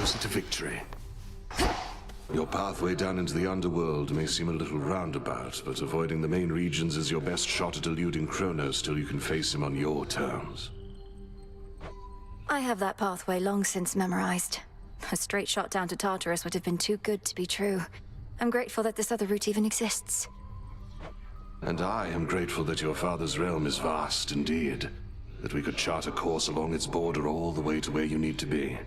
closer to victory. Your pathway down into the underworld may seem a little roundabout, but avoiding the main regions is your best shot at eluding Kronos till you can face him on your terms. I have that pathway long since memorized. A straight shot down to Tartarus would have been too good to be true. I'm grateful that this other route even exists. And I am grateful that your father's realm is vast indeed, that we could chart a course along its border all the way to where you need to be.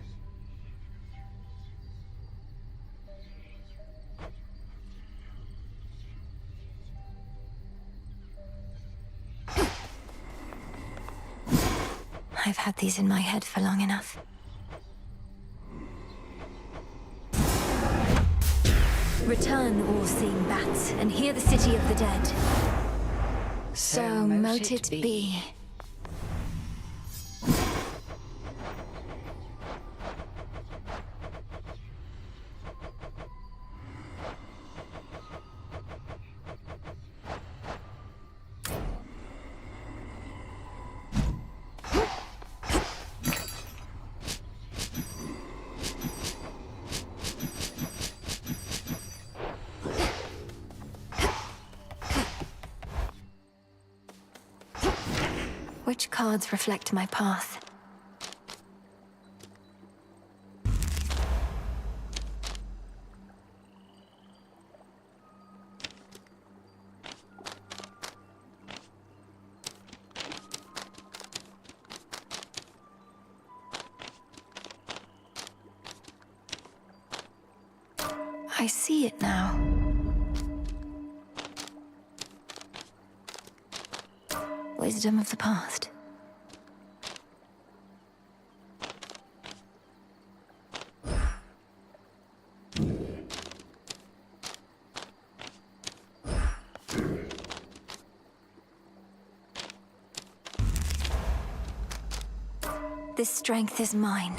I've had these in my head for long enough. Return, all-seeing bats, and hear the city of the dead. So mote it be. Which cards reflect my path? I see it now. Wisdom of the past. This strength is mine.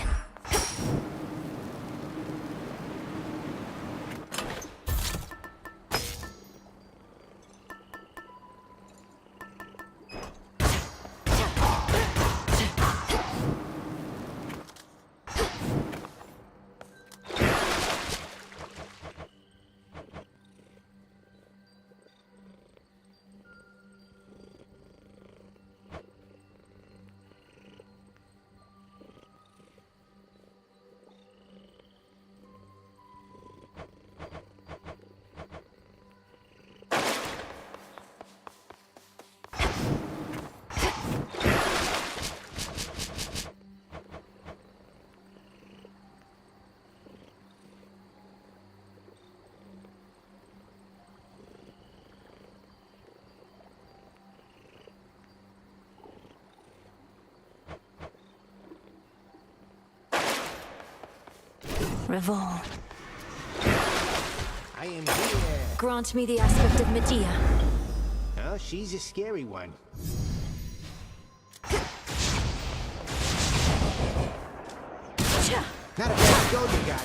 Revol. I am here. Grant me the aspect of Medea. Oh, she's a scary one. Not a bad goal you got.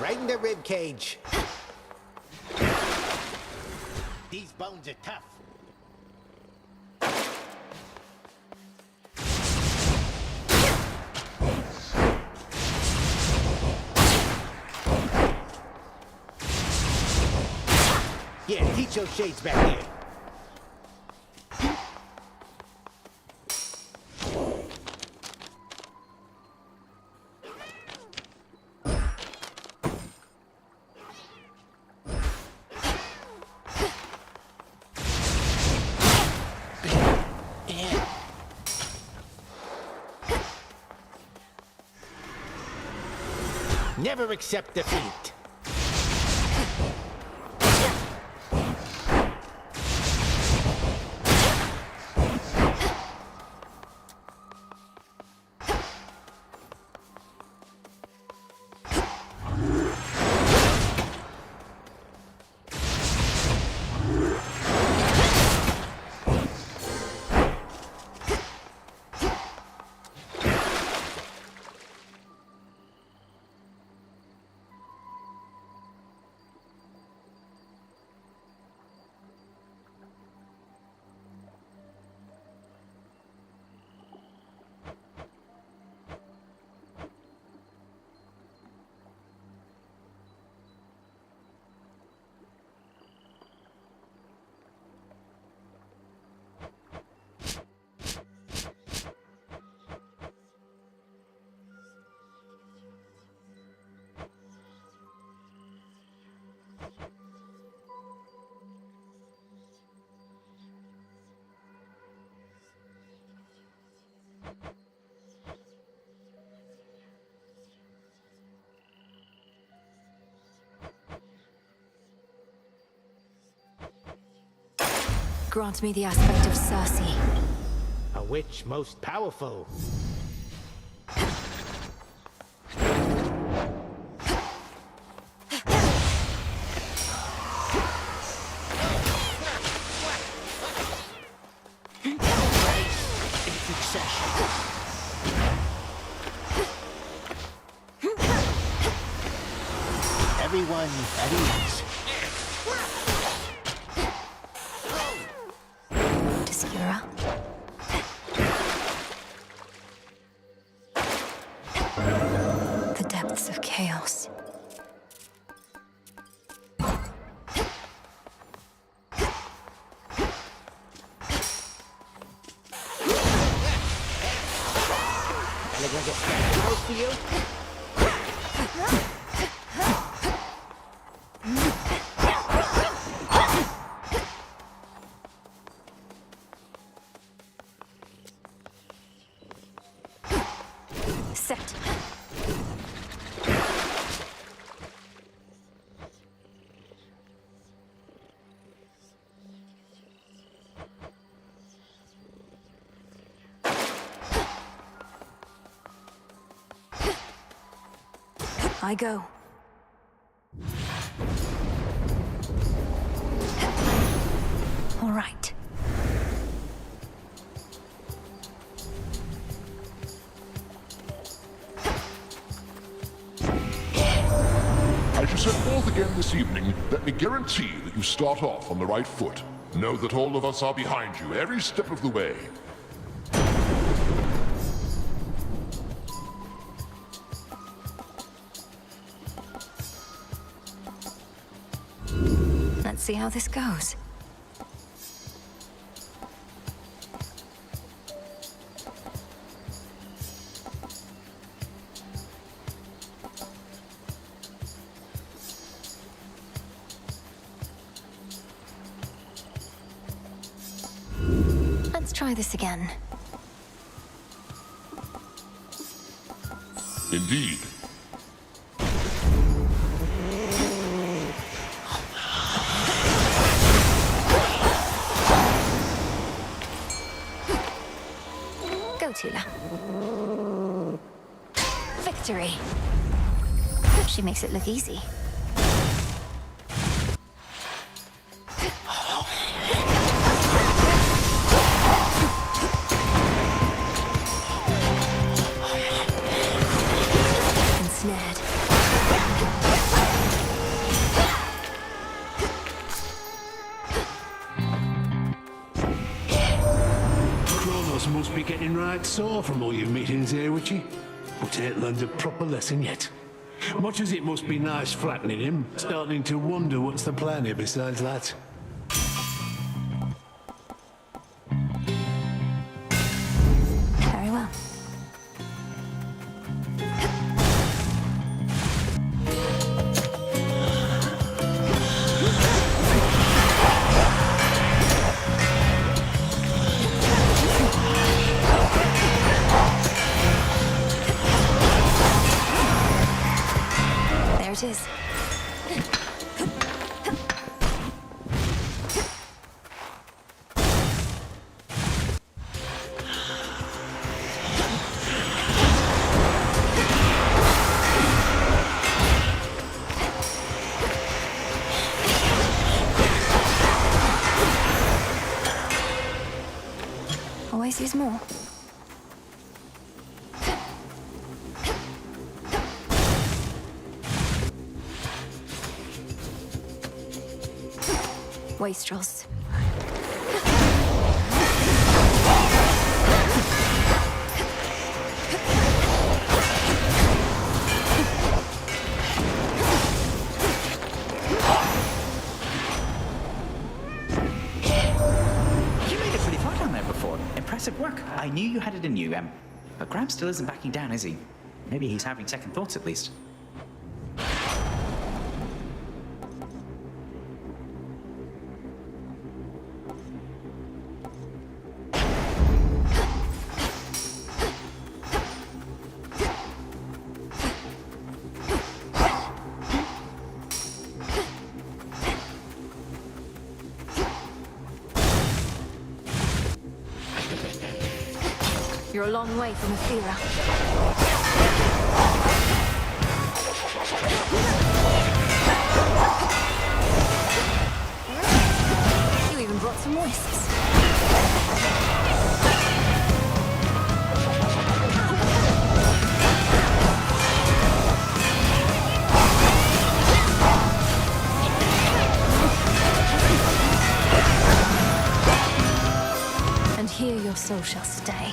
Right in the rib cage. These bones are tough. Yeah, teach those shades back there. Never accept defeat. Grant me the aspect of Circe. A witch most powerful. Everyone at ease. Obscura. The depths of chaos. Look like a close for you? Set. I go. All right. As you set forth again this evening, let me guarantee that you start off on the right foot. Know that all of us are behind you every step of the way. Let's see how this goes. Let's try this again. Indeed. Go, Tula. Victory. She makes it look easy. Ensnared. Kronos must be getting right sore from all your meetings here, Witchy. But ain't learned a proper lesson yet. Much as it must be nice flattening him, starting to wonder what's the plan here besides that. Very well. There it is. Always use more. Wastrels. You made it pretty far down there before. Impressive work. I knew you had it in you, but Graham still isn't backing down, is he? Maybe he's having second thoughts at least. You're a long way from Athera. You even brought some wisps. And here your soul shall stay.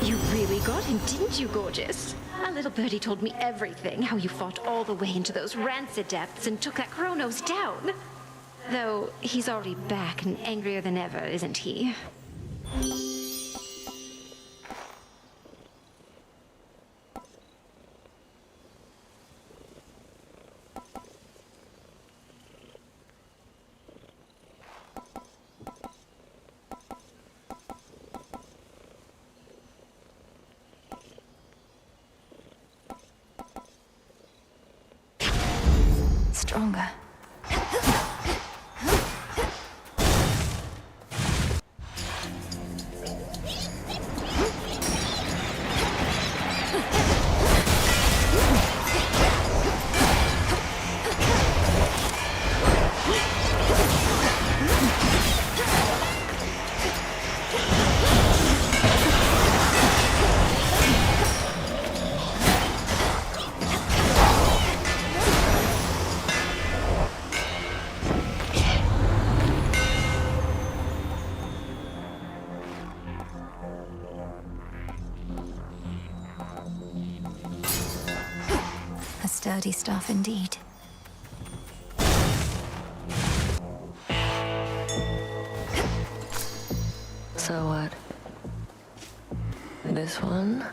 You really got him, didn't you, gorgeous? A little birdie told me everything, how you fought all the way into those rancid depths and took that Kronos down. Though he's already back and angrier than ever, isn't he? Stronger. A sturdy staff indeed. So what? This one?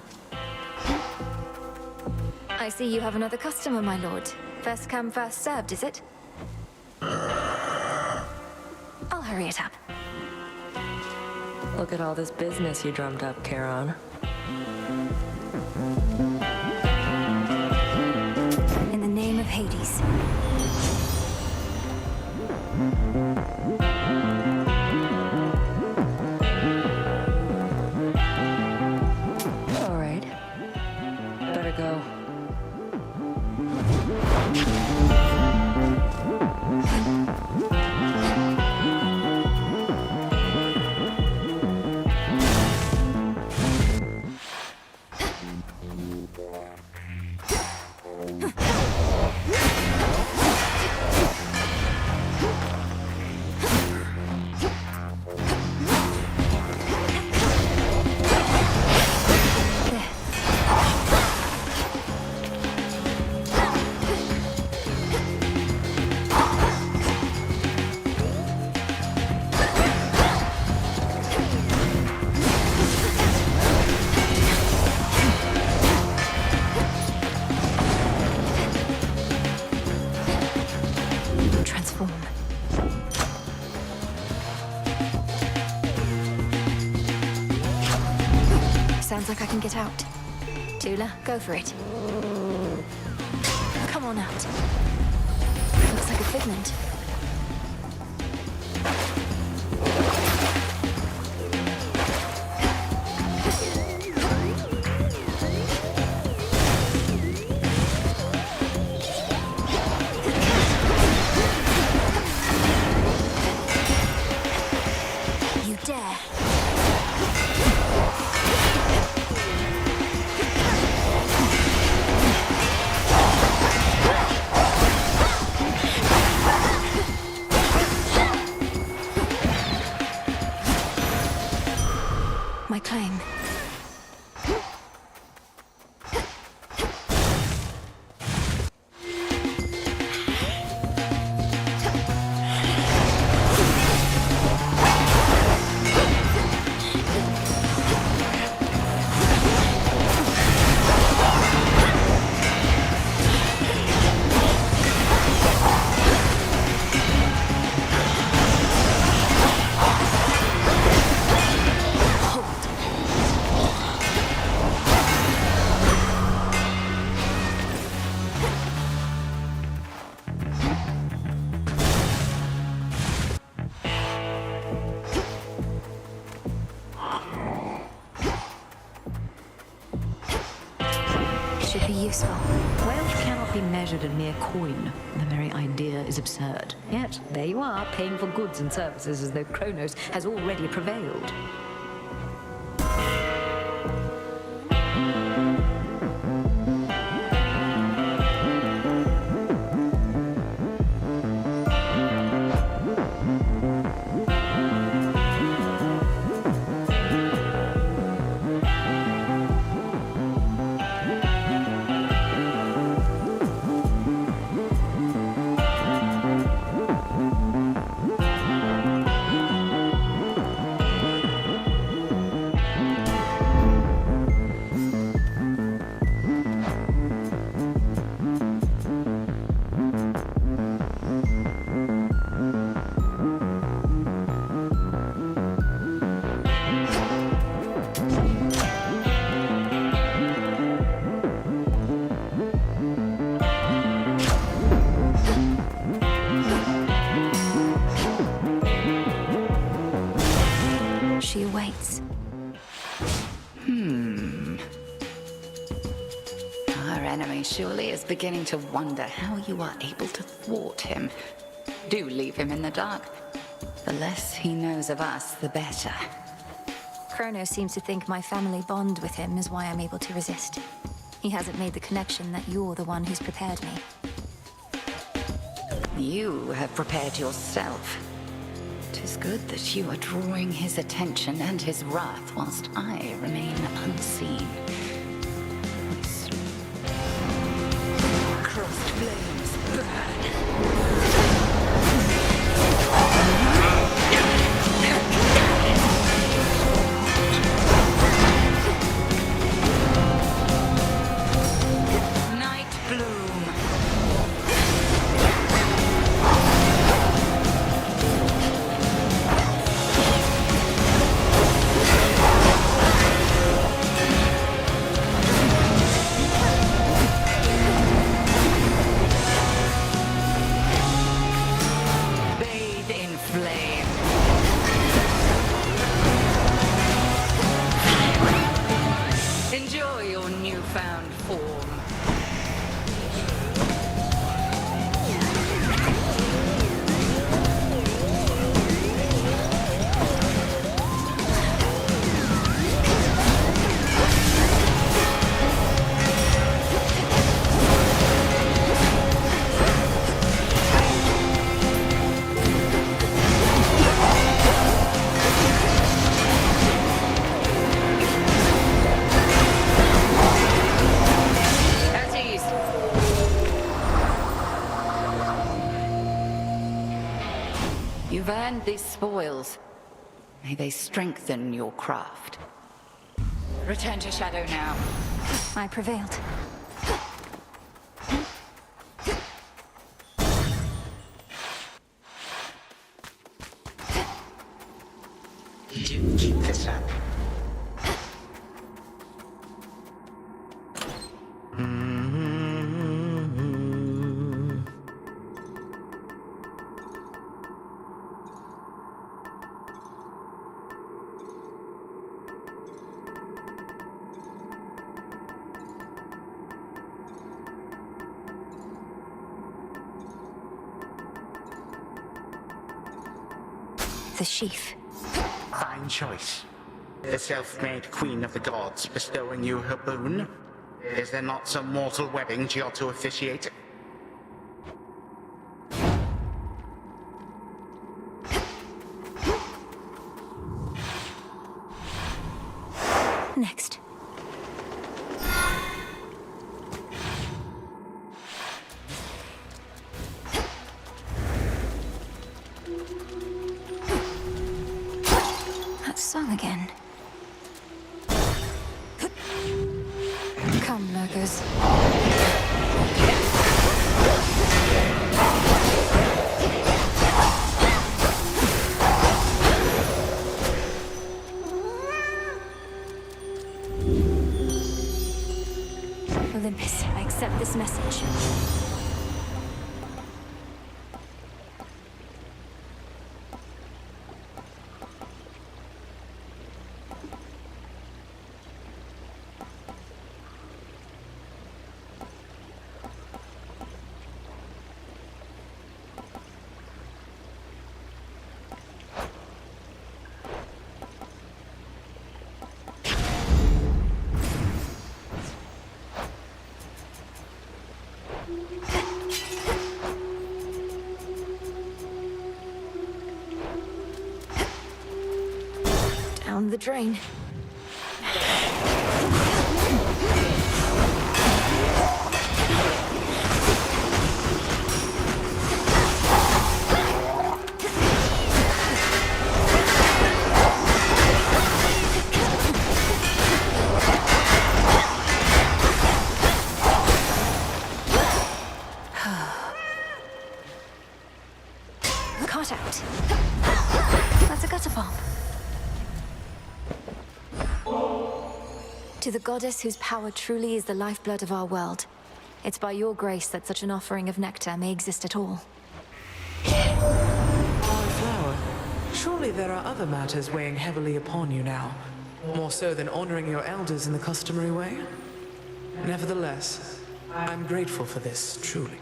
I see you have another customer, my lord. First come, first served, is it? I'll hurry it up. Look at all this business you drummed up, Charon. In the name of Hades. All right. Better go. Transform. Sounds like I can get out. Tula, go for it. Come on out. Looks like a figment. You dare. My claim. Hold. useful. Wealth cannot be measured in mere coin. The very idea is absurd. Yet, there you are, paying for goods and services as though Kronos has already prevailed. She awaits. Our enemy surely is beginning to wonder how you are able to thwart him. Do leave him in the dark. The less he knows of us, the better. Kronos seems to think my family bond with him is why I'm able to resist. He hasn't made the connection that you're the one who's prepared me. You have prepared yourself. 'Tis good that you are drawing his attention and his wrath whilst I remain unseen. Crossed flames burn. Night bloom. Bathe in flame. Enjoy your newfound form. At ease. You've earned these spoils. May they strengthen your craft. Return to Shadow now. I prevailed. Do keep this up. The sheaf. Fine choice. The self-made queen of the gods bestowing you her boon. Is there not some mortal wedding she ought to officiate? Next. That song again. Come, lurkers. Olympus, I accept this message. Down the drain. Caught out. That's a gutter bomb. To the goddess whose power truly is the lifeblood of our world, it's by your grace that such an offering of nectar may exist at all. Flower, surely there are other matters weighing heavily upon you now. More so than honoring your elders in the customary way? Nevertheless, I'm grateful for this, truly.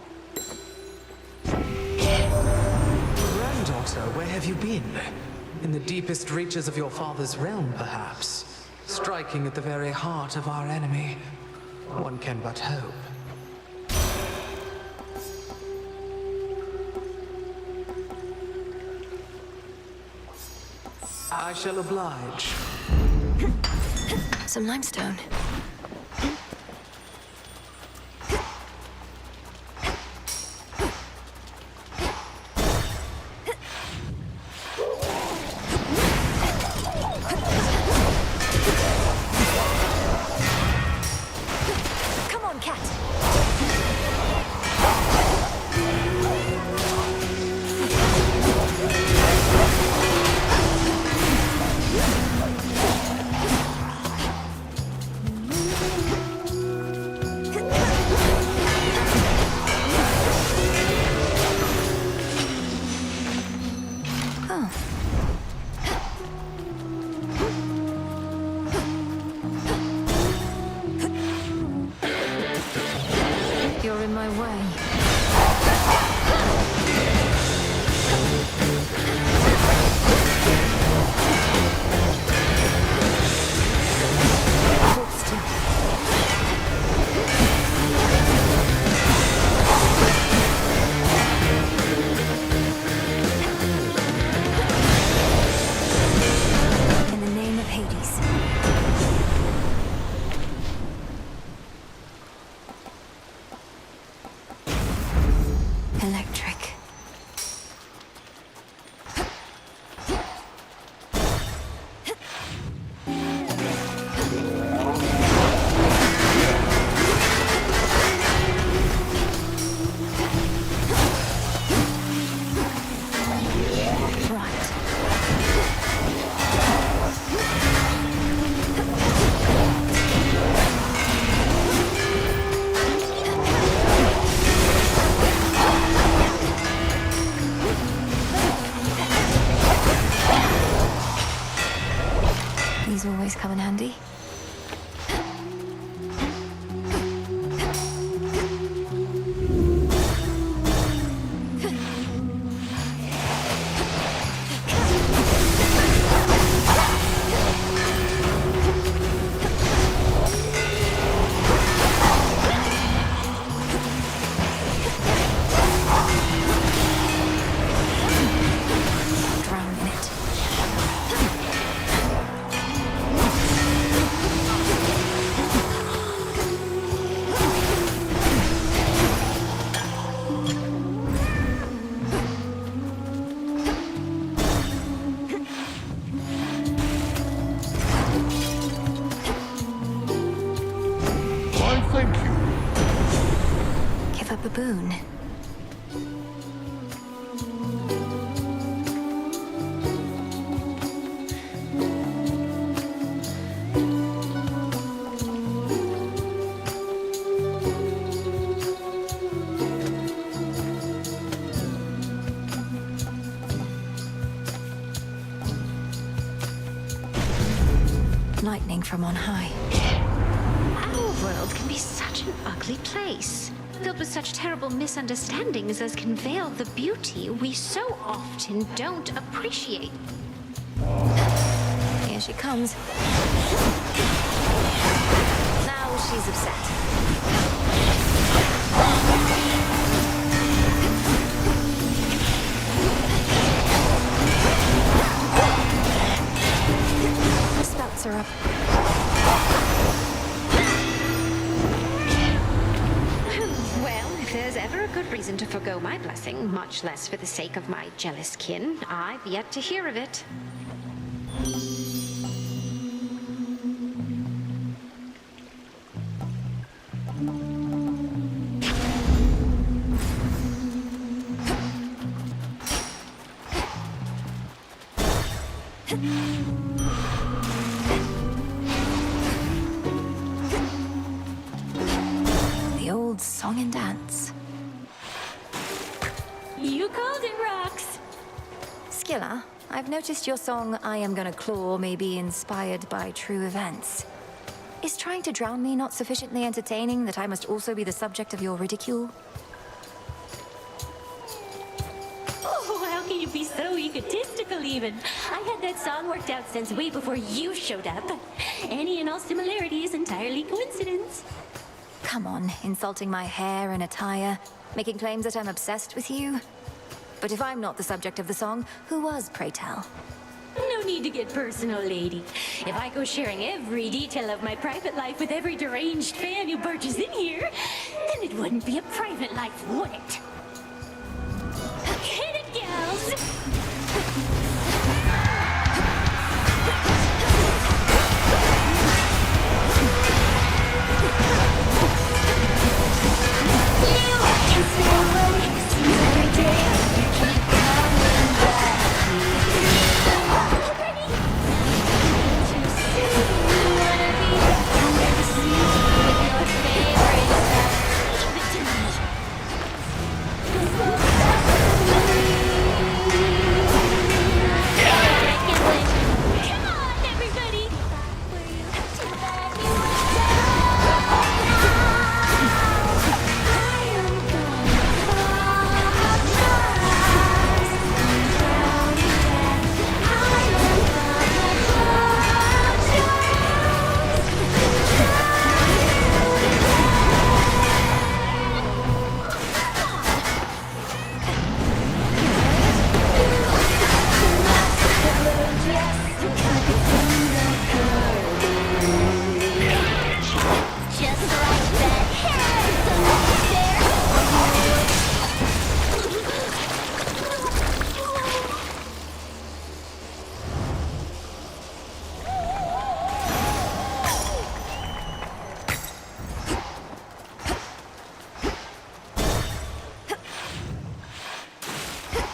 Granddaughter, where have you been? In the deepest reaches of your father's realm, perhaps? Striking at the very heart of our enemy. One can but hope. I shall oblige. Some limestone. Come on, cat. You're in my way. Hold still. In the name of Hades. Electric. Right. These always come in handy. Drown in it. Why, thank you. Give up a boon. Lightning from on high. Our world can be such an ugly place. filled with such terrible misunderstandings as can veil the beauty we so often don't appreciate. Here she comes. Now she's upset. The spouts are up. Well, if there's ever a good reason to forgo my blessing, much less for the sake of my jealous kin, I've yet to hear of it. The old song and dance. You called it, Rox. Skilla, I've noticed your song I Am Gonna Claw may be inspired by true events. Is trying to drown me not sufficiently entertaining that I must also be the subject of your ridicule? Oh, how can you be so egotistical even? I had that song worked out since way before you showed up. Any and all similarity is entirely coincidence. Come on, insulting my hair and attire, making claims that I'm obsessed with you. But if I'm not the subject of the song, who was, pray tell? No need to get personal, lady. If I go sharing every detail of my private life with every deranged fan who barges in here, then it wouldn't be a private life, would it? Hit it, gals!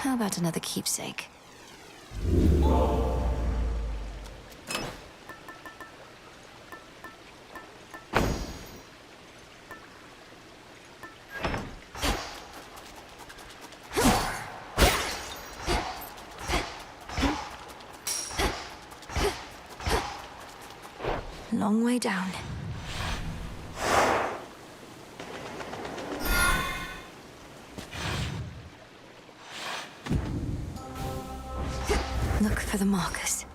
How about another keepsake? Long way down. Look for the markers.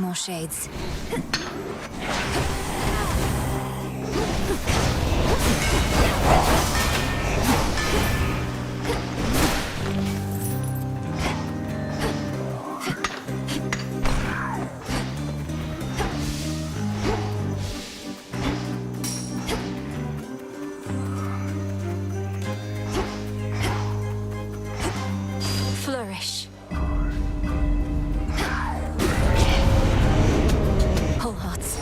more shades. Flourish. Whole hearts.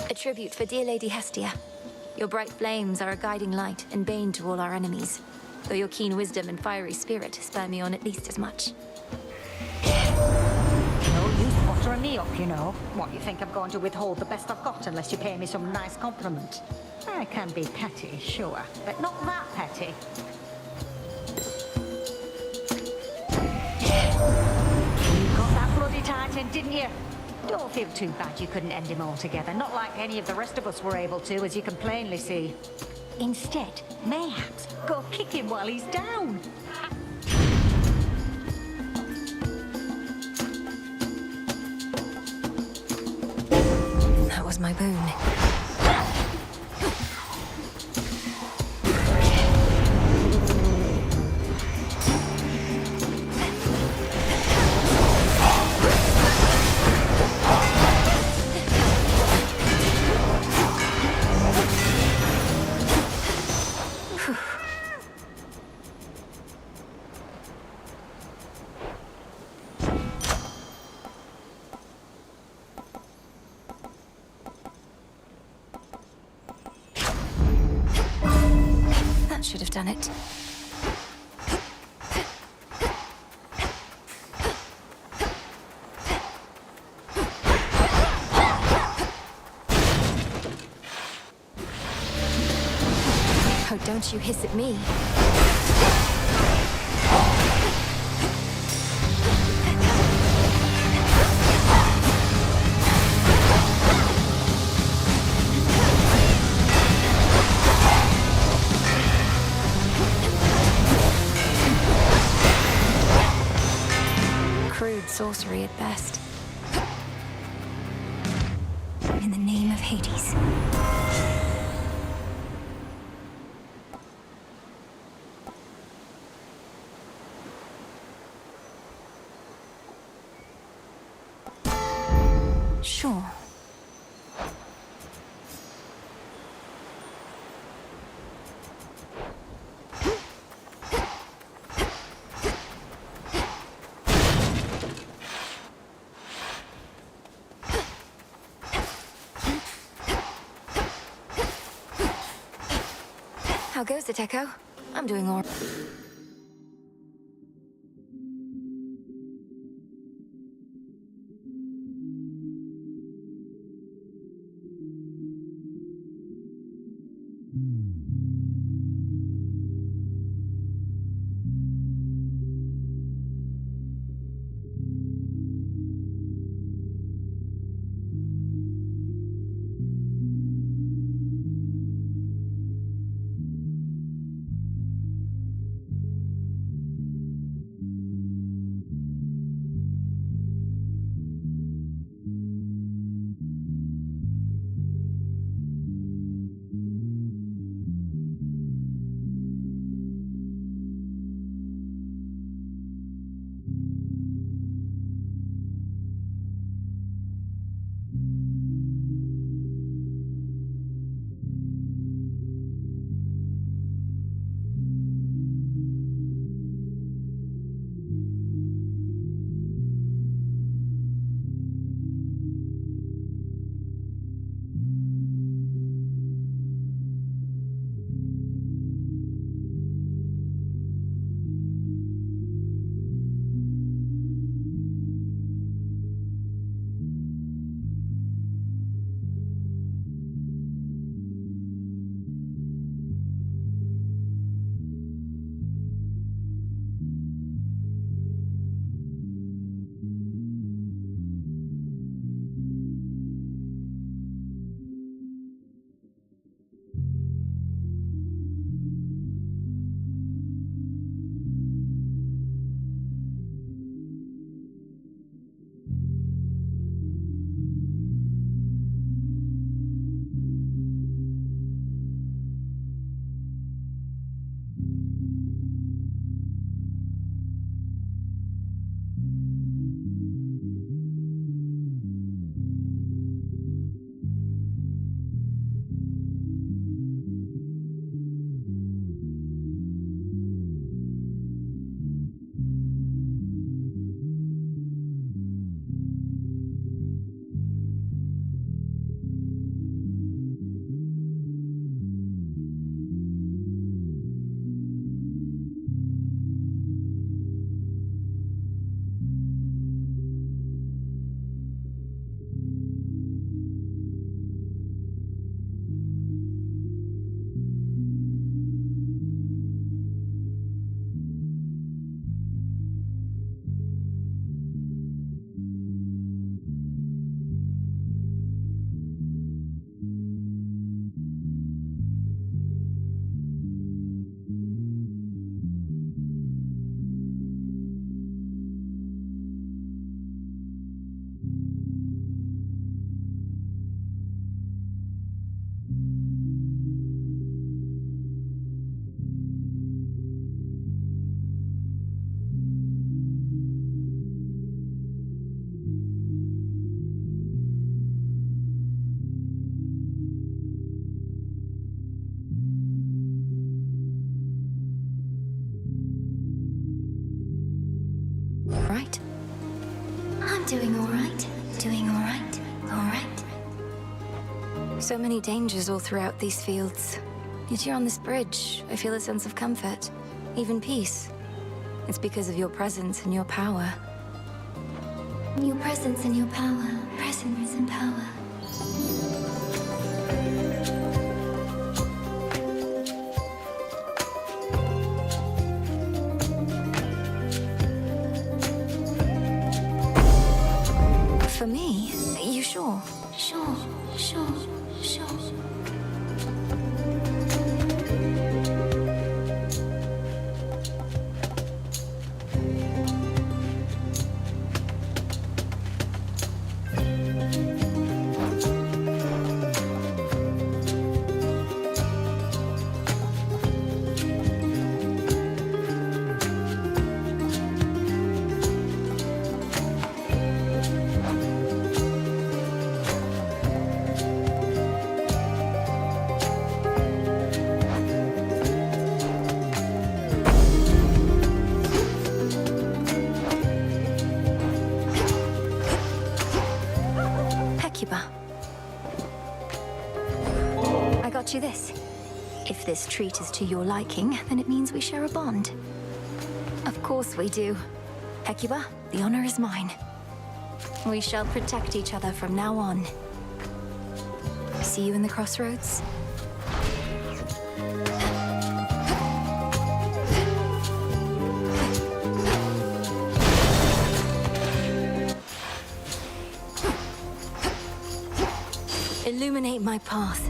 A tribute for dear Lady Hestia. Your bright flames are a guiding light and bane to all our enemies, though your keen wisdom and fiery spirit spur me on at least as much. No use buttering me up, you know. What, you think I'm going to withhold the best I've got unless you pay me some nice compliment? I can be petty, sure, but not that petty. You got that bloody Titan, didn't you? Don't feel too bad you couldn't end him altogether. Not like any of the rest of us were able to, as you can plainly see. Instead, mayhaps go kick him while he's down. That was my boon. That should have done it. Oh, don't you hiss at me. Crude sorcery at best. In the name of Hades. Sure. How goes it, Echo? I'm doing all right. Doing all right? Doing all right? All right? So many dangers all throughout these fields. Yet you're on this bridge. I feel a sense of comfort, even peace. It's because of your presence and your power. Your presence and your power. Presence and power. For me? You sure? Sure, sure, sure. I got you this. If this treat is to your liking, then it means we share a bond. Of course we do. Hecuba, the honor is mine. We shall protect each other from now on. See you in the crossroads? Illuminate my path.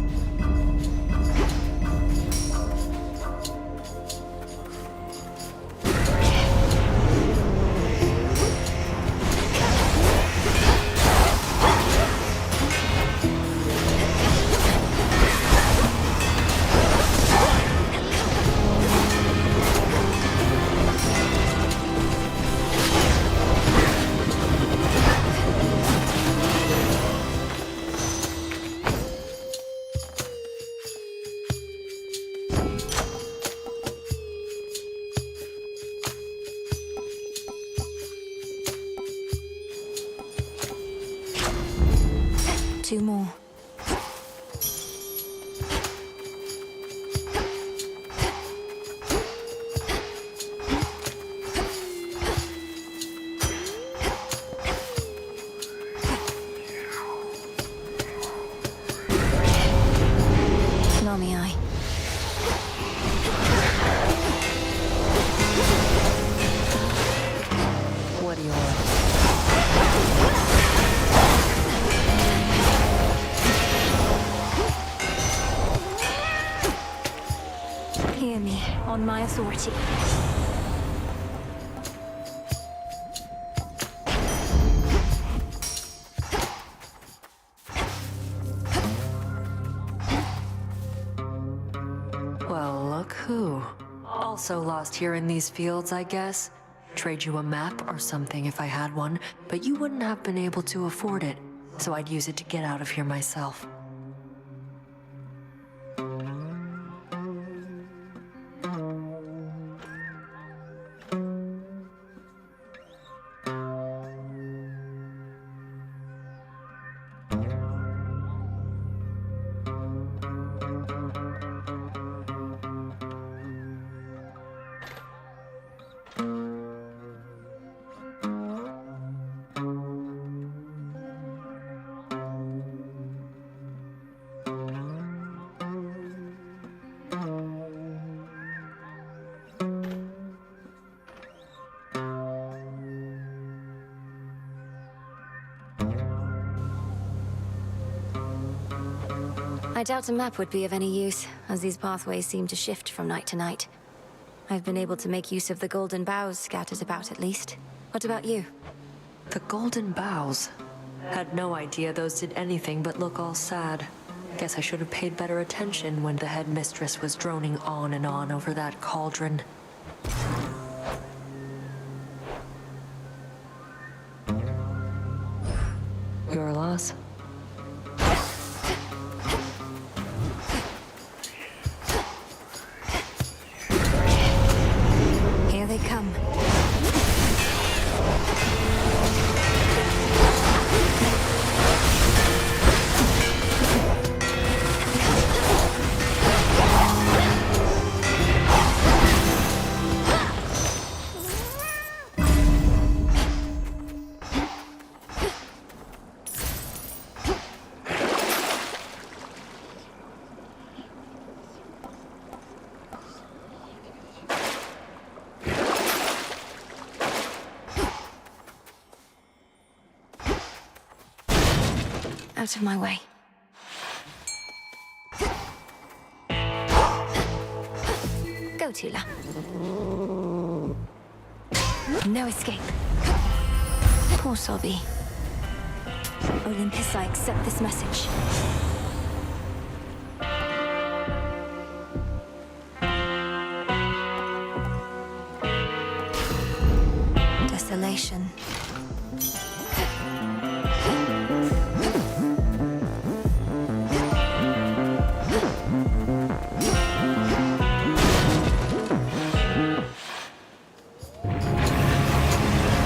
Two more. Nami-ai. What do you want? Hear me, on my authority. Well, look who. Also lost here in these fields, I guess. Trade you a map or something if I had one, but you wouldn't have been able to afford it, so I'd use it to get out of here myself. I doubt a map would be of any use, as these pathways seem to shift from night to night. I've been able to make use of the golden boughs scattered about, at least. What about you? The golden boughs. Had no idea those did anything but look all sad. Guess I should have paid better attention when the headmistress was droning on and on over that cauldron. Your loss. Here they come. Out of my way. Go, Tula. No escape. Poor Sobby. Olympus, I accept this message. Desolation.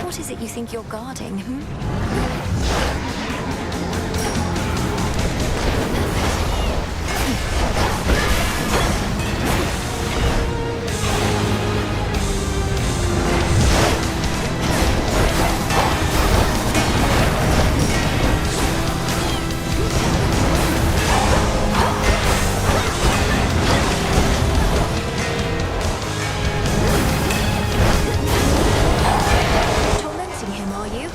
What is it you think you're guarding, Tormenting him, are you?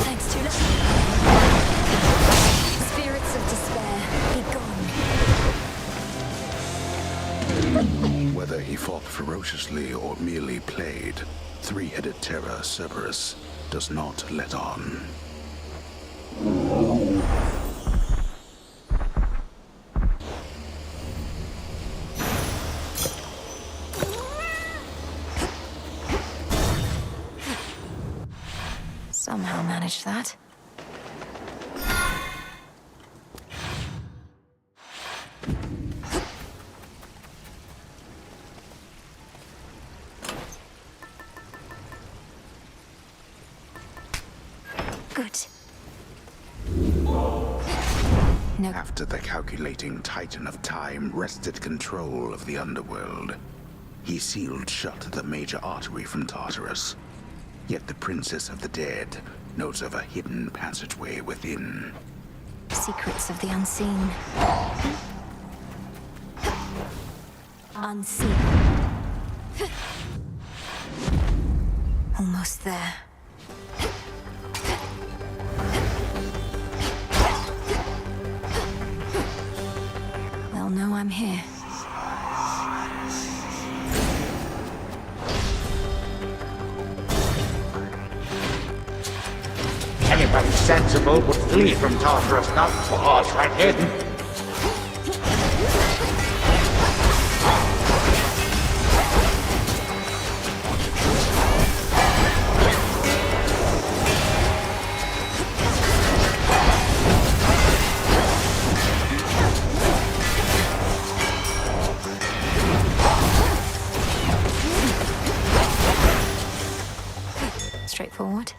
Thanks, Tula. Spirits of despair, be gone. Whether he fought ferociously or merely played, three-headed terror Cerberus does not let on. Somehow managed that. Good. No. After the calculating Titan of Time wrested control of the underworld, he sealed shut the major artery from Tartarus. Yet the Princess of the Dead knows of a hidden passageway within. Secrets of the unseen. Unseen. Almost there. They'll know I'm here. Anybody sensible would flee from Tartarus, not for ours right hidden. Straightforward.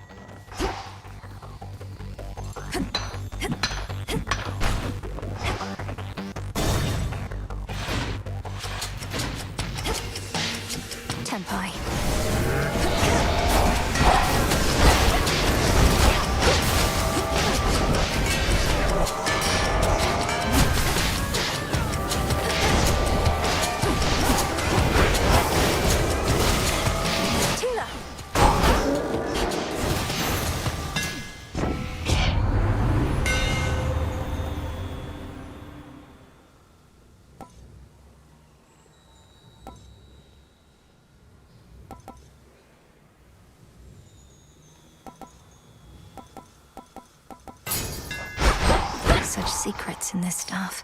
such secrets in this stuff.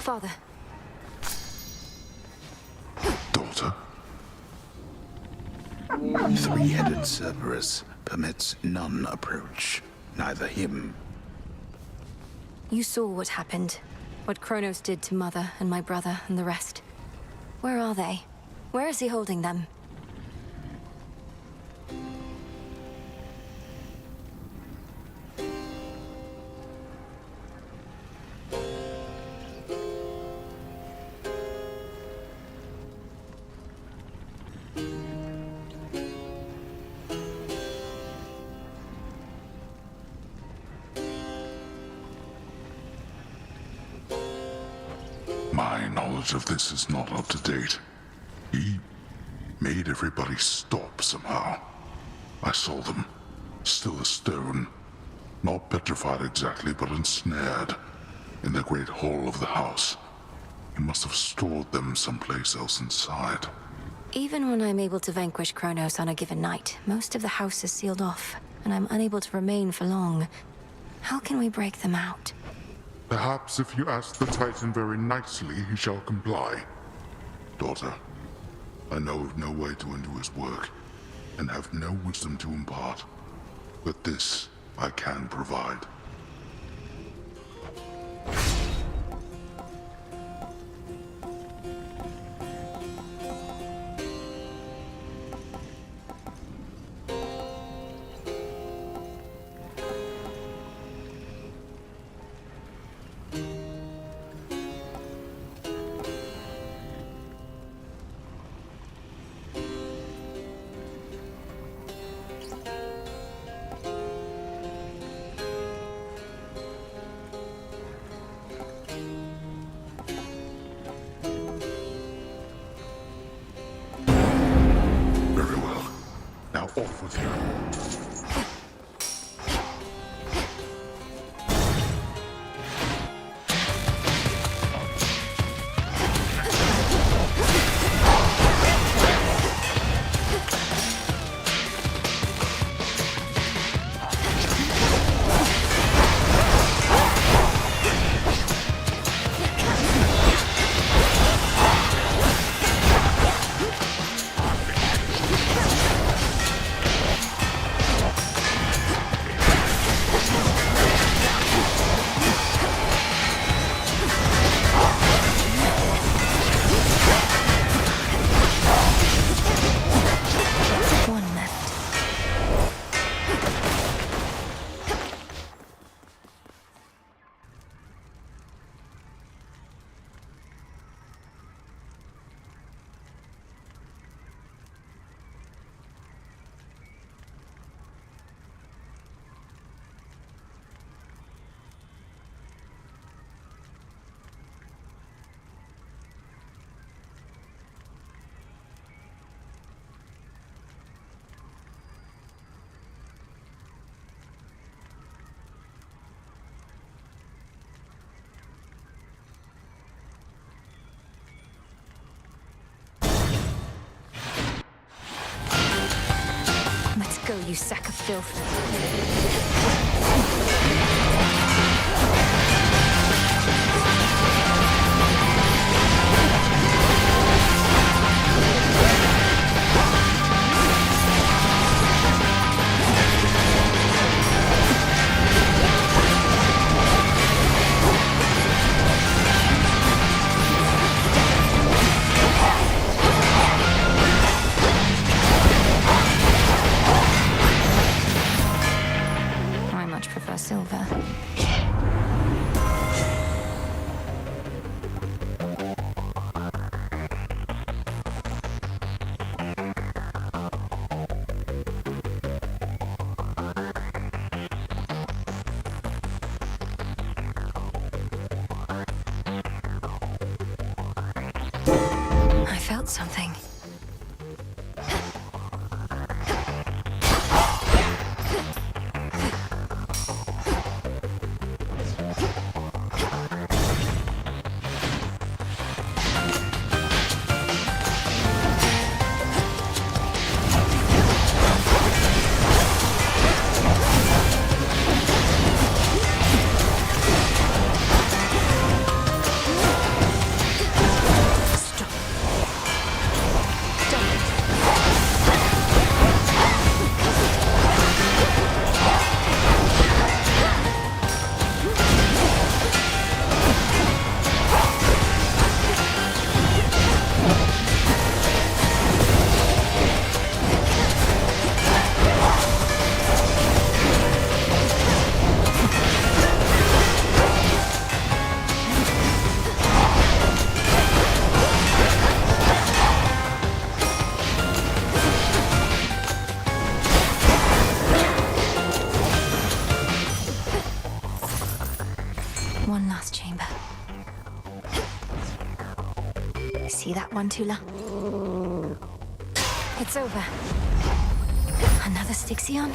Father. Daughter? Three-headed Cerberus permits none approach, neither him. You saw what happened. What Kronos did to Mother and my brother and the rest. Where are they? Where is he holding them? My knowledge of this is not up to date. He made everybody stop somehow. I saw them, still as stone, not petrified exactly, but ensnared in the great hall of the house. He must have stored them someplace else inside. Even when I'm able to vanquish Kronos on a given night, most of the house is sealed off, and I'm unable to remain for long. How can we break them out? Perhaps if you ask the Titan very nicely, he shall comply. Daughter, I know of no way to undo his work, and have no wisdom to impart. But this I can provide. Off with you. kill, you sack of filth. I much prefer silver. I felt something. One last chamber. See that one, Tula? It's over. Another Styxion?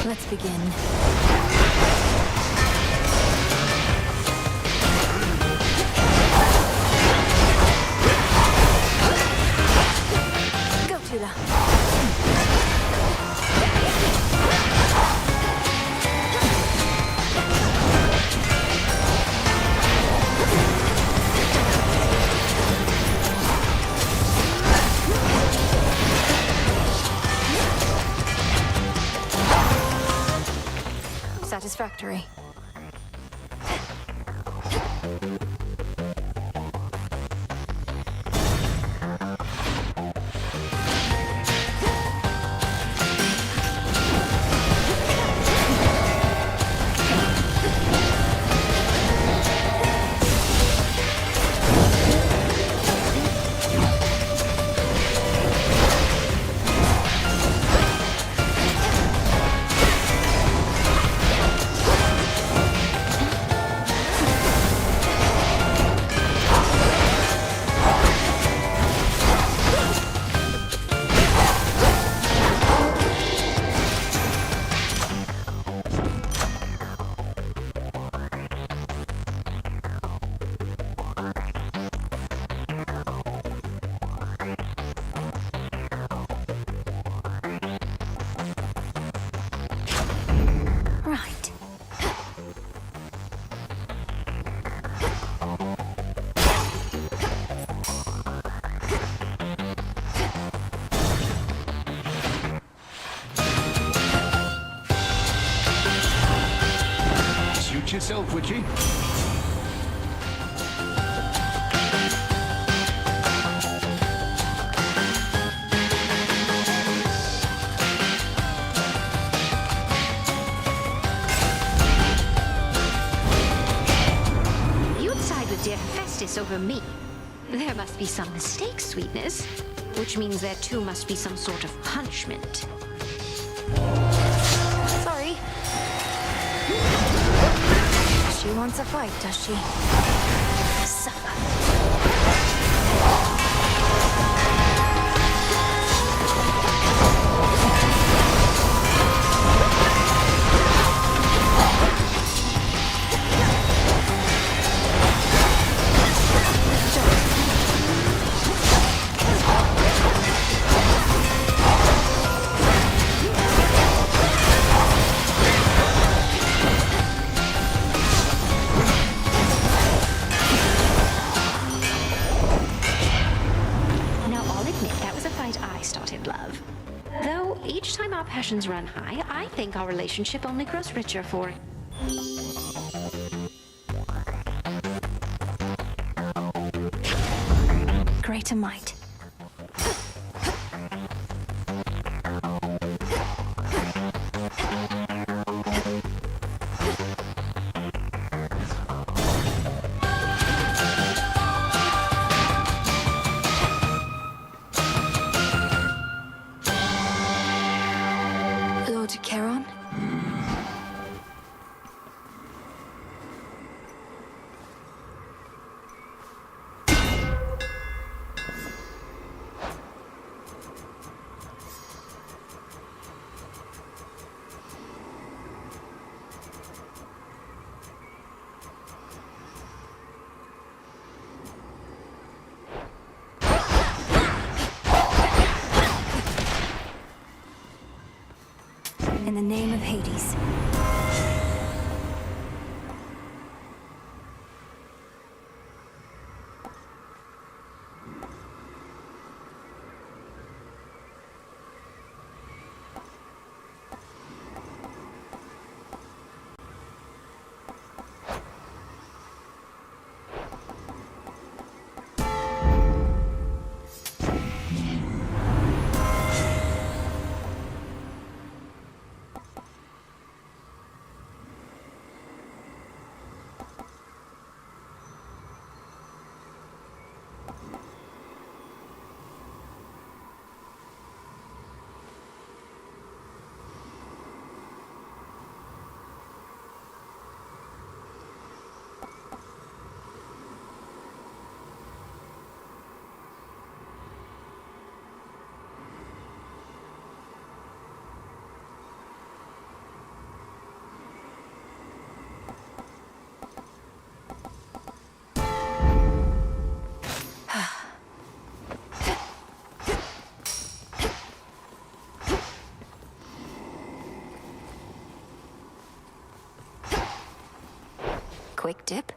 Let's begin. Go, Tula. Satisfactory. Witchy. You'd side with dear Hephaestus over me. There must be some mistake, sweetness. Which means there too must be some sort of punishment. Sorry. She wants a fight, does she? Suffer. Passions run high, I think our relationship only grows richer for it. Greater might. In the name of Hades. Quick dip.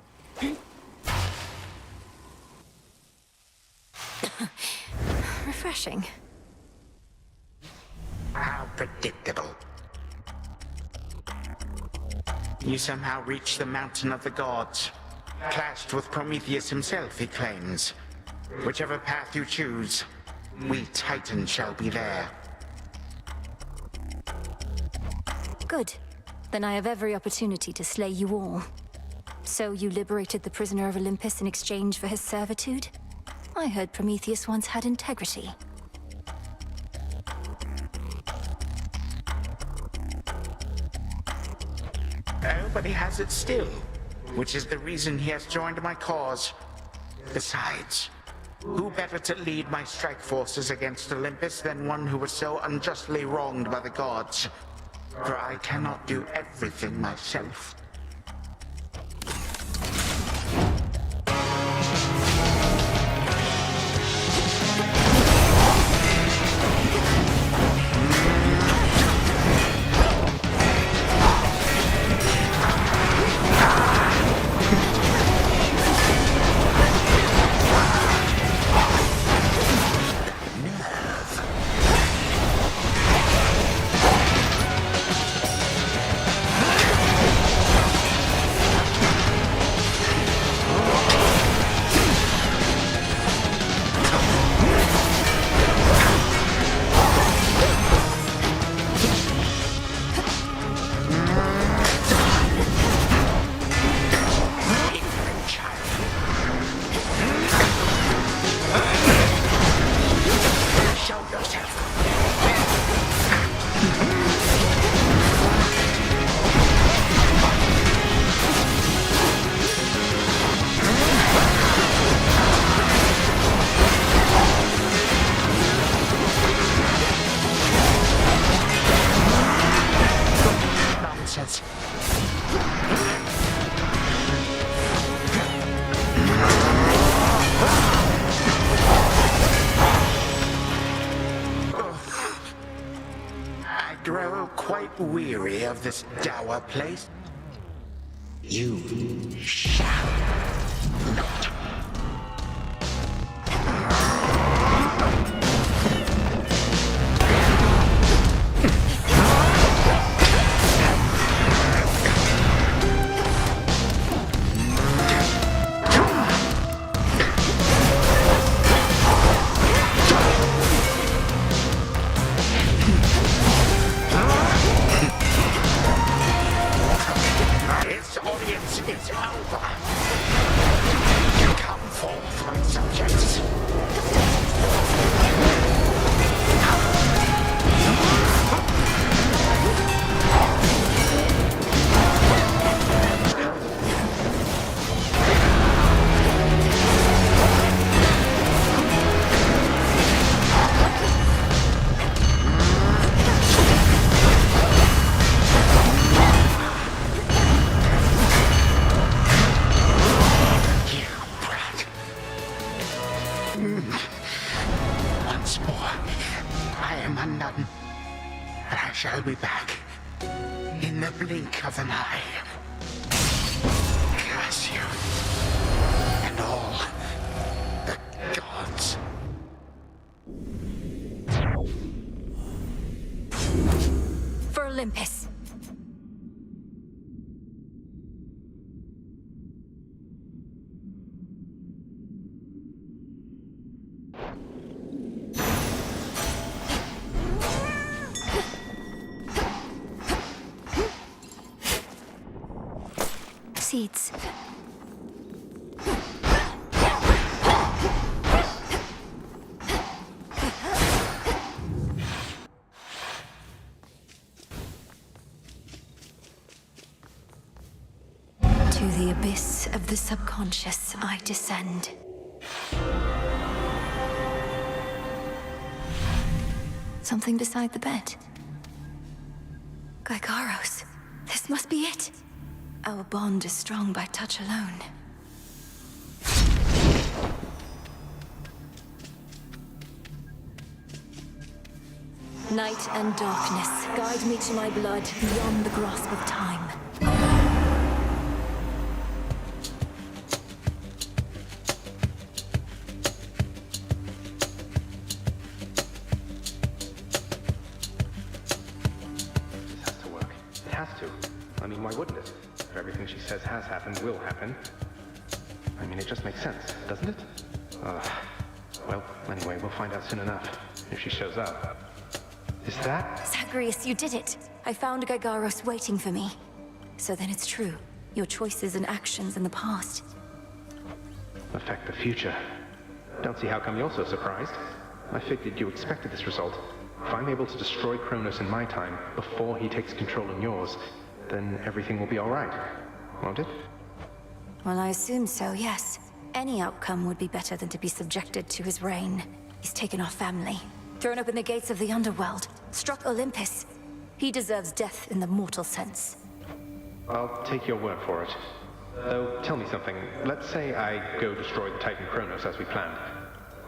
Refreshing. How predictable. You somehow reached the mountain of the gods. Clashed with Prometheus himself, he claims. Whichever path you choose, we Titans shall be there. Good. Then I have every opportunity to slay you all. So you liberated the prisoner of Olympus in exchange for his servitude? I heard Prometheus once had integrity. Oh, but he has it still, which is the reason he has joined my cause. Besides, who better to lead my strike forces against Olympus than one who was so unjustly wronged by the gods? For I cannot do everything myself. weary of this dour place? You shall not. Its audience is over. Come forth, my subjects. Once more, I am undone, but I shall be back in the blink of an eye. Curse you and all the gods. For Olympus. Seeds. To the abyss of the subconscious I descend. Something beside the bed. Gygaros. This must be it. Our bond is strong by touch alone. Night and darkness, guide me to my blood beyond the grasp of time. This has to work. It has to. I mean, why wouldn't it? If everything she says has happened will happen. I mean, it just makes sense, doesn't it? Well, anyway, we'll find out soon enough, if she shows up. Is that? Zagreus, you did it! I found Gygaros waiting for me. So then it's true. Your choices and actions in the past affect the future. Don't see how come you're so surprised. I figured you expected this result. If I'm able to destroy Kronos in my time, before he takes control in yours, then everything will be all right, won't it? Well, I assume so, yes. Any outcome would be better than to be subjected to his reign. He's taken our family, thrown open the gates of the underworld, struck Olympus. He deserves death in the mortal sense. I'll take your word for it. Though, tell me something. Let's say I go destroy the Titan Kronos as we planned.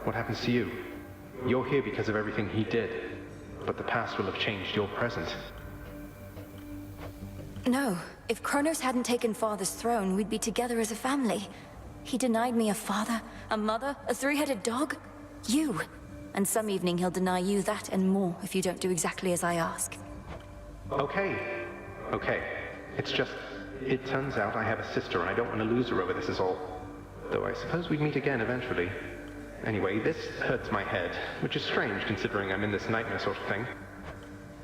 What happens to you? You're here because of everything he did, but the past will have changed your present. No. If Kronos hadn't taken Father's throne, we'd be together as a family. He denied me a father, a mother, a three-headed dog. You. And some evening he'll deny you that and more if you don't do exactly as I ask. Okay. It's just, it turns out I have a sister and I don't want to lose her over this is all. Though I suppose we'd meet again eventually. Anyway, this hurts my head, which is strange considering I'm in this nightmare sort of thing.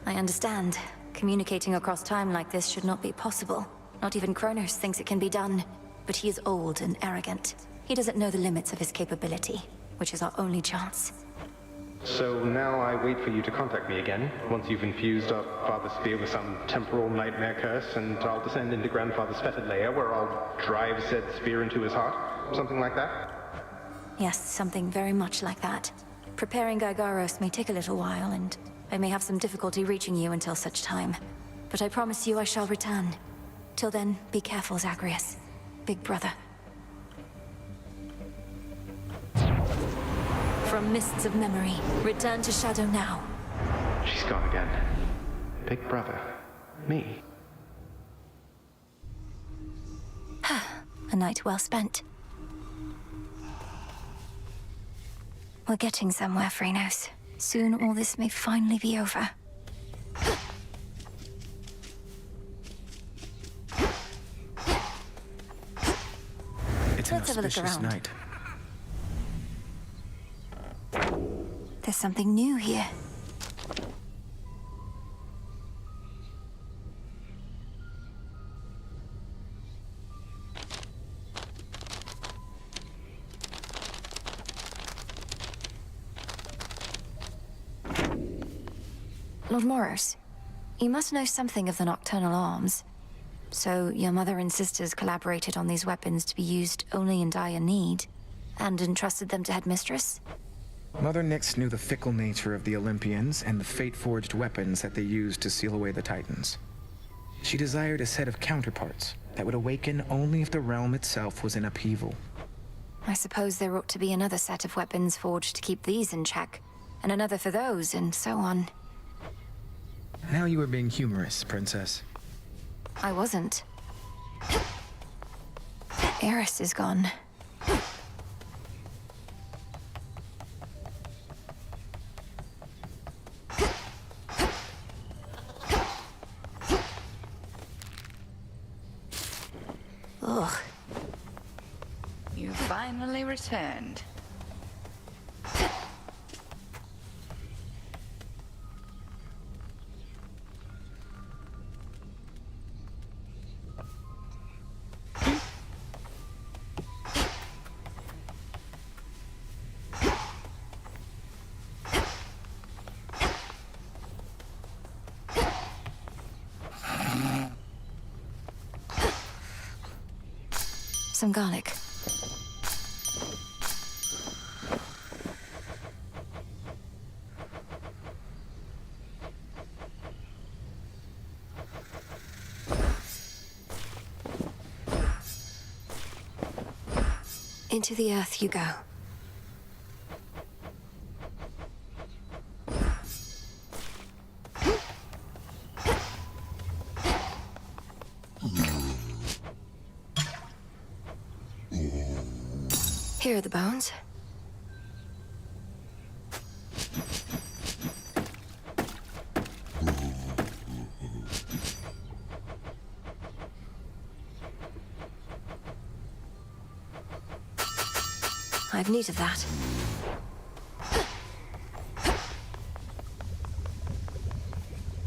I understand. Communicating across time like this should not be possible. Not even Kronos thinks it can be done. But he is old and arrogant. He doesn't know the limits of his capability, which is our only chance. So now I wait for you to contact me again, once you've infused our father's spear with some temporal nightmare curse, and I'll descend into Grandfather's fetid lair, where I'll drive said spear into his heart? Something like that? Yes, something very much like that. Preparing Gygaros may take a little while, and I may have some difficulty reaching you until such time. But I promise you I shall return. Till then, be careful, Zagreus. Big brother. From mists of memory, return to shadow now. She's gone again. Big brother. Me. A night well spent. We're getting somewhere, Phrenos. Soon all this may finally be over. It's Let's an have a look auspicious around. night. There's something new here. Lord Moros, you must know something of the Nocturnal Arms. So, your mother and sisters collaborated on these weapons to be used only in dire need, and entrusted them to Headmistress? Mother Nyx knew the fickle nature of the Olympians and the fate-forged weapons that they used to seal away the Titans. She desired a set of counterparts that would awaken only if the realm itself was in upheaval. I suppose there ought to be another set of weapons forged to keep these in check, and another for those, and so on. Now you are being humorous, Princess. I wasn't. Eris is gone. Ugh. You finally returned. Some garlic. Into the earth you go. Here are the bones. I've need of that.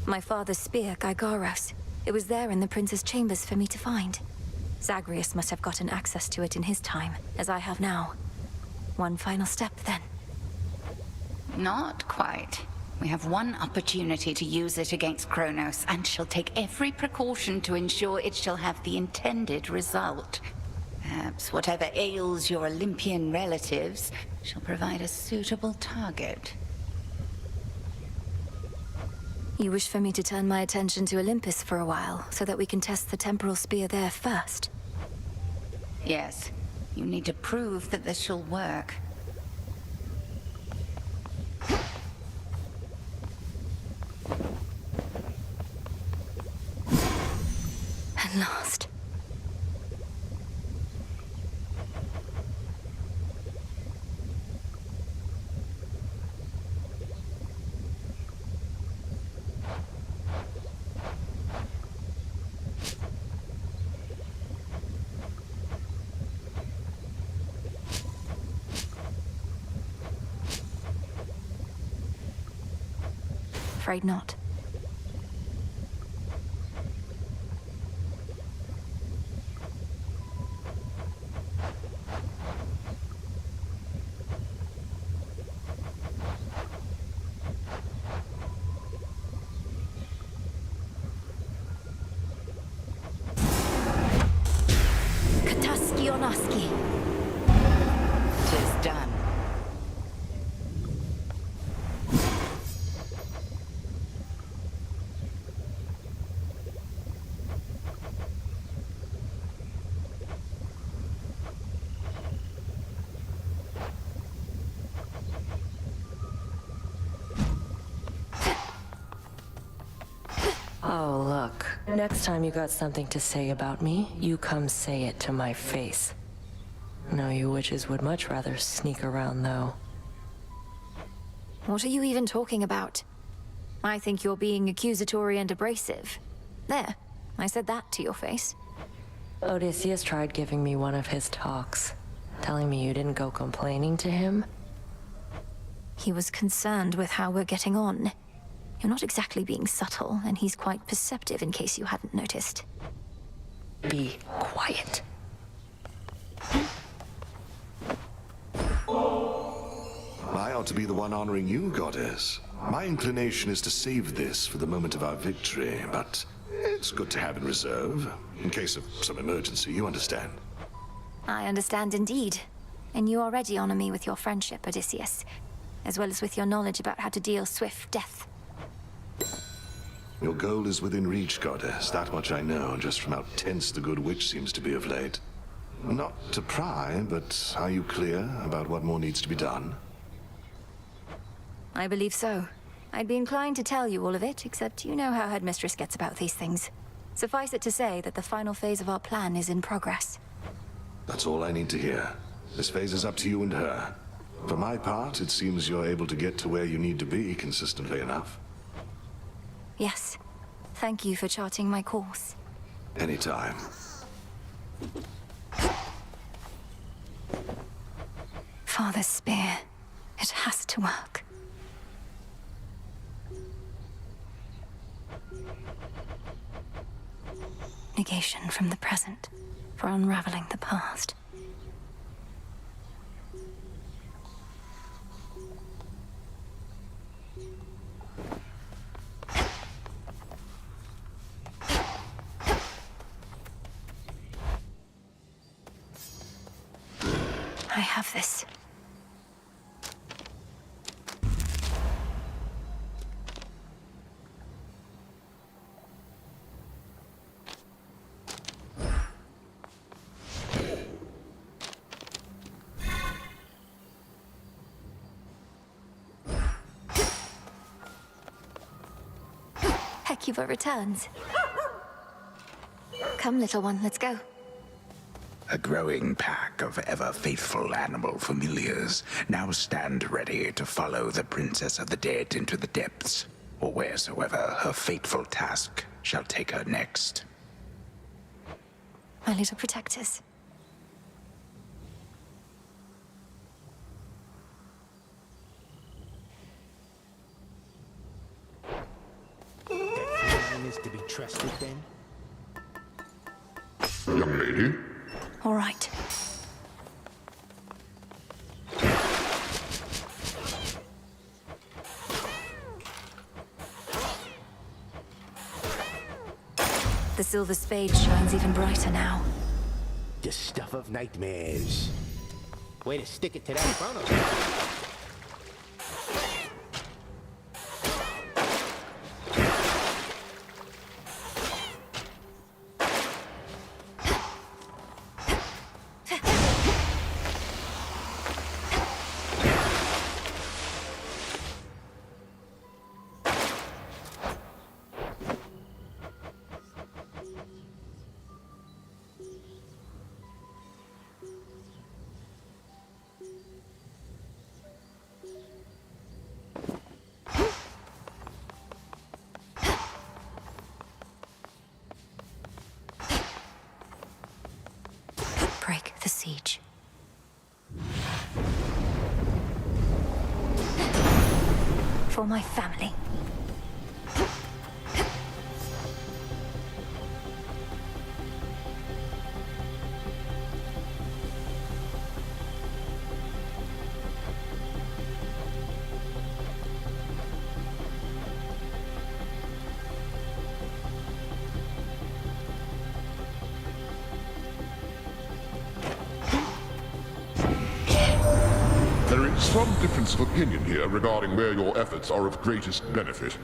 My father's spear, Gygaros. It was there in the prince's chambers for me to find. Zagreus must have gotten access to it in his time, as I have now. One final step, then. Not quite. We have one opportunity to use it against Kronos, and she'll take every precaution to ensure it shall have the intended result. Perhaps whatever ails your Olympian relatives shall provide a suitable target. You wish for me to turn my attention to Olympus for a while, so that we can test the temporal spear there first? Yes. You need to prove that this shall work. At last. Afraid not. Kataski Onaski. 'Tis done. Oh, look. luck. Next time you got something to say about me, you come say it to my face. No, you witches would much rather sneak around, though. What are you even talking about? I think you're being accusatory and abrasive. There, I said that to your face. Odysseus tried giving me one of his talks, telling me you didn't go complaining to him. He was concerned with how we're getting on. You're not exactly being subtle, and he's quite perceptive in case you hadn't noticed. Be quiet. I ought to be the one honoring you, Goddess. My inclination is to save this for the moment of our victory, but it's good to have in reserve, in case of some emergency, you understand. I understand indeed. And you already honor me with your friendship, Odysseus, as well as with your knowledge about how to deal swift death. Your goal is within reach, Goddess. That much I know, just from how tense the good witch seems to be of late. Not to pry, but are you clear about what more needs to be done? I believe so. I'd be inclined to tell you all of it, except you know how Headmistress gets about these things. Suffice it to say that the final phase of our plan is in progress. That's all I need to hear. This phase is up to you and her. For my part, it seems you're able to get to where you need to be consistently enough. Yes. Thank you for charting my course. Anytime. Father's spear. It has to work. Negation from the present, for unraveling the past. I have this. Hecuba returns. Come, little one, let's go. A growing pack of ever-faithful animal familiars now stand ready to follow the Princess of the Dead into the depths, or wheresoever her fateful task shall take her next. My little protectors. Is to be trusted, then? Young lady? All right. The silver spade shines even brighter now. The stuff of nightmares. Way to stick it to that chrono. Break the siege. For my family. There is some difference of opinion here regarding where your efforts are of greatest benefit.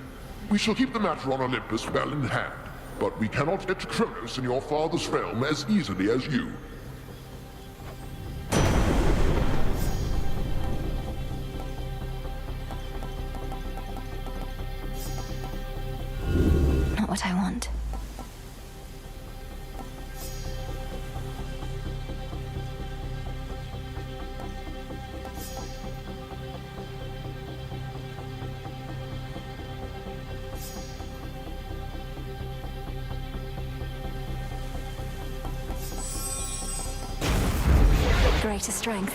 We shall keep the matter on Olympus well in hand, but we cannot get to Kronos in your father's realm as easily as you. Not what I want. greater strength.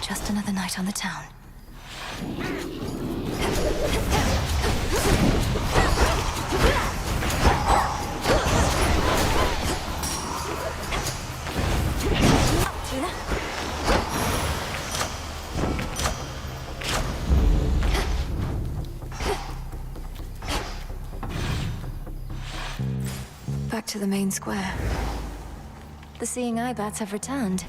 Just another night on the town. Back to the main square. The seeing eye bats have returned.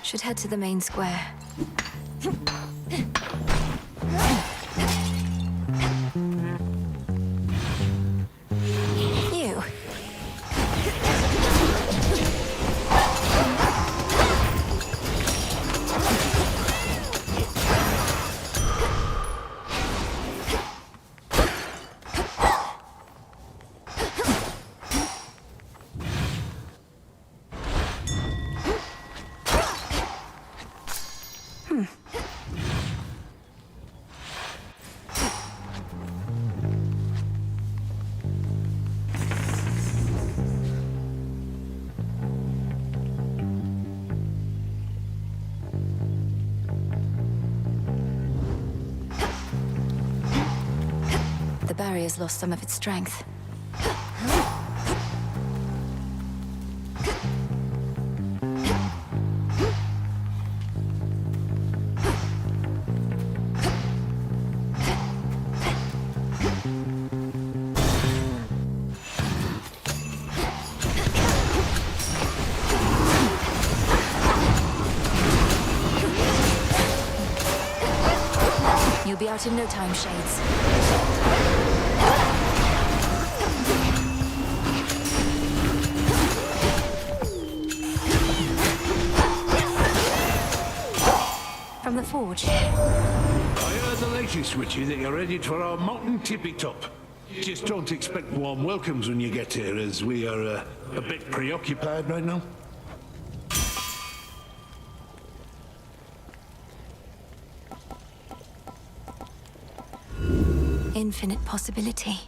Should head to the main square. You. The barrier's lost some of its strength. You'll be out in no time, Shades. From the forge. I heard the latest, Witchy, that you're headed for our mountain tippy top. Just don't expect warm welcomes when you get here, as we are a bit preoccupied right now. Infinite possibility.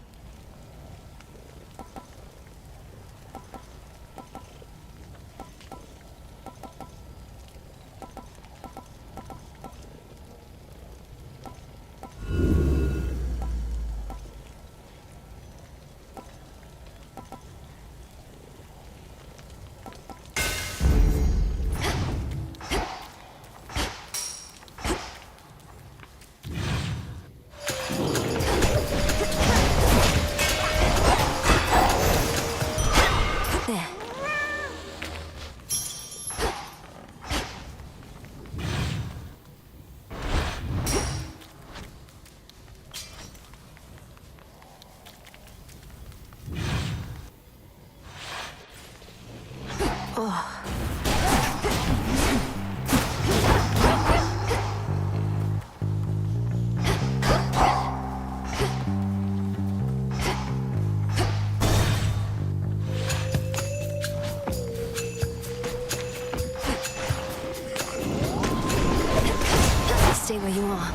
Stay where you are.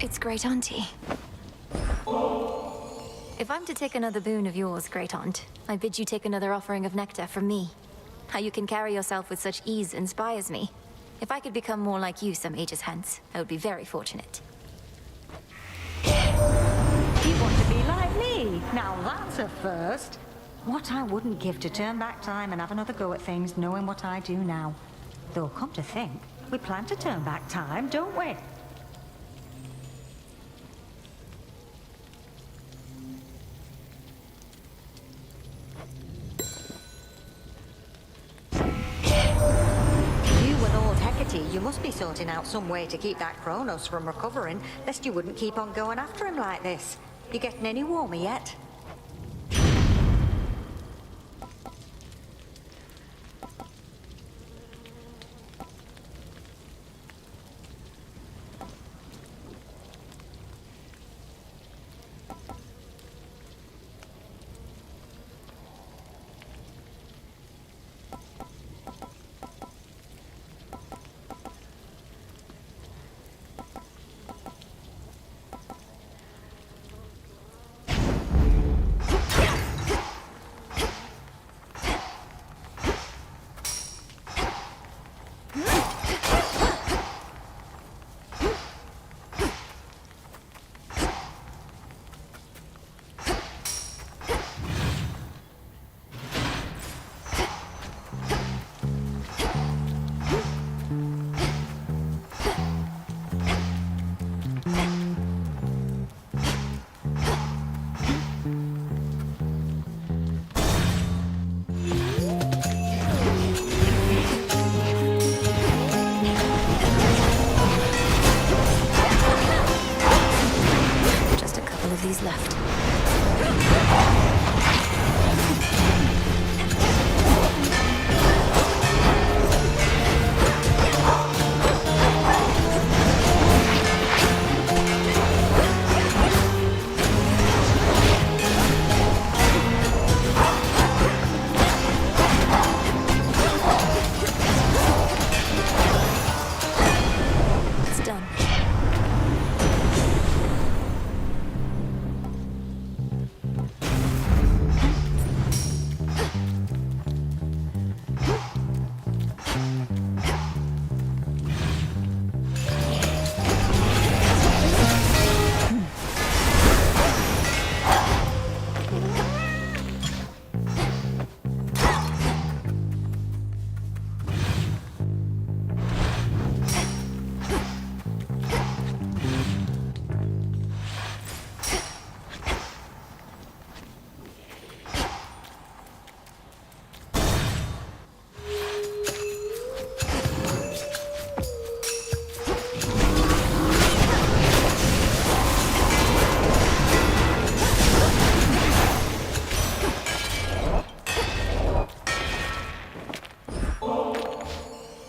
It's Great Auntie. If I'm to take another boon of yours, Great Aunt, I bid you take another offering of nectar from me. How you can carry yourself with such ease inspires me. If I could become more like you some ages hence, I would be very fortunate. You want to be like me? Now that's a first. What I wouldn't give to turn back time and have another go at things knowing what I do now. Though, come to think, we plan to turn back time, don't we? You must be sorting out some way to keep that Kronos from recovering, lest you wouldn't keep on going after him like this. You getting any warmer yet?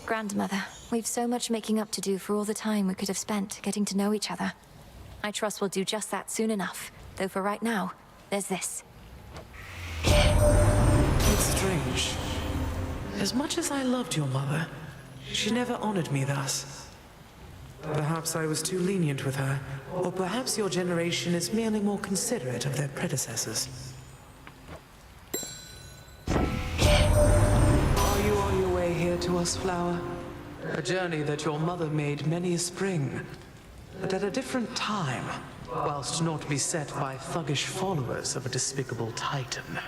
Grandmother, we've so much making up to do for all the time we could have spent getting to know each other. I trust we'll do just that soon enough, though for right now, there's this. It's strange. As much as I loved your mother, she never honored me thus. Perhaps I was too lenient with her, or perhaps your generation is merely more considerate of their predecessors. Are you on your way here to us, Flower? A journey that your mother made many a spring, but at a different time, whilst not beset by thuggish followers of a despicable Titan.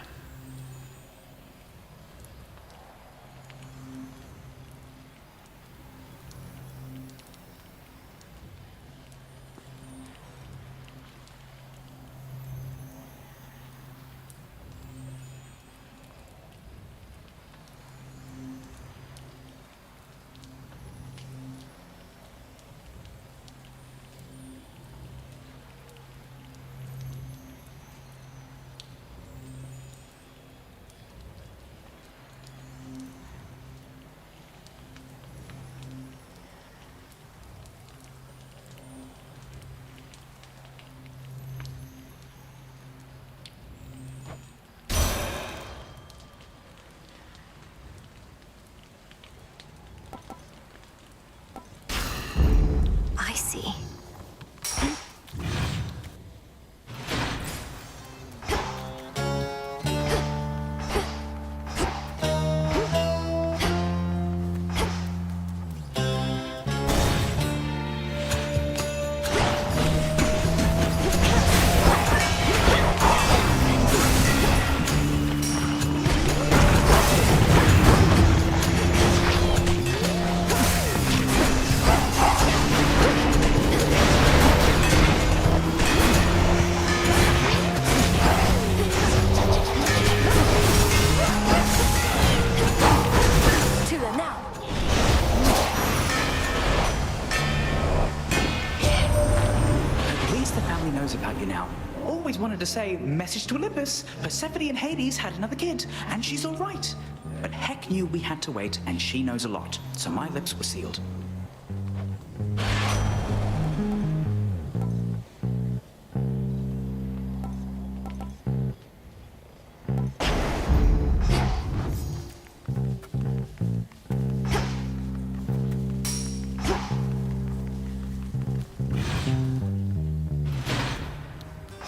family knows about you now. Always wanted to say, message to Olympus, Persephone and Hades had another kid, and she's all right. But Heck knew we had to wait, and she knows a lot, so my lips were sealed.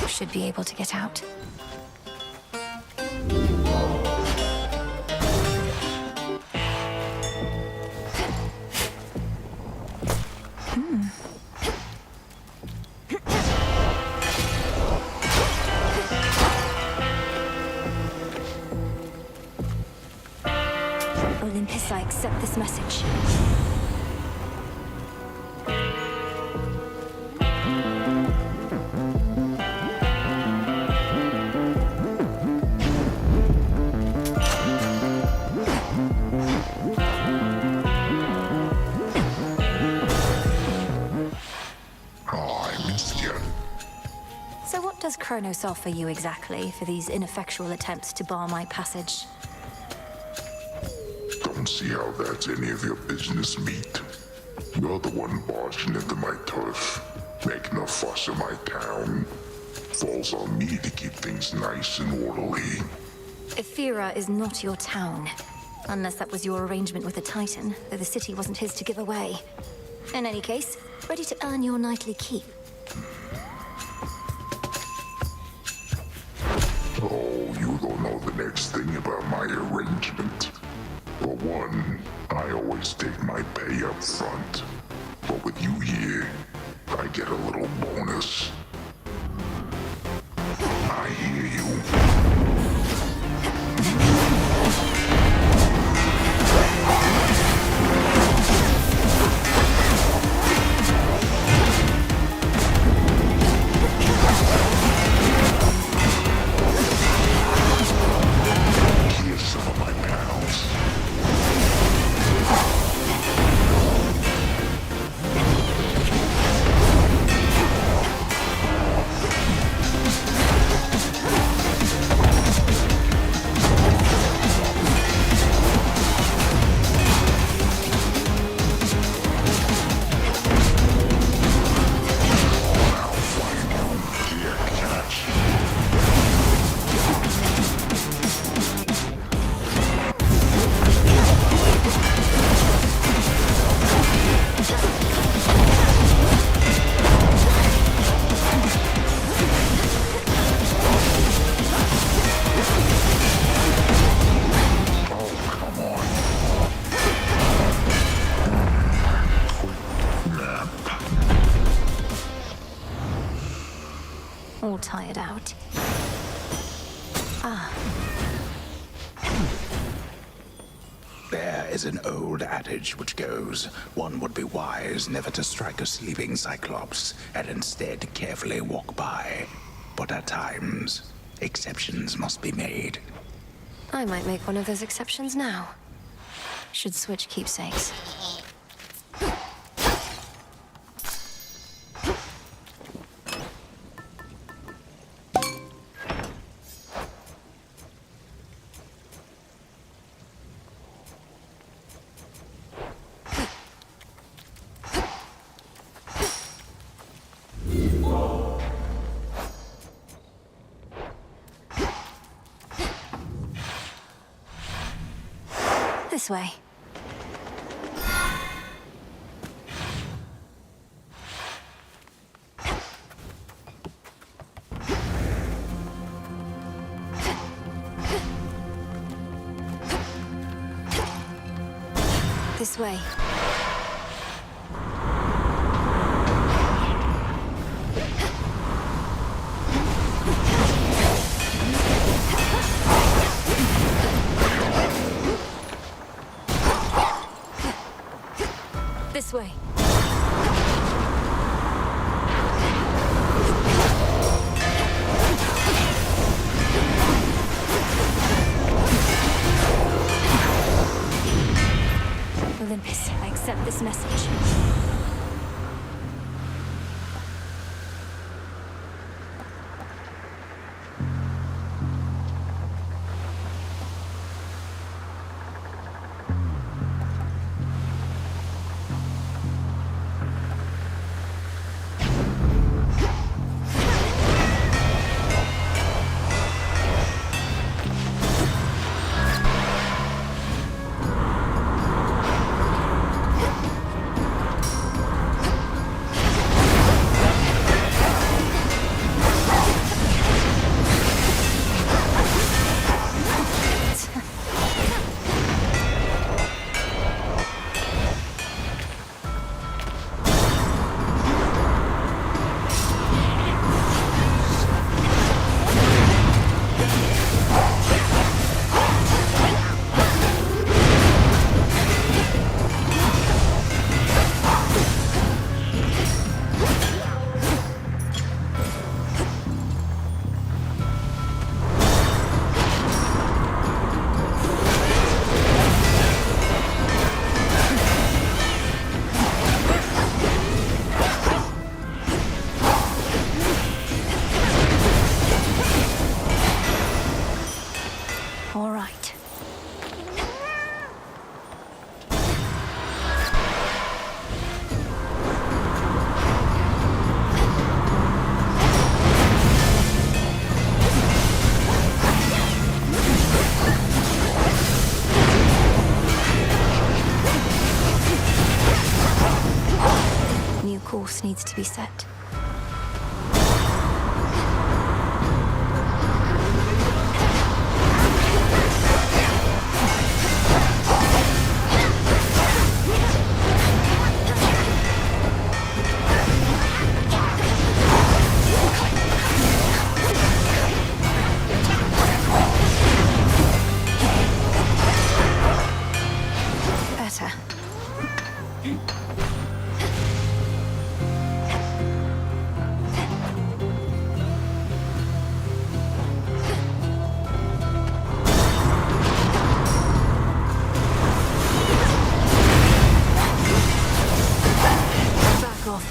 Should be able to get out. Olympus, I accept this message. What does Kronos offer you exactly for these ineffectual attempts to bar my passage? Don't see how that's any of your business, meat. You're the one barging into my turf, making a fuss in my town. Falls on me to keep things nice and orderly. Ephira is not your town. Unless that was your arrangement with the Titan, though the city wasn't his to give away. In any case, ready to earn your nightly keep. Oh, you don't know the next thing about my arrangement. For one, I always take my pay up front. But with you here, I get a little bonus. I hear you. All tired out. There is an old adage which goes, one would be wise never to strike a sleeping cyclops, and instead carefully walk by. But at times, exceptions must be made. I might make one of those exceptions now. Should switch keepsakes. This way. This way. This way. Olympus, I accept this message. needs to be set. Better. Back off.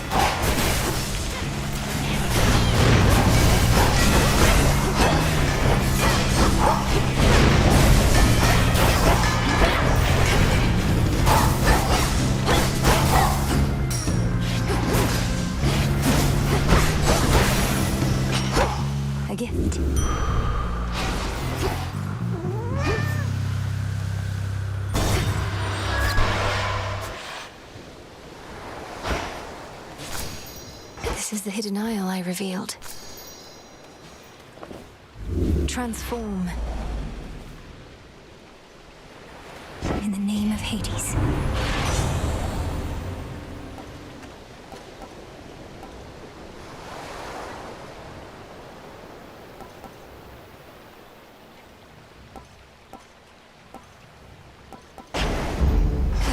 A gift. This is the hidden isle I revealed. Transform. In the name of Hades.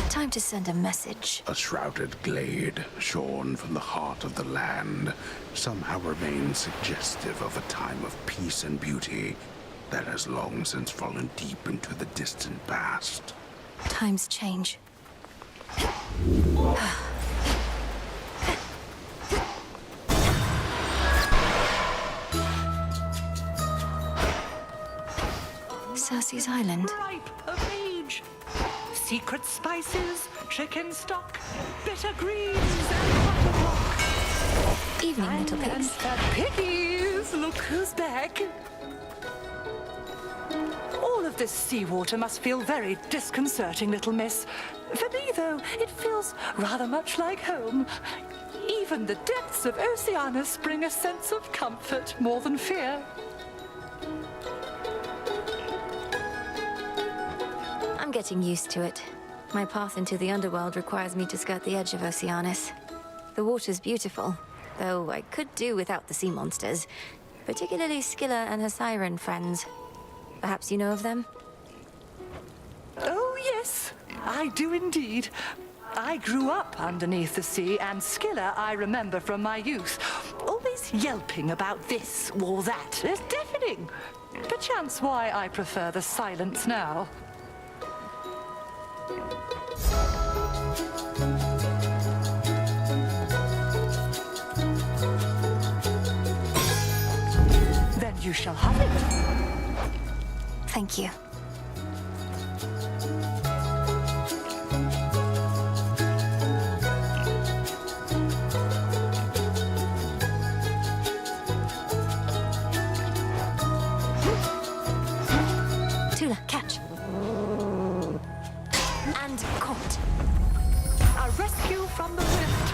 Time to send a message. A shrouded glade, shorn from the heart of the land, somehow remains suggestive of a time of peace and beauty that has long since fallen deep into the distant past. Times change. Cersei's Island. Ripe of age. Secret spices, chicken stock, bitter greens, and rock. Evening, little pigs. Piggies, look who's back. All of this seawater must feel very disconcerting, little miss. For me, though, it feels rather much like home. Even the depths of Oceanus bring a sense of comfort more than fear. I'm getting used to it. My path into the underworld requires me to skirt the edge of Oceanus. The water's beautiful, though I could do without the sea monsters, particularly Scylla and her siren friends. Perhaps you know of them? Oh, yes, I do indeed. I grew up underneath the sea, and Scylla I remember from my youth. Always yelping about this or that. It's deafening. Perchance why I prefer the silence now. Then you shall have it. Thank you. Tula, catch. And caught. A rescue from the rift.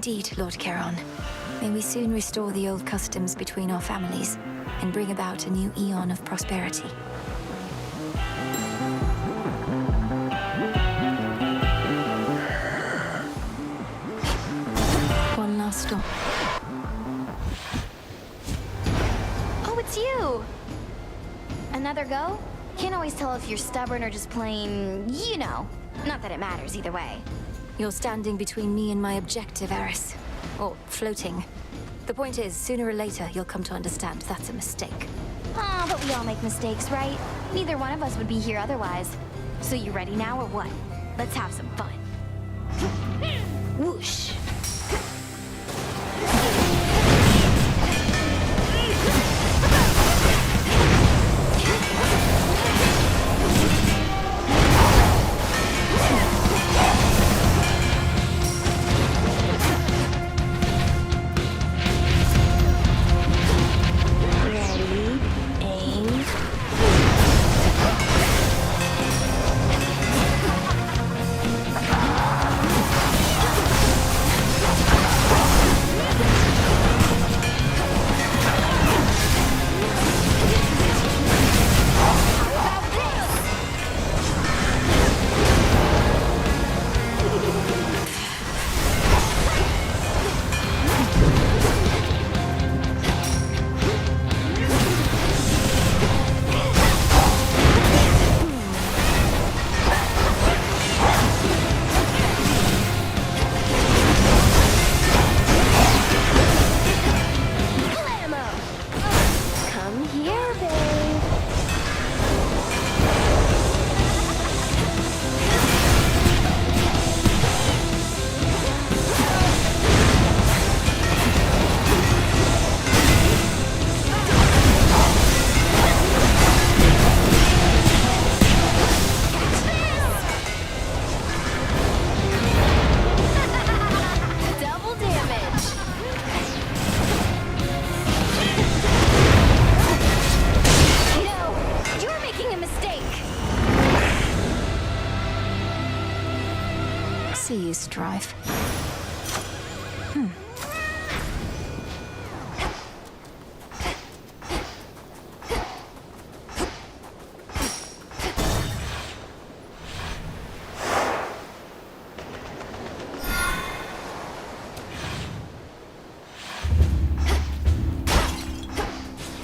indeed, Lord Charon. May we soon restore the old customs between our families and bring about a new eon of prosperity. One last stop. Oh, it's you! Another go? Can't always tell if you're stubborn or just plain, you know. Not that it matters either way. You're standing between me and my objective, Eris. Or floating. The point is, sooner or later, you'll come to understand that's a mistake. Aw, but we all make mistakes, right? Neither one of us would be here otherwise. So you ready now or what? Let's have some fun. Whoosh! Strife.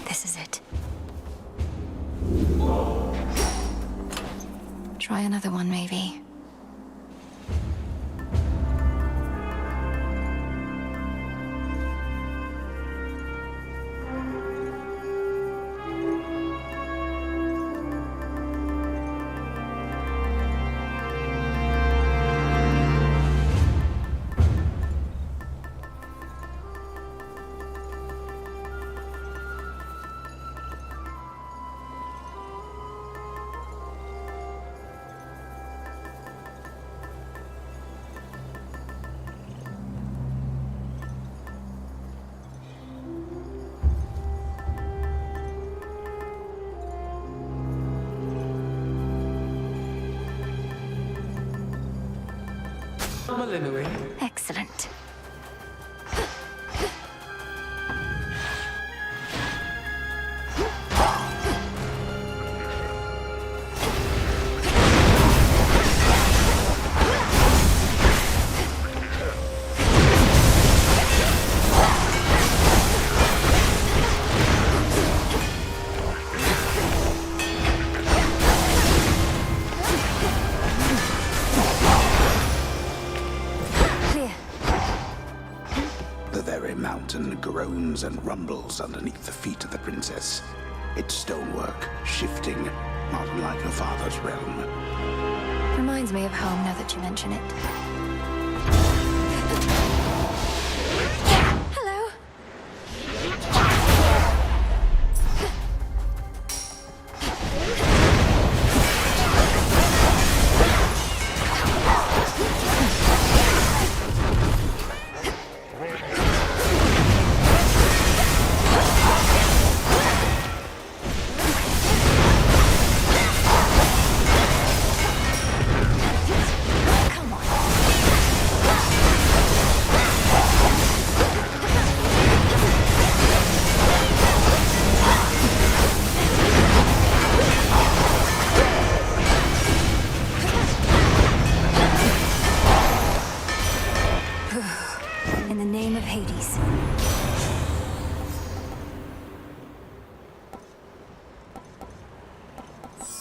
This is it. Try another one, maybe. Excellent. Groans and rumbles underneath the feet of the princess. Its stonework shifting, not unlike her father's realm. Reminds me of home now that you mention it. Hello.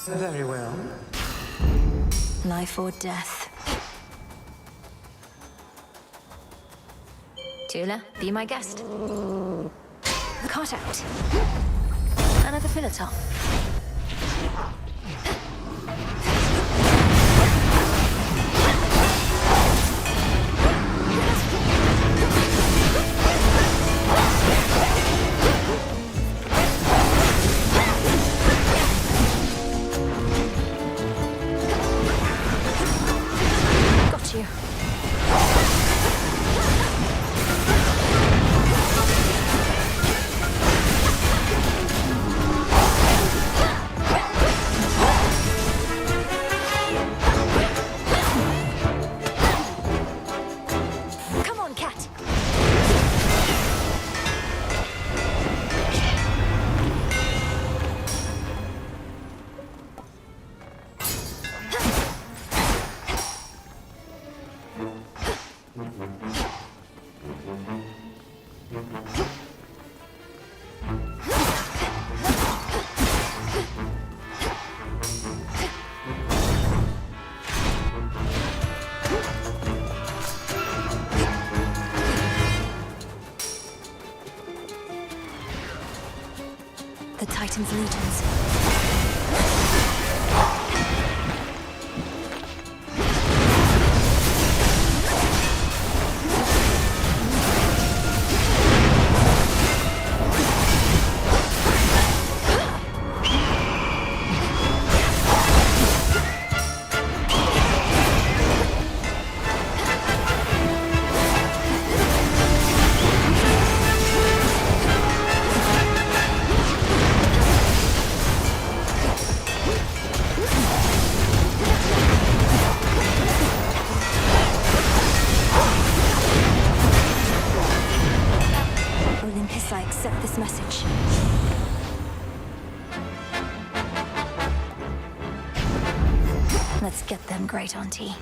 Very well. Life or death. Tula, be my guest. Cart out. Another filler top. Got you. Come on, cat. The Titan's legions. Olympus, I accept this message. Let's get them, Great Auntie.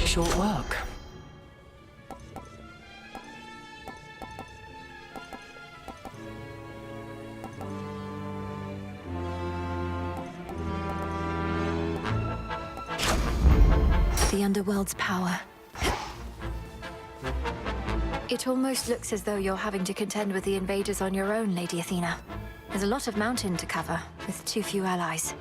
Short work. The underworld's power. It almost looks as though you're having to contend with the invaders on your own, Lady Athena. There's a lot of mountain to cover, with too few allies.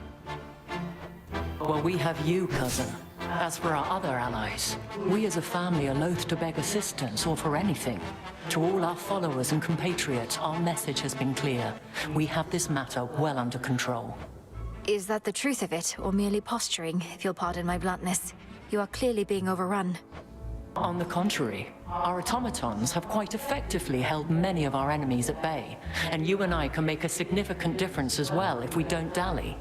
Well, we have you, cousin. As for our other allies, we as a family are loath to beg assistance or for anything. To all our followers and compatriots, our message has been clear. We have this matter well under control. Is that the truth of it, or merely posturing, if you'll pardon my bluntness? You are clearly being overrun. On the contrary, our automatons have quite effectively held many of our enemies at bay, and you and I can make a significant difference as well if we don't dally.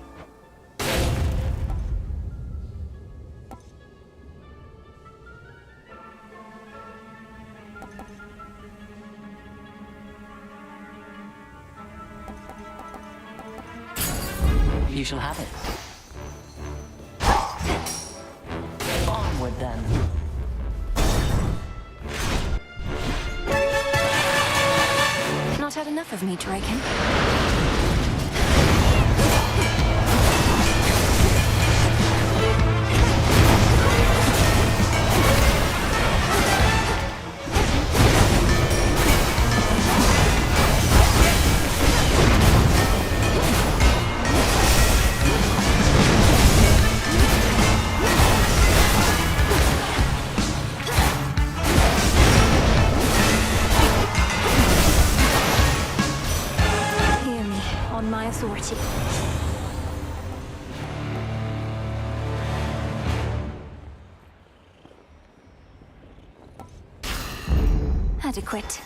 You shall have it. Onward, then. Not had enough of me, Draken? Adequate.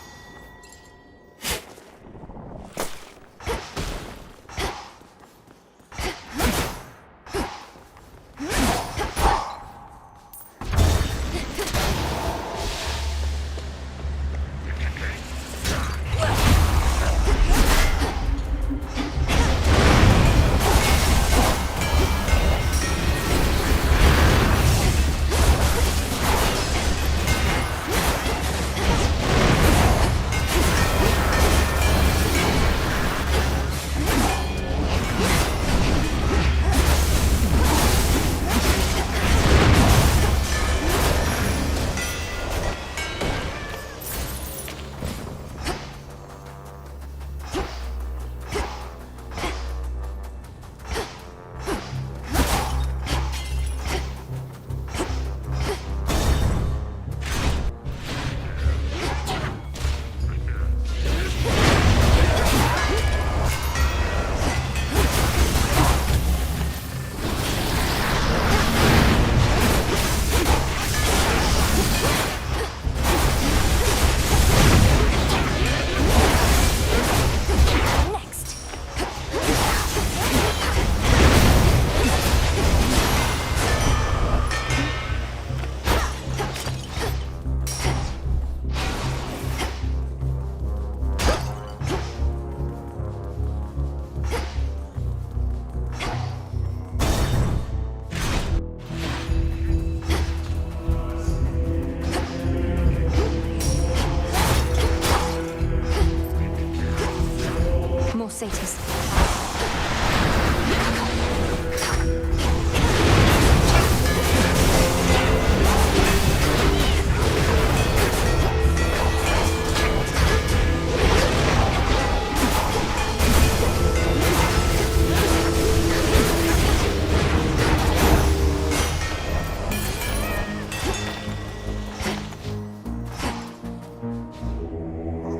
Satyrs.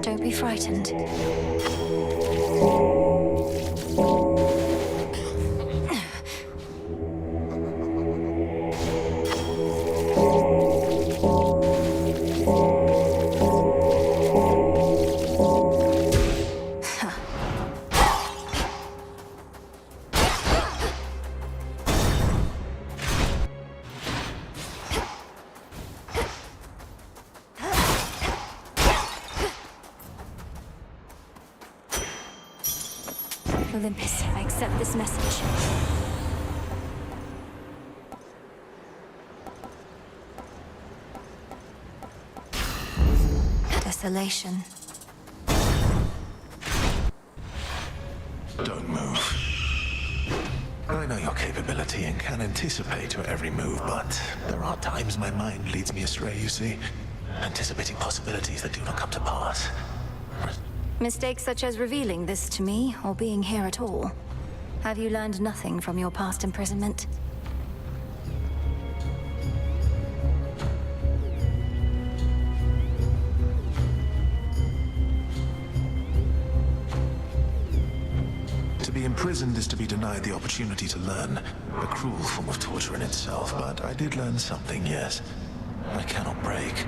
Don't be frightened. Olympus, I accept this message. Desolation. Don't move. I know your capability and can anticipate your every move, but there are times my mind leads me astray, you see. Anticipating possibilities that do not come to pass. Mistakes such as revealing this to me, or being here at all. Have you learned nothing from your past imprisonment? To be imprisoned is to be denied the opportunity to learn. A cruel form of torture in itself, but I did learn something, yes. I cannot break.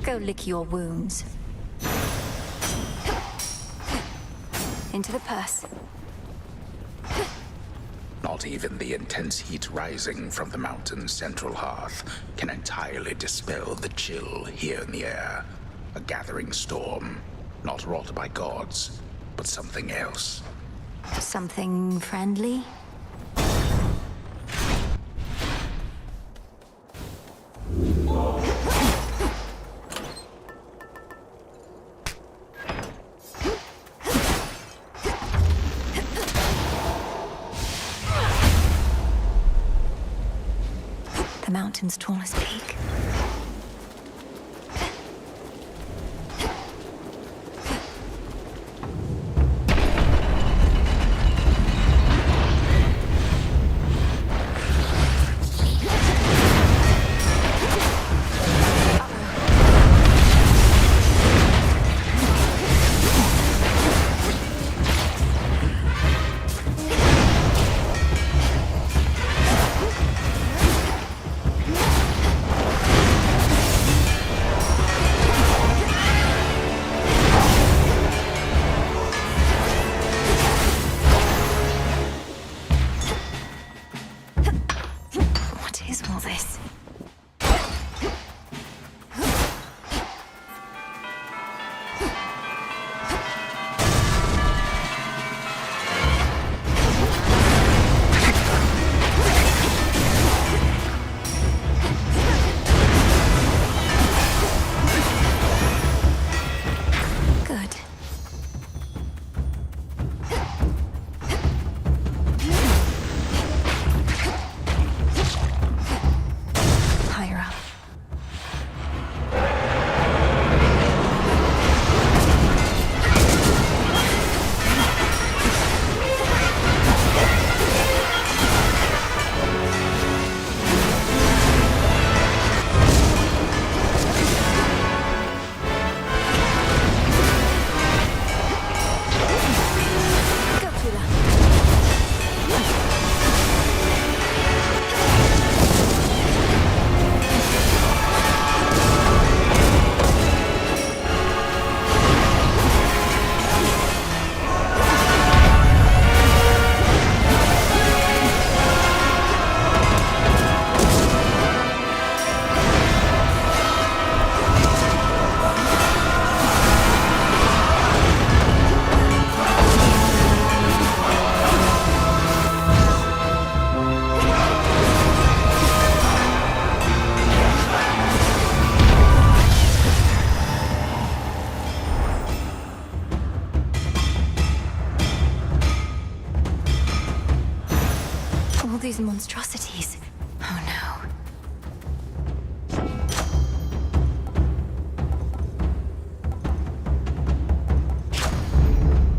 Go lick your wounds. Into the purse. Not even the intense heat rising from the mountain's central hearth can entirely dispel the chill here in the air. A gathering storm, not wrought by gods, but something else. Something friendly? The mountain's tallest peak. All these monstrosities. Oh no.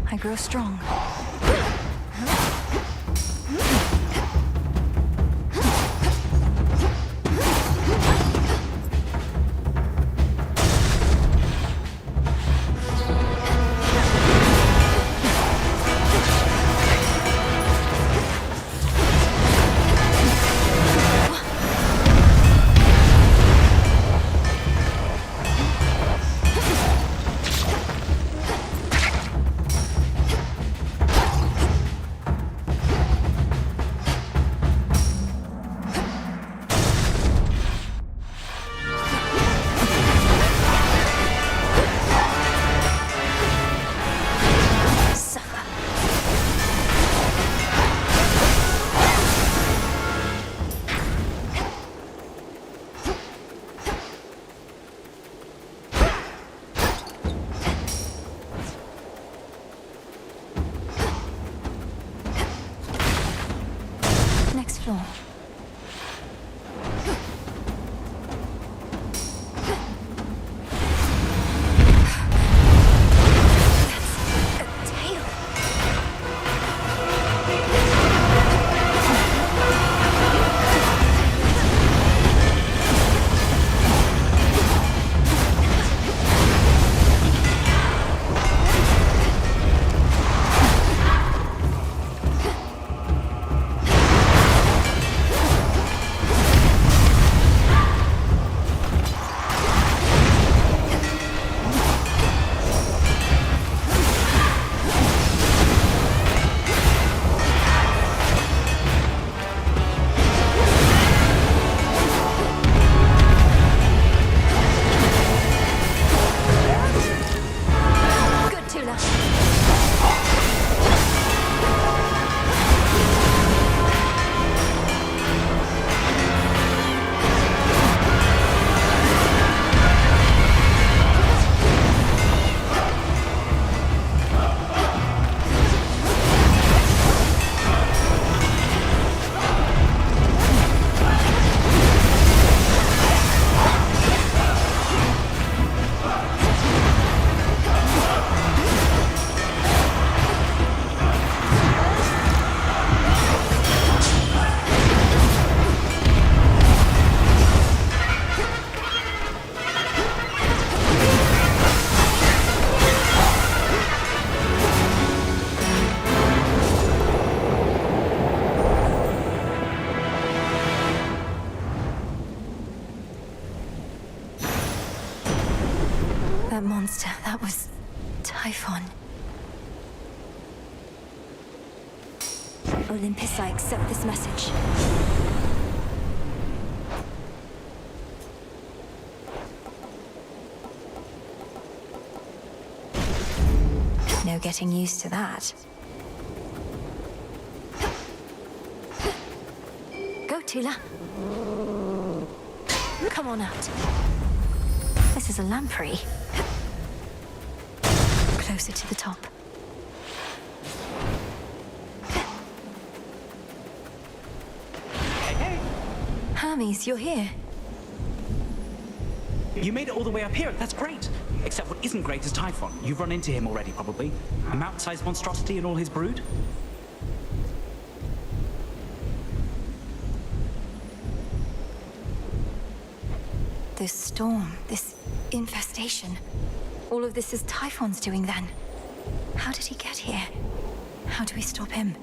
I grow strong. That monster, that was Typhon. Olympus, I accept this message. No getting used to that. Go, Tula. Come on out. This is a lamprey. Closer to the top. Hey! Hermes, you're here. You made it all the way up here. That's great. Except what isn't great is Typhon. You've run into him already, probably. A mountain-sized monstrosity and all his brood. This storm, this infestation. All of this is Typhon's doing then. How did he get here? How do we stop him?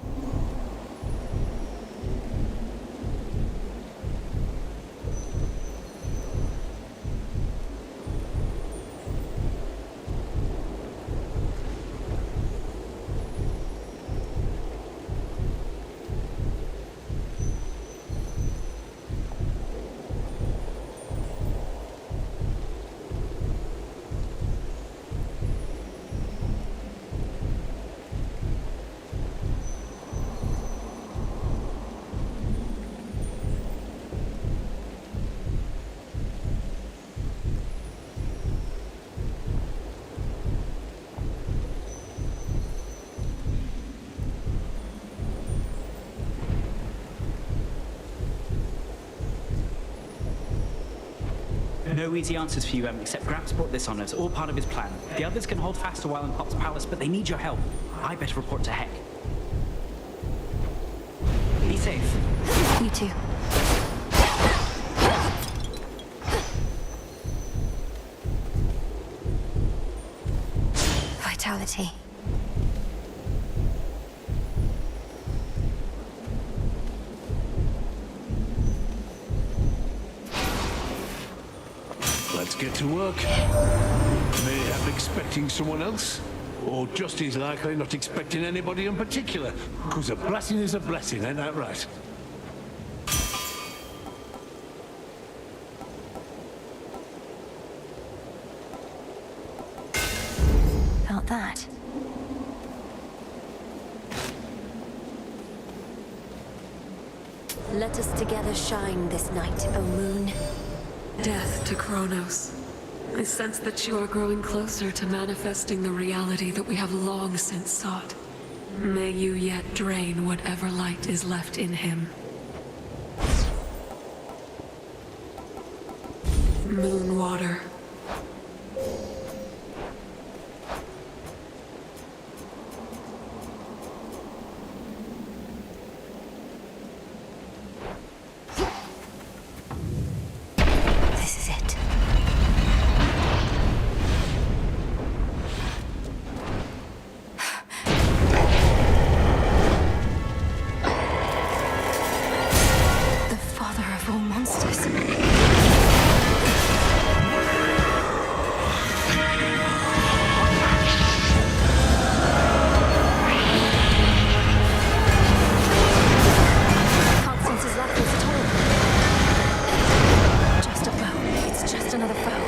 No easy answers for you, except Gramps brought this on us, all part of his plan. The others can hold fast a while in Pop's palace, but they need your help. I better report to Heck. Be safe. You too. Vitality. Let's get to work. Mayhap expecting someone else, or just as likely not expecting anybody in particular, because a blessing is a blessing, ain't that right? Felt that. Let us together shine this night, O moon. Death to Kronos. I sense that you are growing closer to manifesting the reality that we have long since sought. May you yet drain whatever light is left in him. Moon water. This is it. The father of all monsters. Can't sense his life at all. Just a foe. It's just another foe.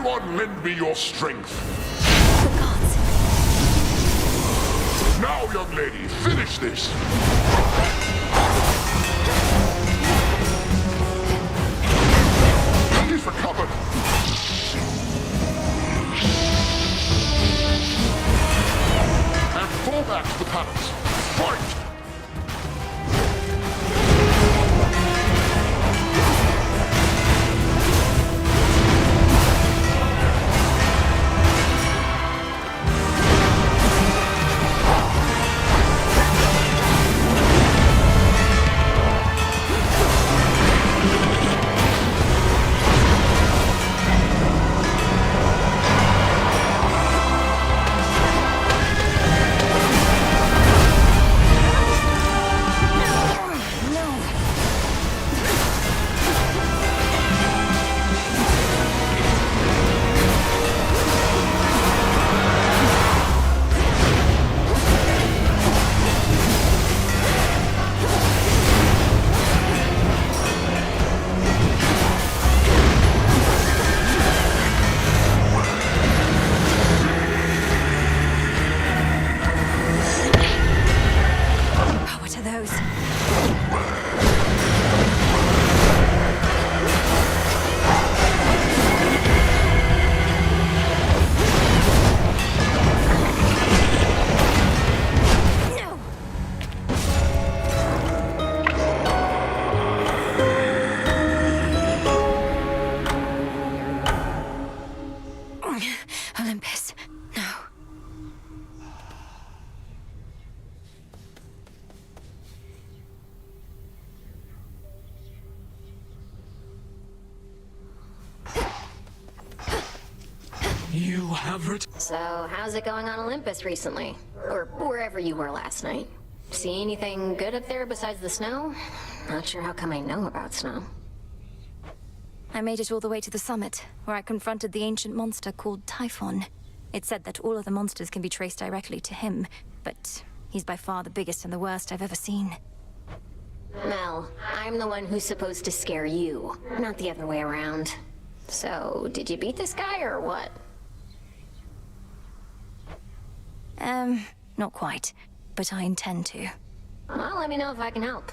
Everyone lend me your strength. Now, young lady, finish this! He's recovered! And fall back to the palace! Fight! Olympus, no. You have So, how's it going on Olympus recently? Or wherever you were last night? See anything good up there besides the snow? Not sure how come I know about snow. I made it all the way to the summit, where I confronted the ancient monster called Typhon. It said that all of the monsters can be traced directly to him, but he's by far the biggest and the worst I've ever seen. Mel, I'm the one who's supposed to scare you, not the other way around. So, did you beat this guy or what? Not quite, but I intend to. Well, let me know if I can help.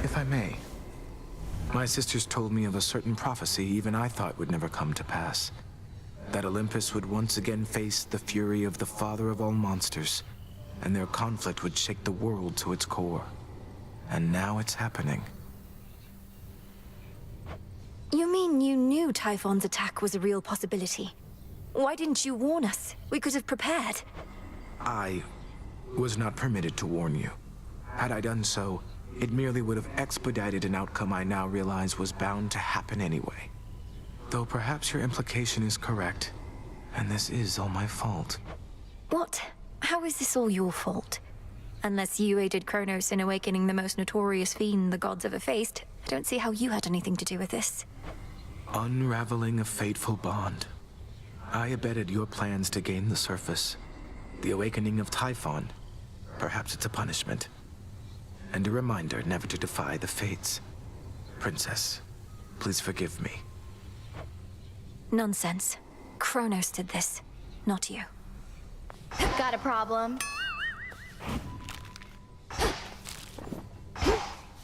If I may, my sisters told me of a certain prophecy even I thought would never come to pass. That Olympus would once again face the fury of the father of all monsters, and their conflict would shake the world to its core. And now it's happening. You mean you knew Typhon's attack was a real possibility? Why didn't you warn us? We could have prepared. I was not permitted to warn you. Had I done so, it merely would have expedited an outcome I now realize was bound to happen anyway. Though perhaps your implication is correct, and this is all my fault. What? How is this all your fault? Unless you aided Kronos in awakening the most notorious fiend the gods ever faced, I don't see how you had anything to do with this. Unraveling a fateful bond. I abetted your plans to gain the surface. The awakening of Typhon. Perhaps it's a punishment. And a reminder never to defy the fates. Princess, please forgive me. Nonsense. Kronos did this, not you. Got a problem?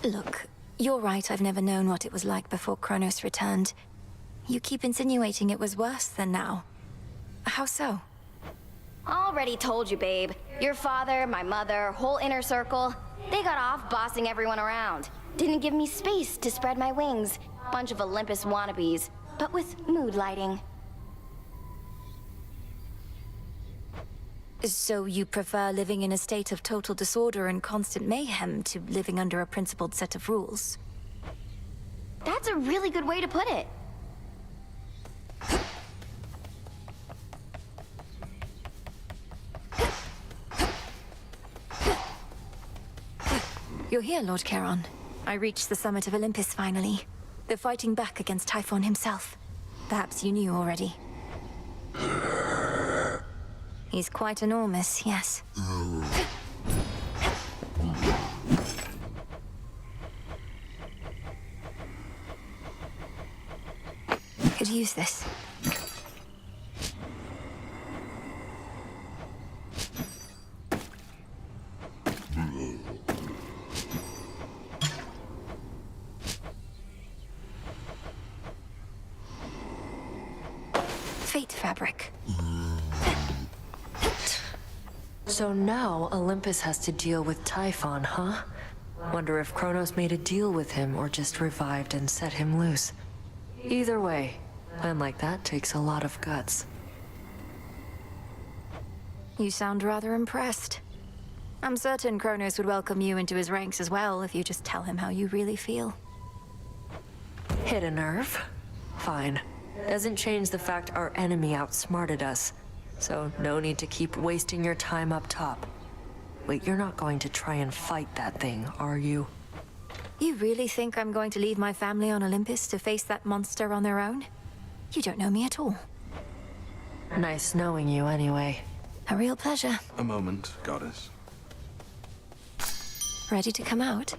Look, you're right, I've never known what it was like before Kronos returned. You keep insinuating it was worse than now. How so? Already told you, babe. Your father, my mother, whole inner circle, they got off bossing everyone around. Didn't give me space to spread my wings. Bunch of Olympus wannabes, but with mood lighting. So you prefer living in a state of total disorder and constant mayhem to living under a principled set of rules? That's a really good way to put it. You're here, Lord Charon. I reached the summit of Olympus finally. They're fighting back against Typhon himself. Perhaps you knew already. He's quite enormous, yes. Could use this. Fate fabric. So now Olympus has to deal with Typhon, huh? Wonder if Kronos made a deal with him or just revived and set him loose. Either way, plan like that takes a lot of guts. You sound rather impressed. I'm certain Kronos would welcome you into his ranks as well if you just tell him how you really feel. Hit a nerve? Fine. Doesn't change the fact our enemy outsmarted us. So no need to keep wasting your time up top. Wait, you're not going to try and fight that thing, are you? You really think I'm going to leave my family on Olympus to face that monster on their own? You don't know me at all. Nice knowing you anyway. A real pleasure. A moment, Goddess. Ready to come out?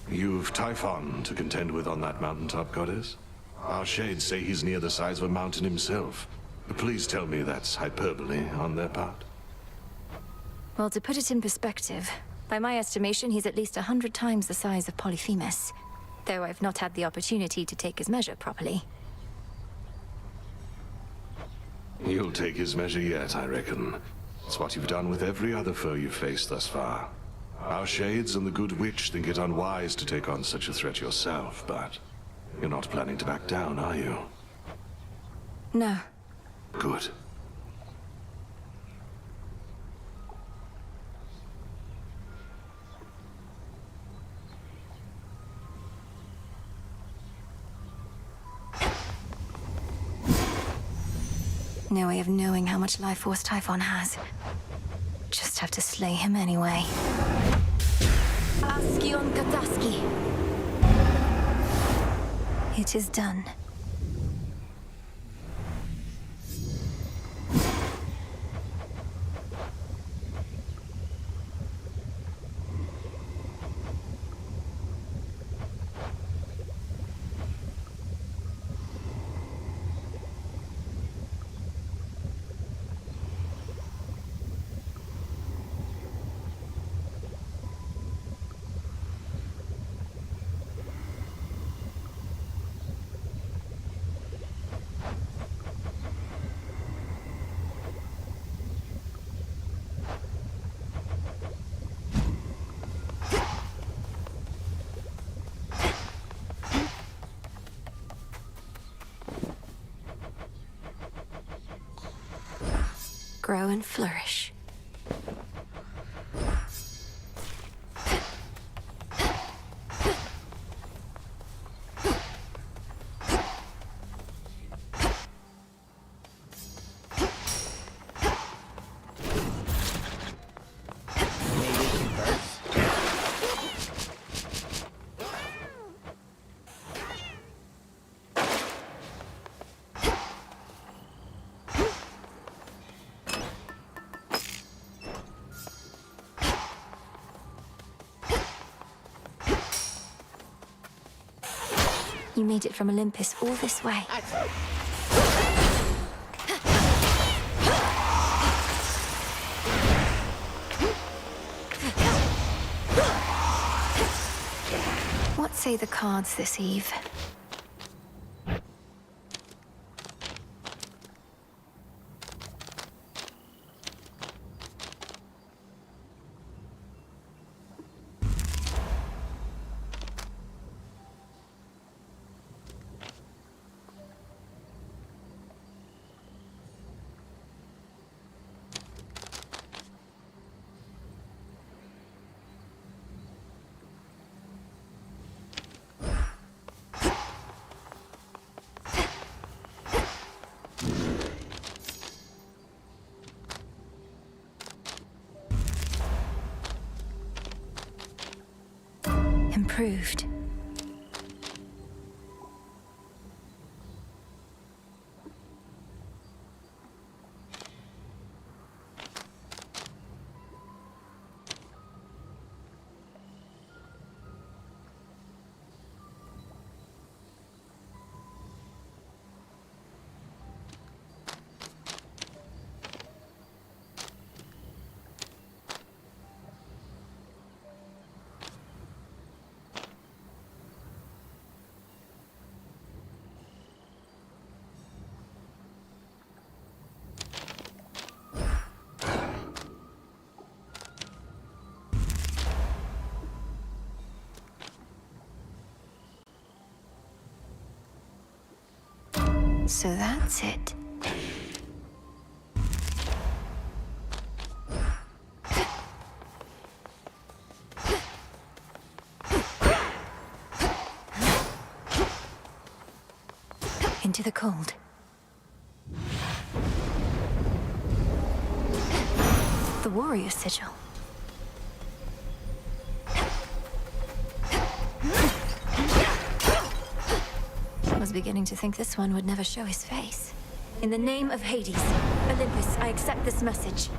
You've Typhon to contend with on that mountaintop, Goddess. Our shades say he's near the size of a mountain himself. Please tell me that's hyperbole on their part. Well, to put it in perspective, by my estimation, he's at least 100 times the size of Polyphemus. Though I've not had the opportunity to take his measure properly. You'll take his measure yet, I reckon. It's what you've done with every other foe you've faced thus far. Our shades and the good witch think it unwise to take on such a threat yourself, but you're not planning to back down, are you? No. Good. No way of knowing how much life force Typhon has. Just have to slay him anyway. Askion Kataski. It is done. Grow and flourish. You made it from Olympus all this way. What say the cards this eve? improved. So that's it. Into the cold. The warrior sigil. I was beginning to think this one would never show his face. In the name of Hades, Olympus, I accept this message.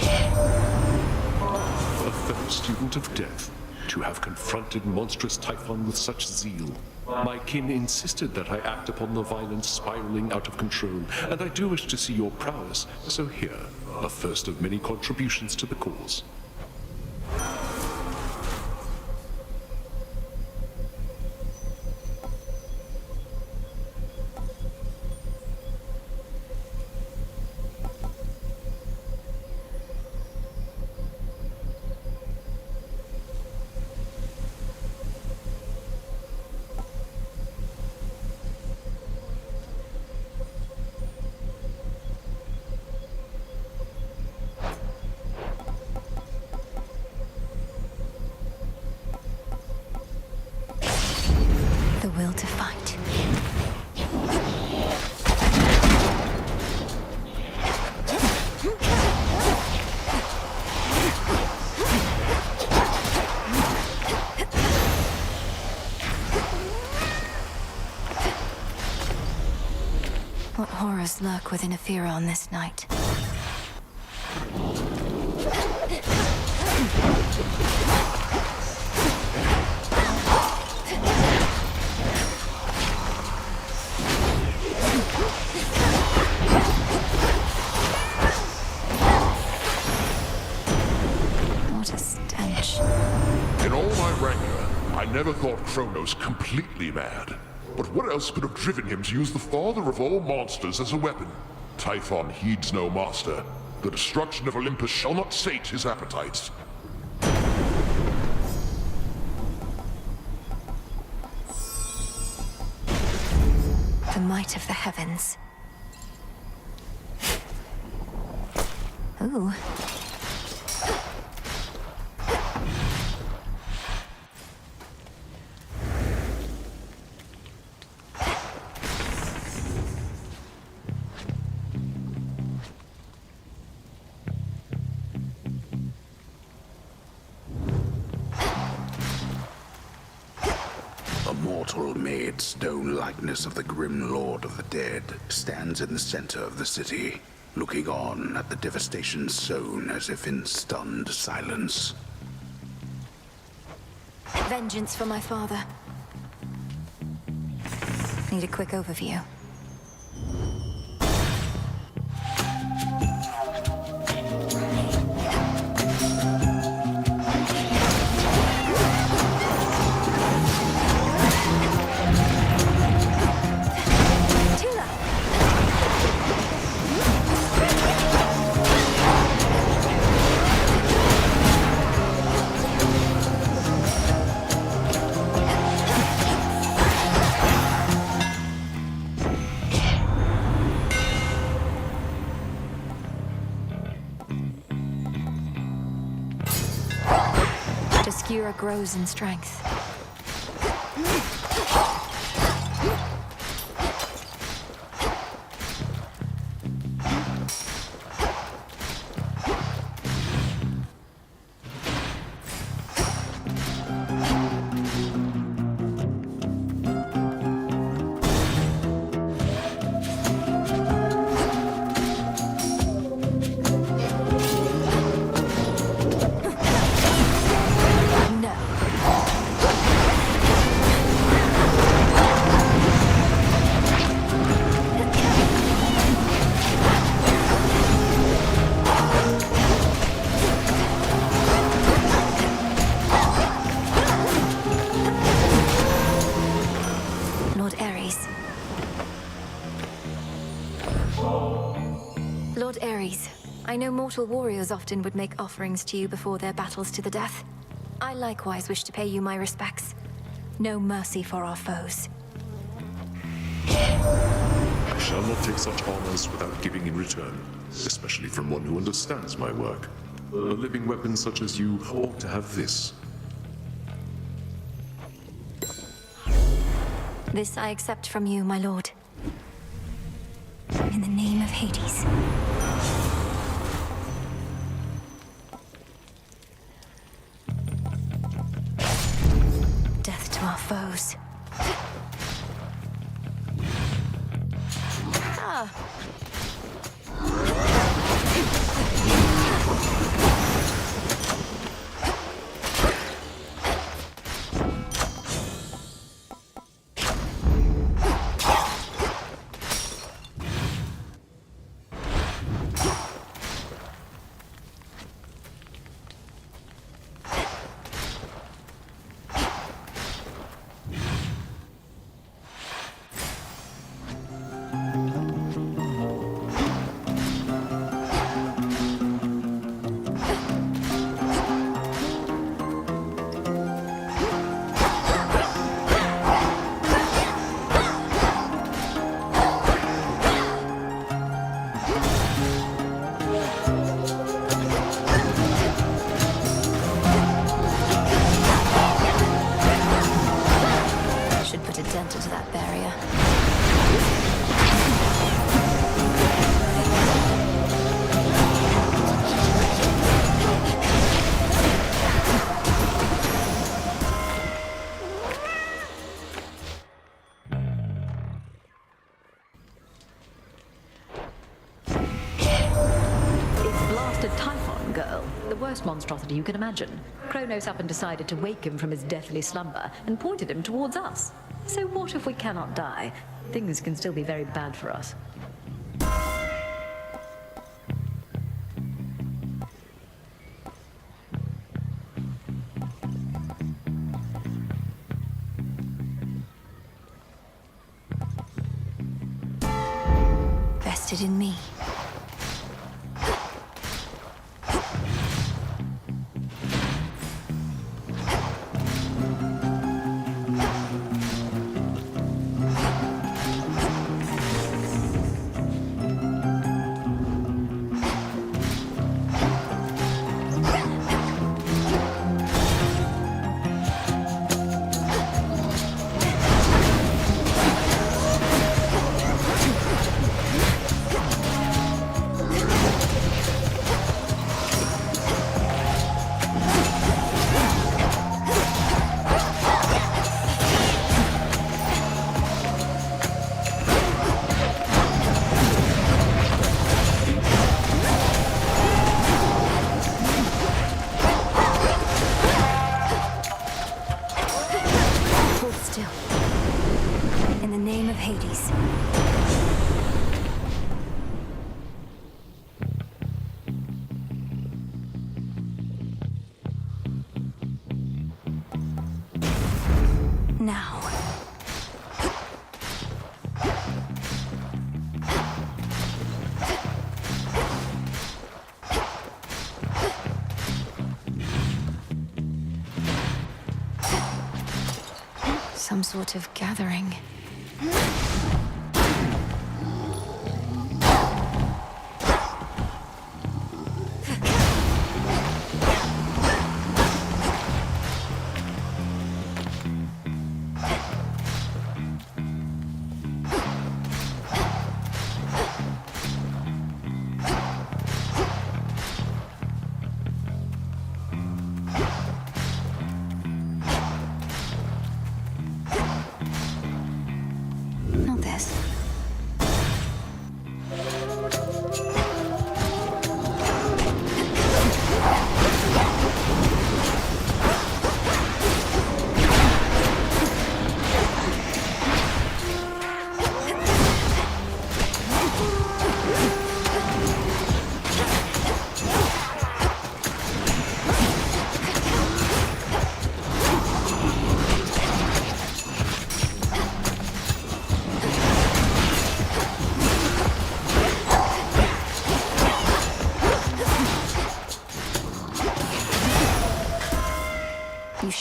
A fellow student of death, to have confronted monstrous Typhon with such zeal. My kin insisted that I act upon the violence spiraling out of control, and I do wish to see your prowess, so here, a first of many contributions to the cause. The will to fight. What horrors lurk within Aetherion this night? What a stench. In all my rancor, I never thought Kronos completely mad. But what else could have driven him to use the father of all monsters as a weapon? Typhon heeds no master. The destruction of Olympus shall not sate his appetites. The might of the heavens. Ooh. A mortal-made stone likeness of the grim lord of the dead stands in the center of the city, looking on at the devastation sown as if in stunned silence. Vengeance for my father. Need a quick overview. Skira grows in strength. Lord Ares. Lord Ares, I know mortal warriors often would make offerings to you before their battles to the death. I likewise wish to pay you my respects. No mercy for our foes. I shall not take such honors without giving in return, especially from one who understands my work. A living weapon such as you ought to have this. This I accept from you, my lord. In the name of Hades. Death to our foes. Ah. Into that barrier. Blasted Typhon girl, the worst monstrosity you can imagine. Kronos up and decided to wake him from his deathly slumber and pointed him towards us. So what if we cannot die? Things can still be very bad for us. Vested in me. Hades. Now. Some sort of gathering. Not this.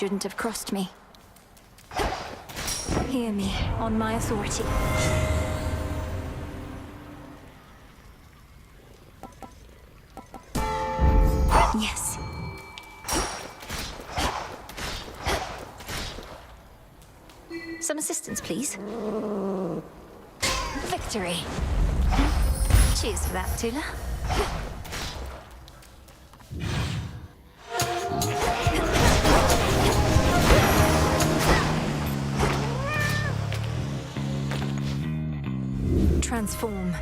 shouldn't have crossed me. Hear me, on my authority. Yes. Some assistance, please. Victory. Cheers for that, Tula. Transform.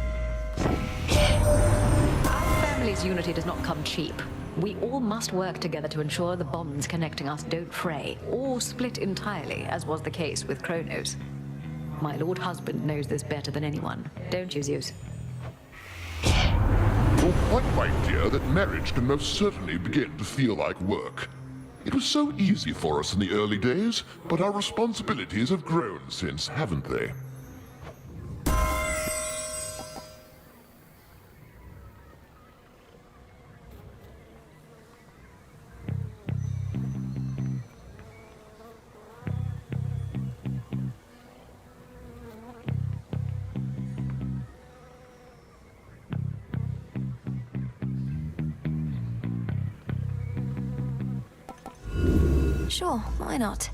Our family's unity does not come cheap. We all must work together to ensure the bonds connecting us don't fray, or split entirely, as was the case with Kronos. My lord husband knows this better than anyone. Don't you, Zeus? You're quite right, dear, that marriage can most certainly begin to feel like work. It was so easy for us in the early days, but our responsibilities have grown since, haven't they? Sure, why not?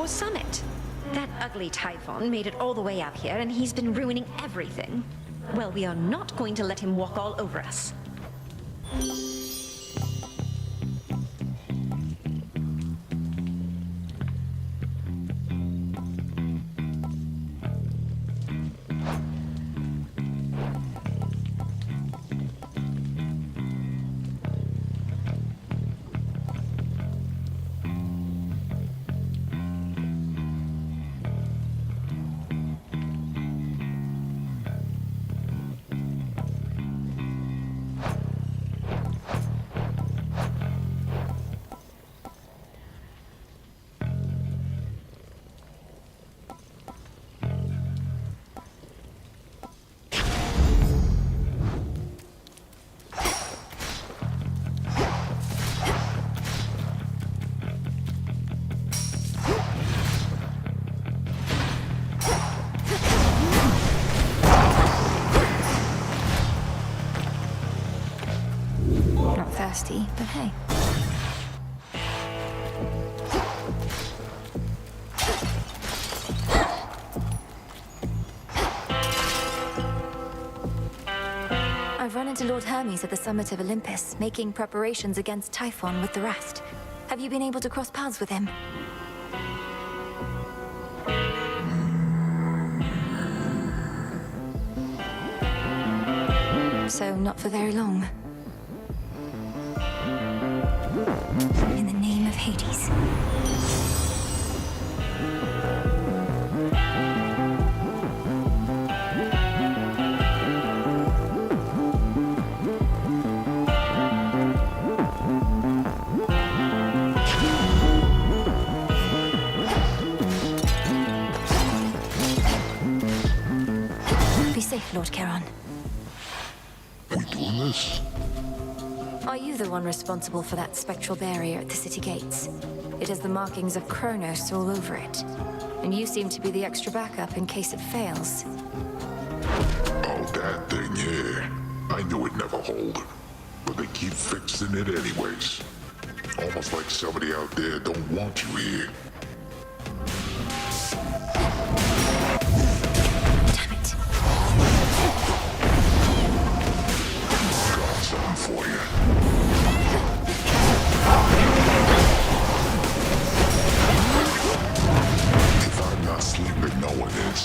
Summit. That ugly Typhon made it all the way up here, and he's been ruining everything. Well, we are not going to let him walk all over us. Thirsty, but hey. I've run into Lord Hermes at the summit of Olympus, making preparations against Typhon with the rest. Have you been able to cross paths with him? So, not for very long. In the name of Hades. Be safe. Lord Charon. We doing this? Are you the one responsible for that spectral barrier at the city gates? It has the markings of Kronos all over it. And you seem to be the extra backup in case it fails. Oh, that thing, yeah. I knew it'd never hold. But they keep fixing it anyways. Almost like somebody out there don't want you here. Damn it. Got something for you. If I'm not sleeping, no one is.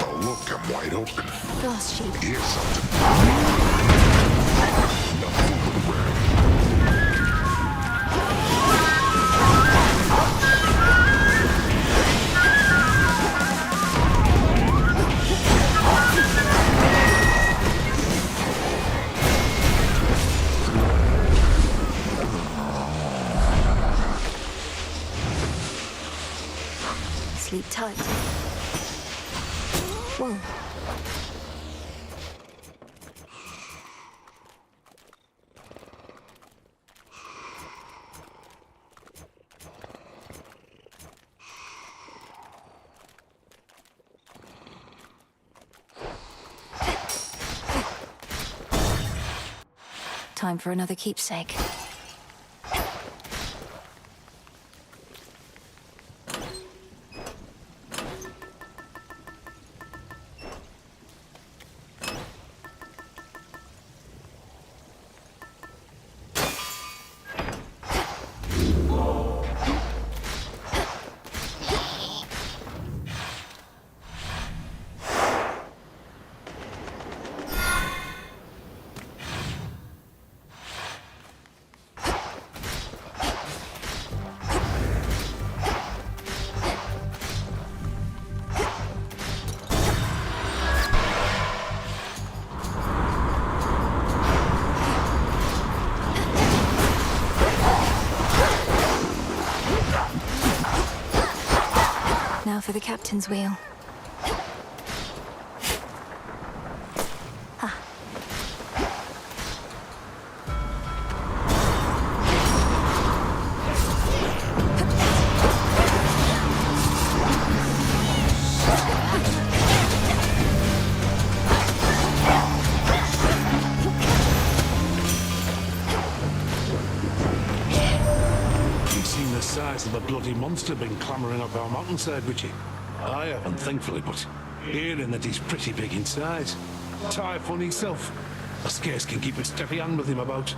Oh, look, I'm wide open. Glass sheep. Here's something. Nothing but the red. Sleep tight. Whoa. Time for another keepsake. Now for the captain's wheel. You've seen the size of the bloody monster been clambering up our mountainside, Witchy. I haven't, thankfully, but hearing that he's pretty big in size. Typhon himself. I scarce can keep a steady hand with him about.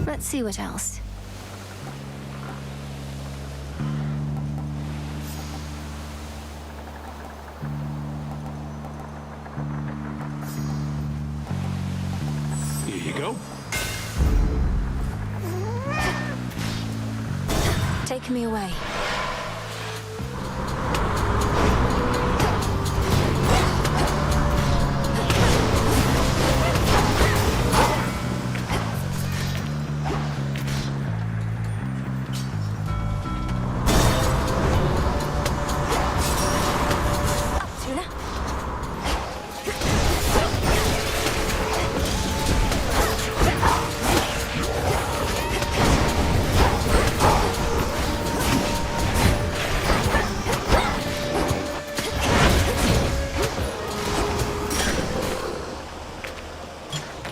Let's see what else. Here you go. Take me away.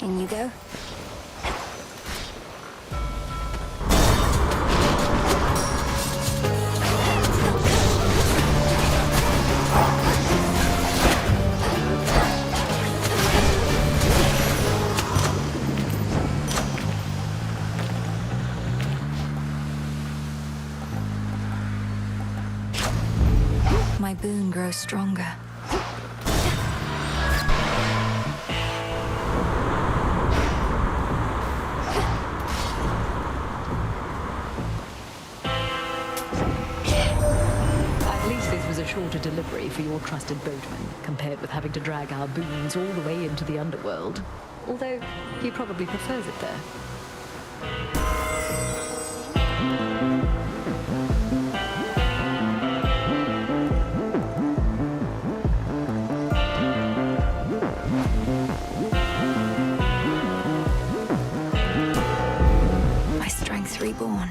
In you go. My boon grows stronger. a shorter delivery for your trusted boatman, compared with having to drag our boons all the way into the underworld. Although, he probably prefers it there. My strength reborn.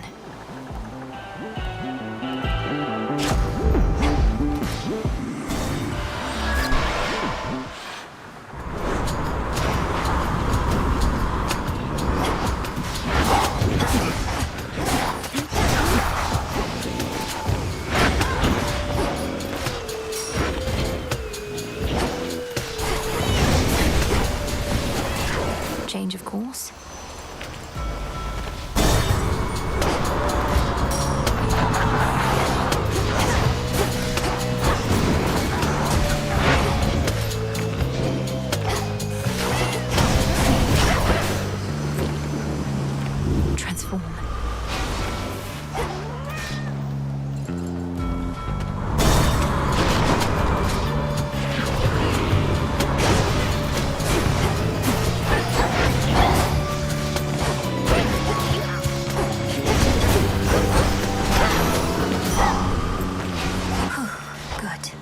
Change of course. Transform. Good.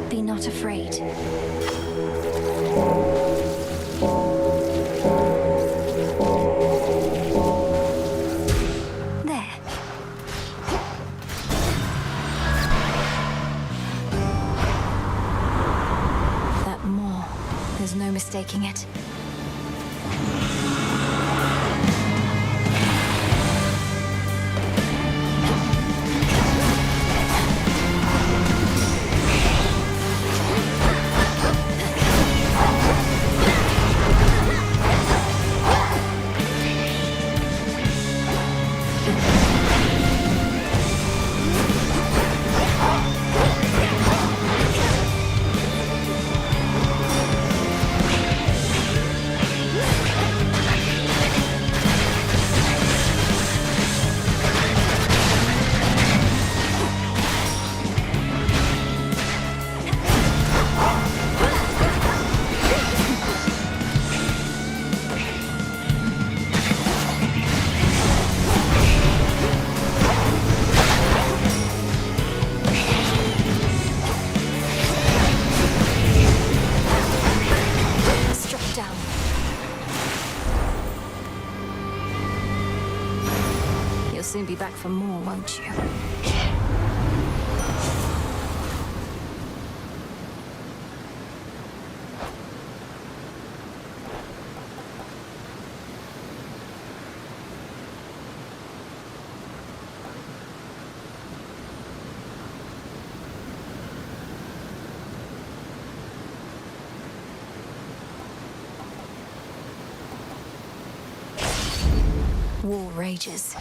Be not afraid. There. That maw, there's no mistaking it. Struck down. You'll soon be back for more, won't you? War rages.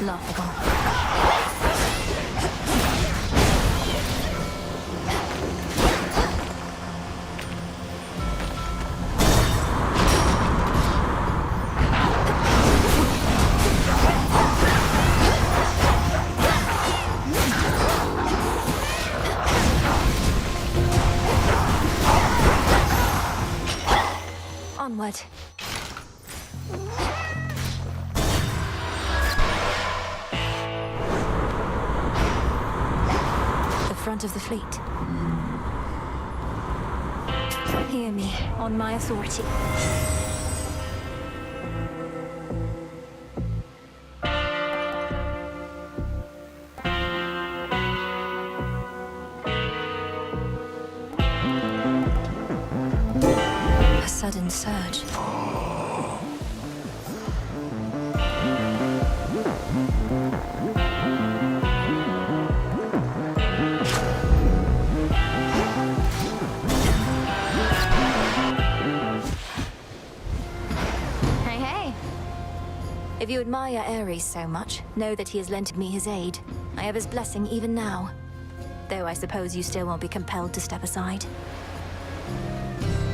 Laughable. Onward. The front of the fleet. Hear me, on my authority. A sudden surge. If If you admire Ares so much, know that he has lent me his aid. I have his blessing even now. Though I suppose you still won't be compelled to step aside.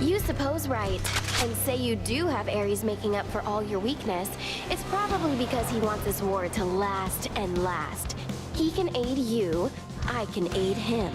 You suppose right, and say you do have Ares making up for all your weakness. It's probably because he wants this war to last and last. He can aid you, I can aid him.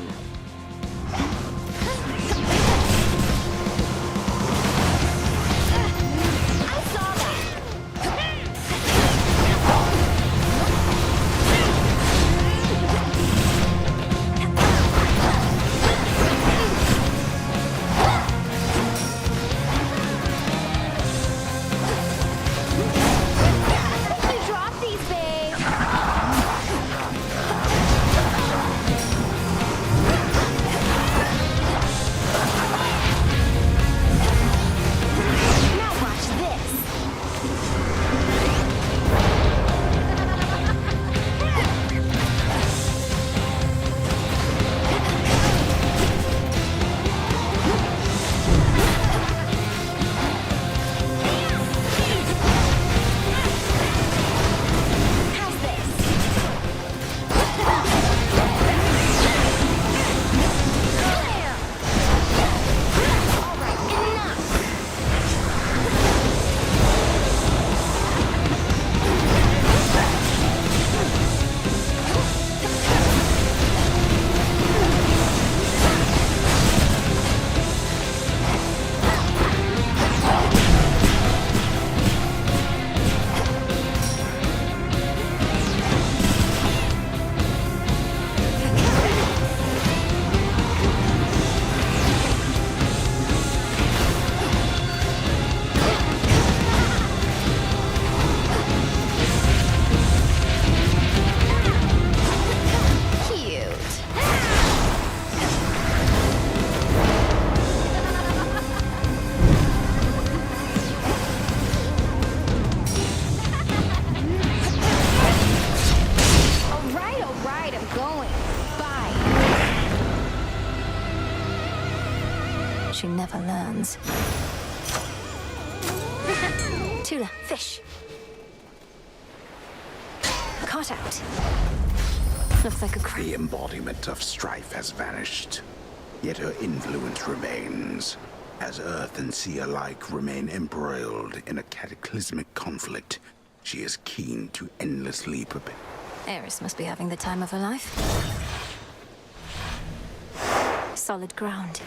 She never learns. Tula, fish. Caught out. Looks like a crab. The embodiment of strife has vanished, yet her influence remains, as earth and sea alike remain embroiled in a cataclysmic conflict. She is keen to endlessly prepare. Eris must be having the time of her life. Solid ground.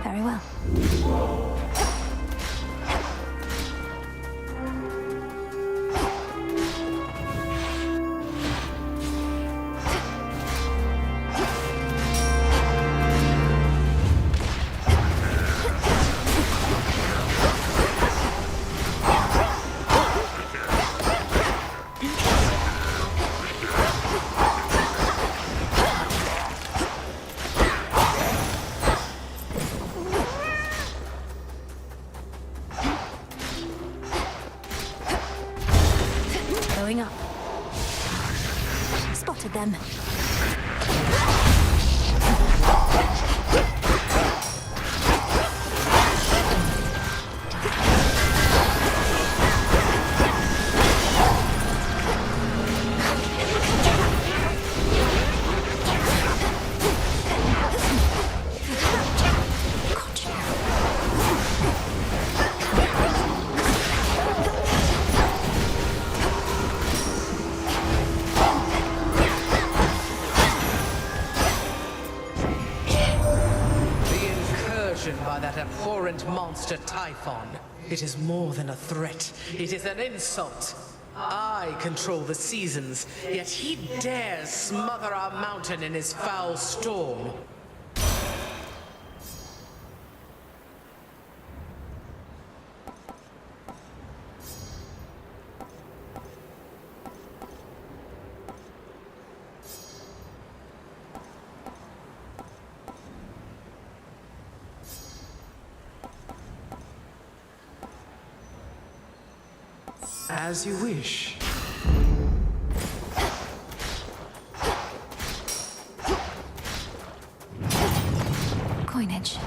Very well. Going up. Spotted them. By that abhorrent monster Typhon. It is more than a threat. It is an insult. I control the seasons, yet he dares smother our mountain in his foul storm. As you wish. Coinage.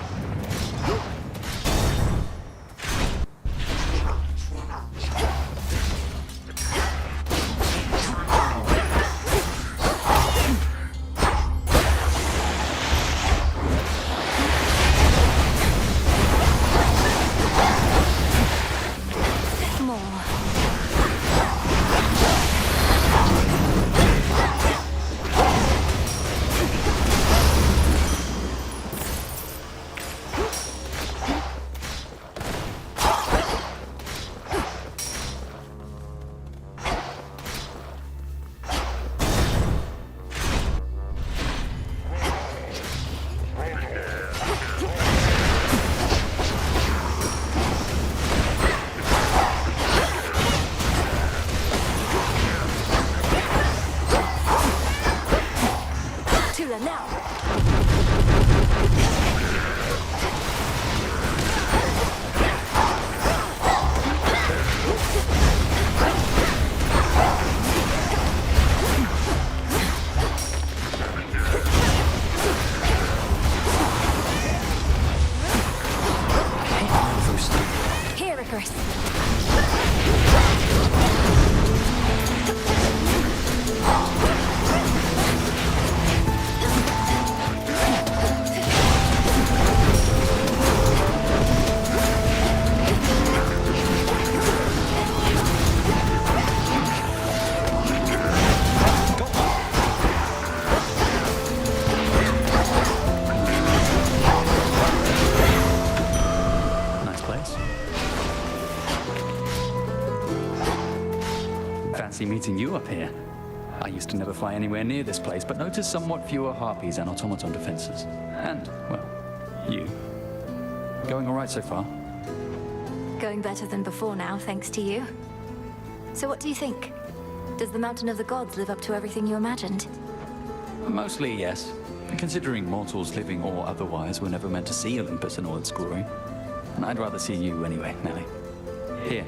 Meeting you up here. I used to never fly anywhere near this place, but noticed somewhat fewer harpies and automaton defenses. And, well, you. Going all right so far? Going better than before now, thanks to you. So what do you think? Does the Mountain of the Gods live up to everything you imagined? Mostly, yes. Considering mortals, living or otherwise, were never meant to see Olympus in all its glory. And I'd rather see you anyway, Nellie. Here.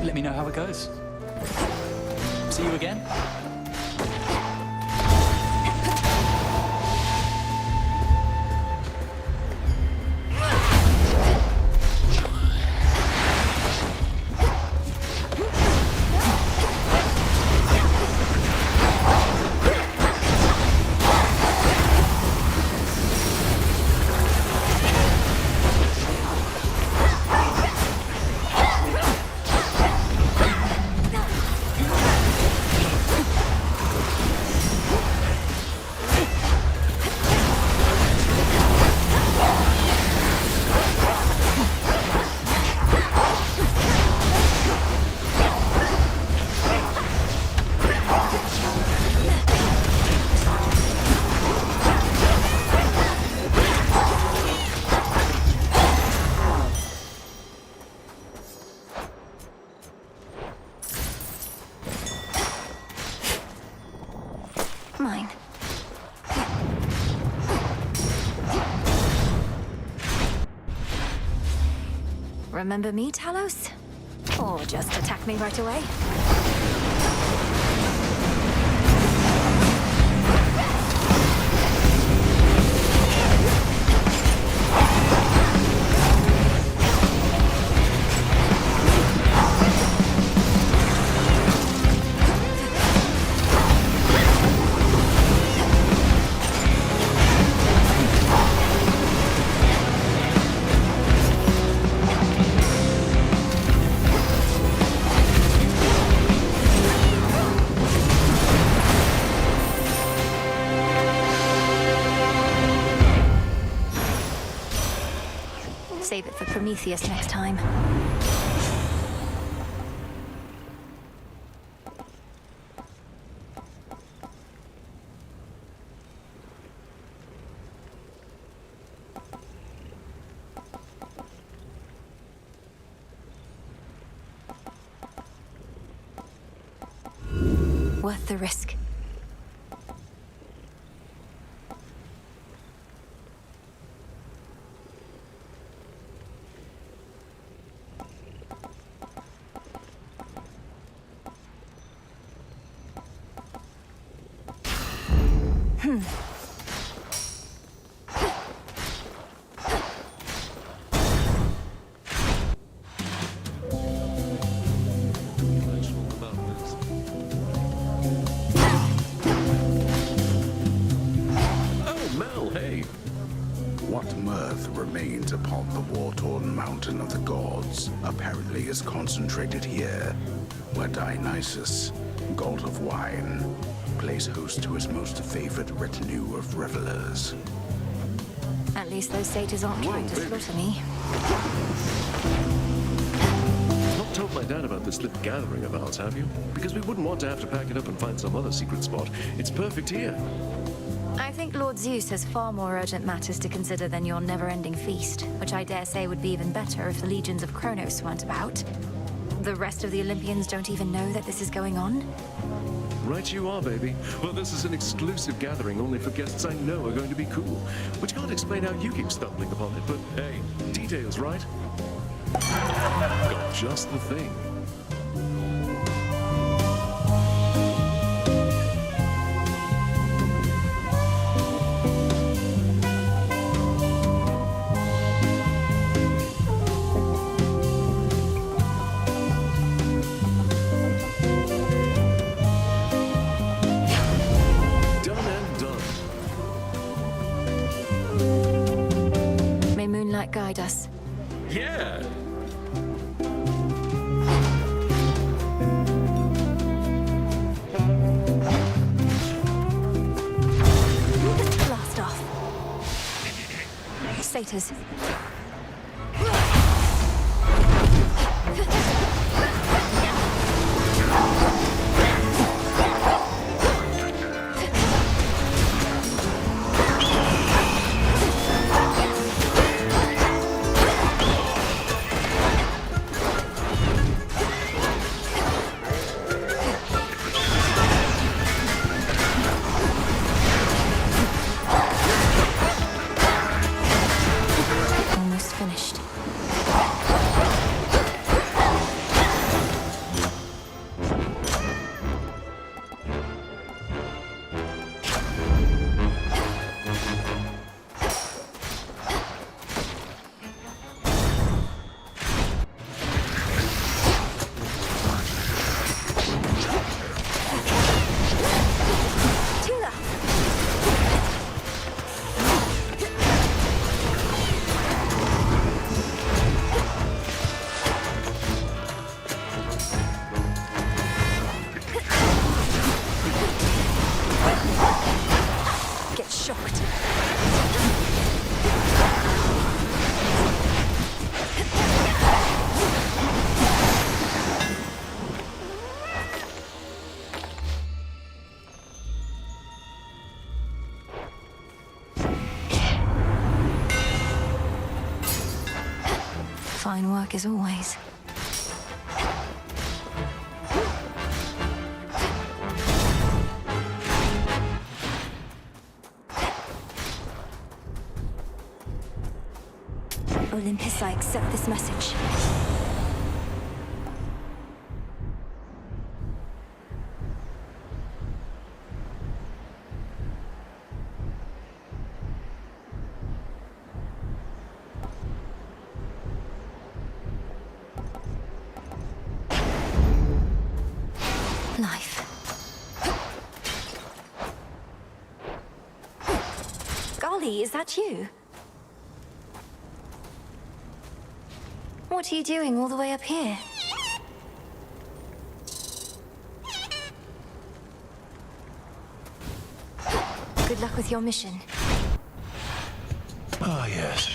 Let me know how it goes. See you again. Mine. Remember me, Talos? Or just attack me right away? Save it for Prometheus next time. worth the risk. What mirth remains upon the war-torn mountain of the gods apparently is concentrated here, where Dionysus, god of wine, plays host to his most favored retinue of revelers. At least those satyrs aren't trying to slaughter me. Not told my dad about this little gathering of ours, have you? Because we wouldn't want to have to pack it up and find some other secret spot. It's perfect here. I think Lord Zeus has far more urgent matters to consider than your never-ending feast, which I dare say would be even better if the legions of Kronos weren't about. The rest of the Olympians don't even know that this is going on. Right you are, baby. Well, this is an exclusive gathering only for guests I know are going to be cool. Which can't explain how you keep stumbling upon it, but hey, details, right? Got just the thing. Guide us. Yeah! Blast off. Satyrs. Fine work as always. Olympus, I accept this message. Life. Golly, is that you? What are you doing all the way up here? Good luck with your mission. Ah, yes.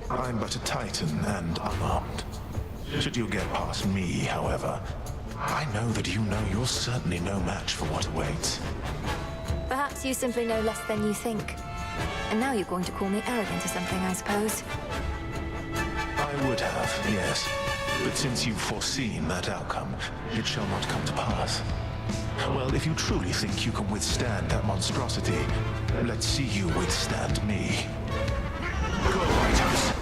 I'm but a titan and unarmed. Should you get past me, however, I know that you know you're certainly no match for what awaits. Perhaps you simply know less than you think. And now you're going to call me arrogant or something, I suppose. I would have, yes. But since you've foreseen that outcome, it shall not come to pass. Well, if you truly think you can withstand that monstrosity, let's see you withstand me. Go, Lighthouse.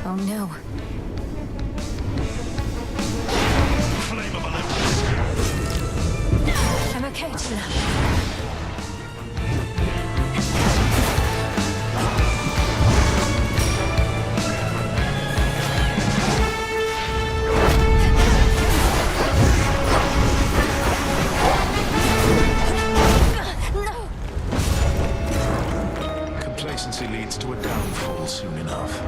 Oh no. I'm okay, Tina. Complacency leads to a downfall soon enough.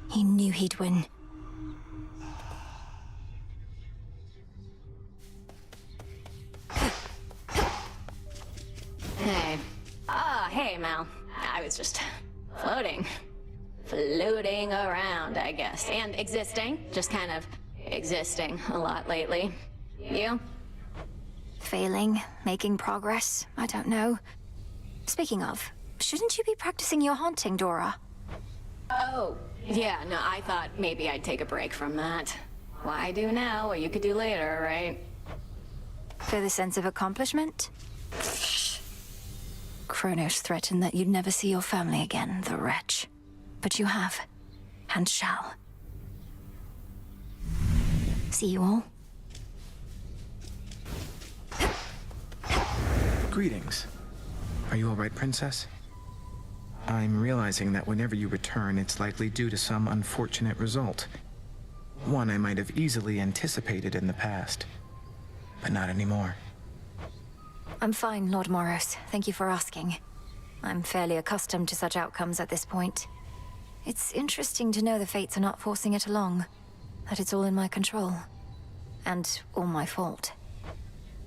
He knew he'd win. Hey. Hey, Mal. I was just floating. Floating around, I guess. And existing. Just kind of existing a lot lately. You? Failing, making progress, I don't know. Speaking of, shouldn't you be practicing your haunting, Dora? Oh, yeah, no, I thought maybe I'd take a break from that. Why do now what you could do later, right? For the sense of accomplishment? Kronos threatened that you'd never see your family again, the wretch. But you have, and shall. See you all. Greetings. Are you all right, Princess? I'm realizing that whenever you return, it's likely due to some unfortunate result. One I might have easily anticipated in the past, but not anymore. I'm fine, Lord Moros. Thank you for asking. I'm fairly accustomed to such outcomes at this point. It's interesting to know the fates are not forcing it along, that it's all in my control, and all my fault.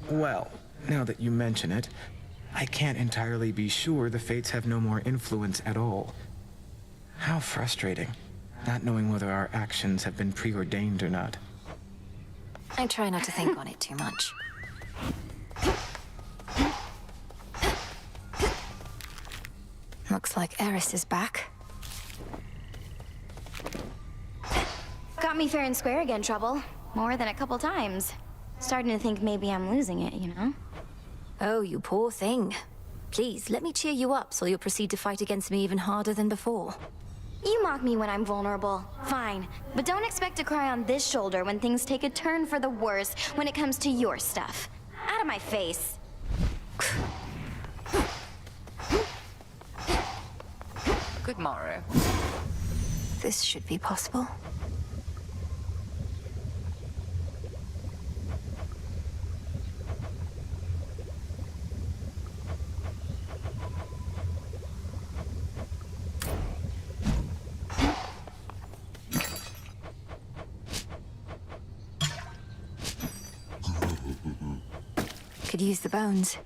Well, now that you mention it, I can't entirely be sure the fates have no more influence at all. How frustrating, not knowing whether our actions have been preordained or not. I try not to think on it too much. Looks like Eris is back. Got me fair and square again, Trouble. More than a couple times. Starting to think maybe I'm losing it, you know? Oh, you poor thing. Please, let me cheer you up so you'll proceed to fight against me even harder than before. You mock me when I'm vulnerable. Fine. But don't expect to cry on this shoulder when things take a turn for the worse when it comes to your stuff. Out of my face. Good morrow. This should be possible. Could use the bones.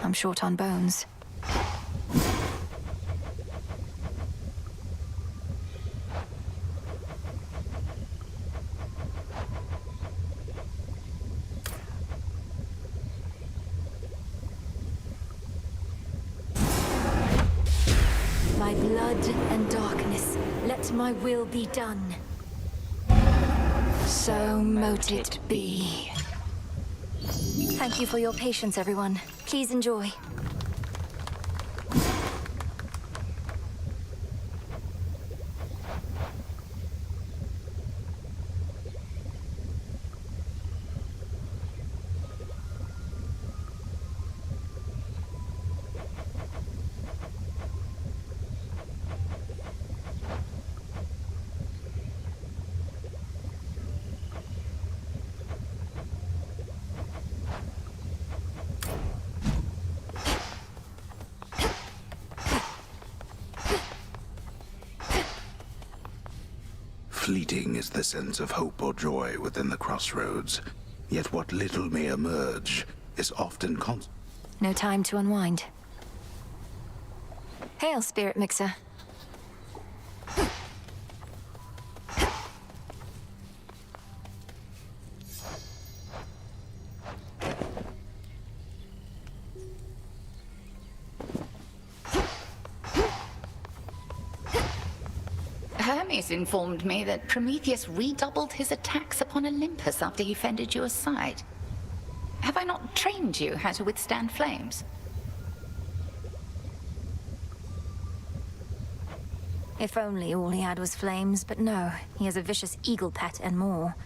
I'm short on bones. My blood and darkness, let my will be done. So mote it be. Thank you for your patience, everyone. Please enjoy. fleeting is the sense of hope or joy within the crossroads, yet what little may emerge is often No time to unwind. Hail, Spirit Mixer. Hermes informed me that Prometheus redoubled his attacks upon Olympus after he fended you aside. Have I not trained you how to withstand flames? If only all he had was flames, but no, he has a vicious eagle pet and more.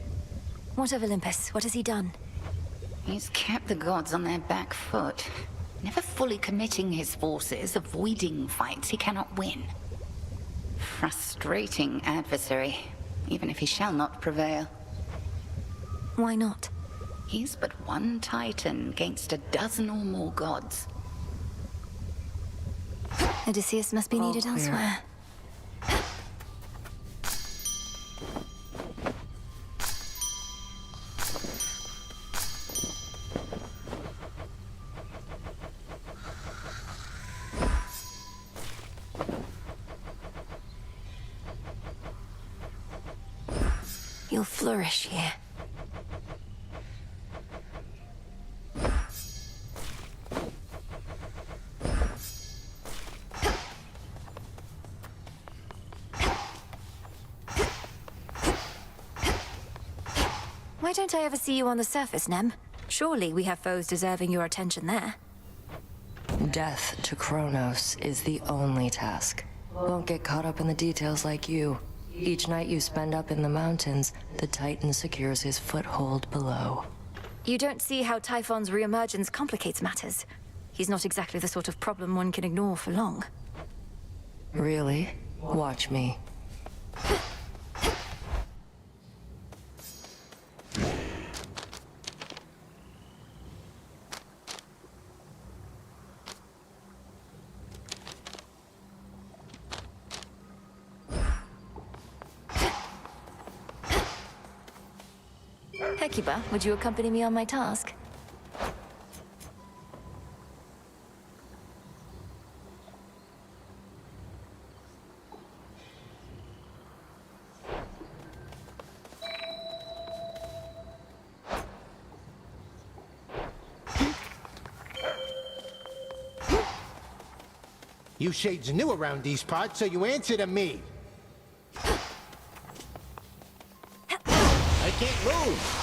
What of Olympus? What has he done? He's kept the gods on their back foot, never fully committing his forces, avoiding fights he cannot win. Frustrating adversary, even if he shall not prevail. Why not? He's but one titan against a dozen or more gods. Odysseus must be needed elsewhere. You'll flourish here. Why don't I ever see you on the surface, Nem? Surely we have foes deserving your attention there. Death to Kronos is the only task. Won't get caught up in the details like you. Each night you spend up in the mountains, the Titan secures his foothold below. You don't see how Typhon's reemergence complicates matters. He's not exactly the sort of problem one can ignore for long. Really? Watch me. Hecuba, would you accompany me on my task? You shades new around these parts, so you answer to me. I can't move.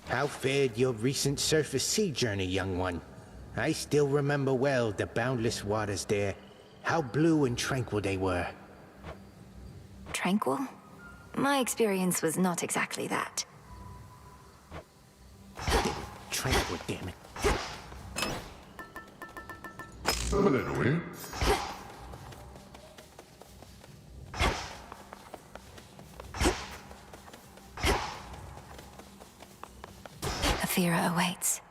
How fared your recent surface sea journey, young one? I still remember well the boundless waters there. How blue and tranquil they were. Tranquil? My experience was not exactly that. Tranquil, damn it. Anyway. Athera awaits.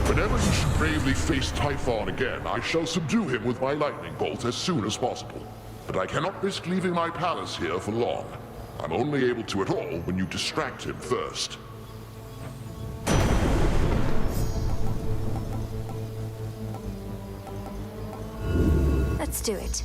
Whenever you should bravely face Typhon again, I shall subdue him with my lightning bolt as soon as possible. But I cannot risk leaving my palace here for long. I'm only able to at all when you distract him first. Let's do it.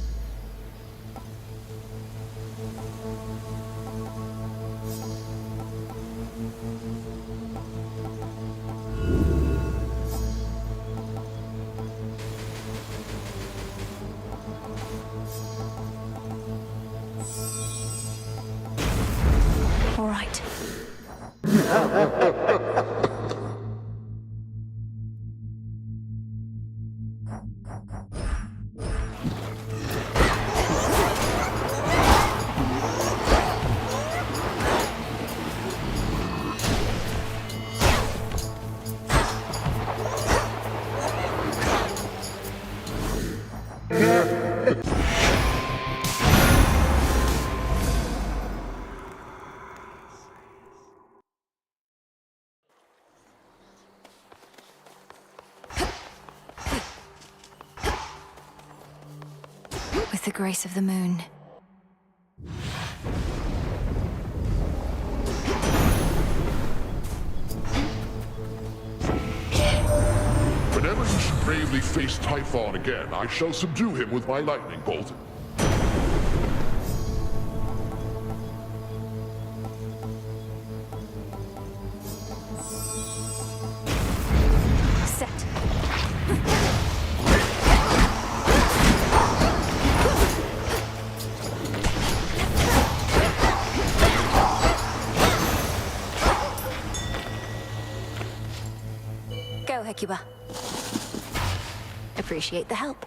With the grace of the moon. Whenever you should bravely face Typhon again, I shall subdue him with my lightning bolt. Set. Go, Hecuba. Appreciate the help.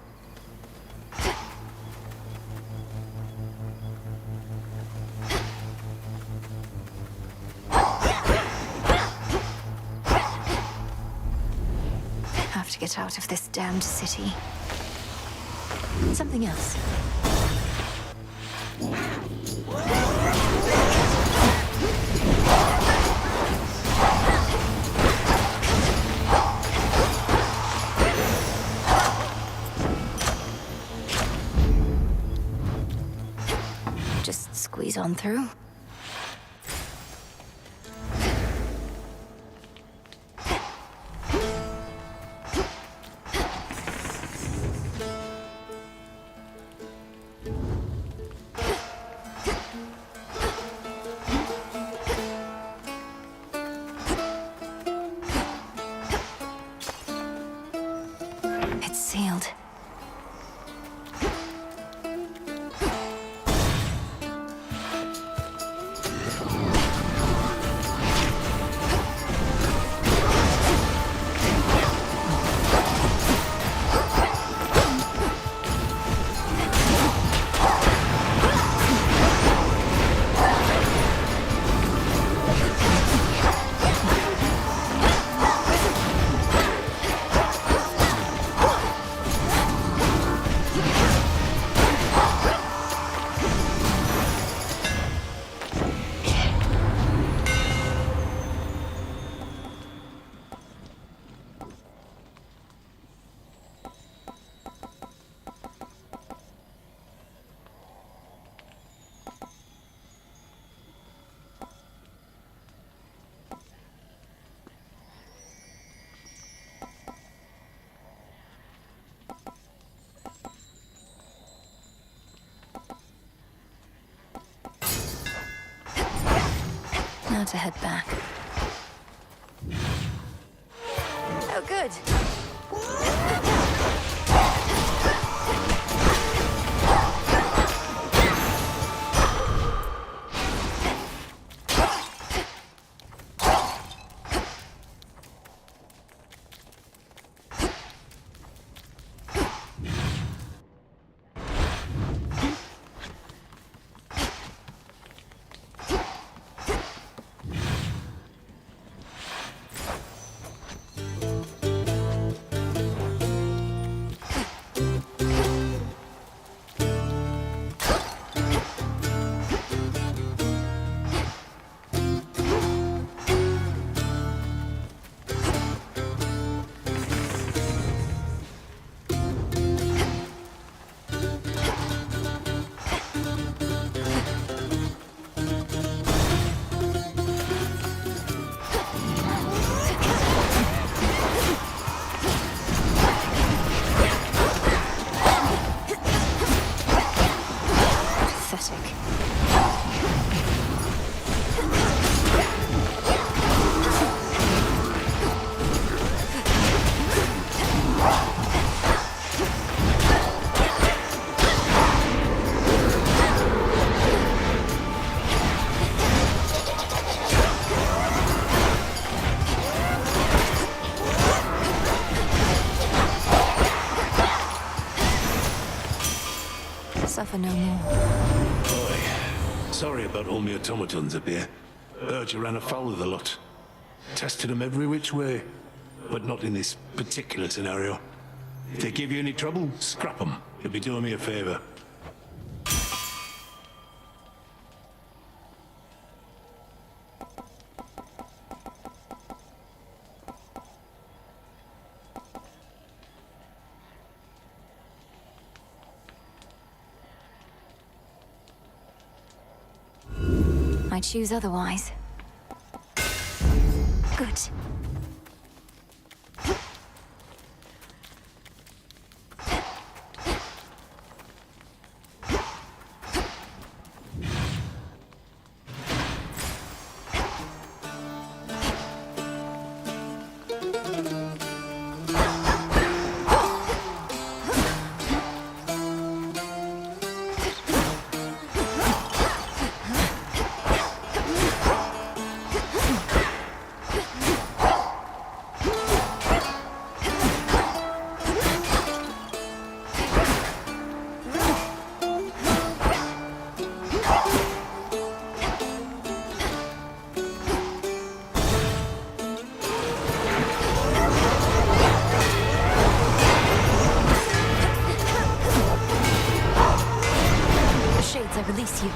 Have to get out of this damned city. Something else. Just squeeze on through. It's sealed. Now to head back. Oh, good. suffer no more. Boy, sorry about all my automatons up here. Heard you ran afoul of the lot. Tested them every which way, but not in this particular scenario. If they give you any trouble, scrap them. You'll be doing me a favor. I choose otherwise. Good. I release you.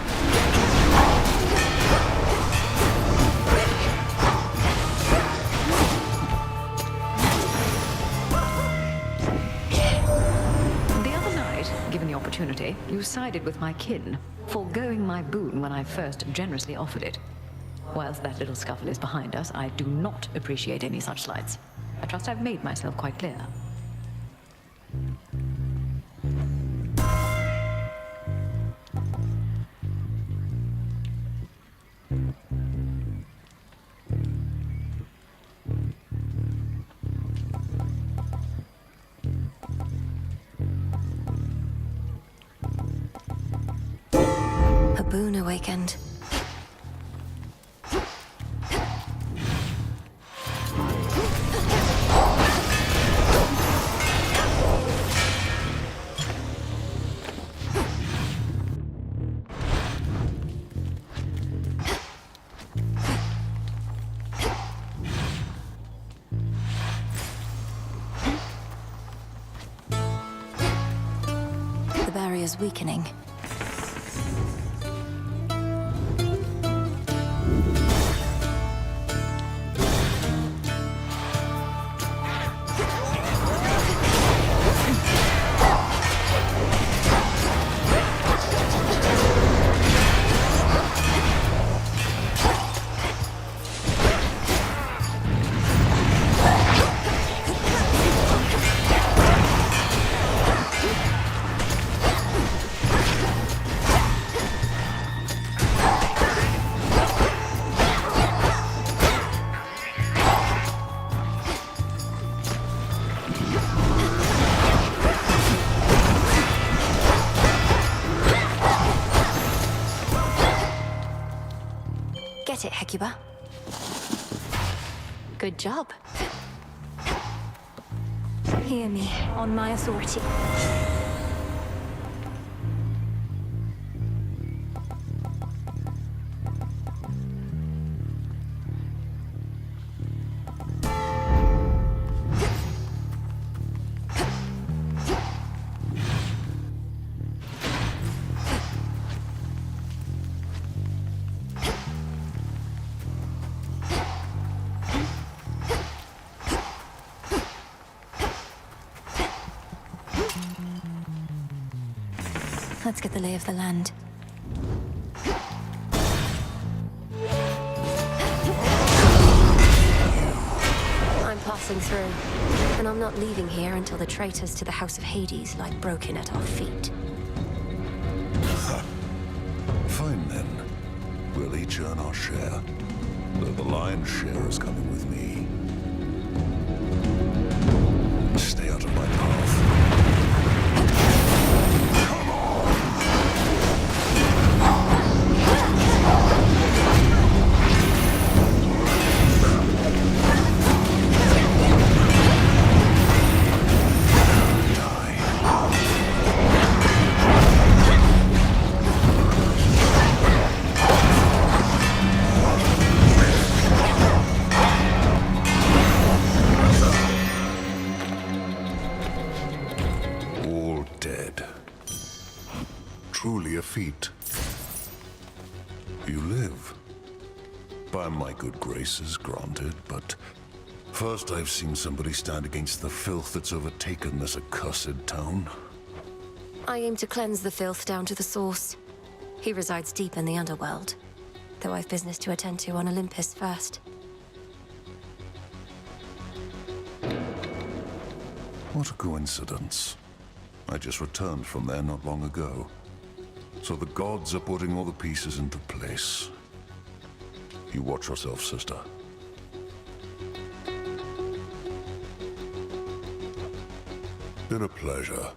The other night, given the opportunity, you sided with my kin, foregoing my boon when I first generously offered it. Whilst that little scuffle is behind us, I do not appreciate any such slights. I trust I've made myself quite clear. A boon awakened. The barrier's weakening. Get it, Hecuba. Good job. Hear me, on my authority. Let's get the lay of the land. I'm passing through, and I'm not leaving here until the traitors to the House of Hades lie broken at our feet. Fine then. We'll each earn our share. Though the lion's share is coming with me. Stay out of my path. truly a feat. You live. By my good graces, granted, but first I've seen somebody stand against the filth that's overtaken this accursed town. I aim to cleanse the filth down to the source. He resides deep in the underworld, though I've business to attend to on Olympus first. What a coincidence. I just returned from there not long ago. So the gods are putting all the pieces into place. You watch yourself, sister. Been a pleasure.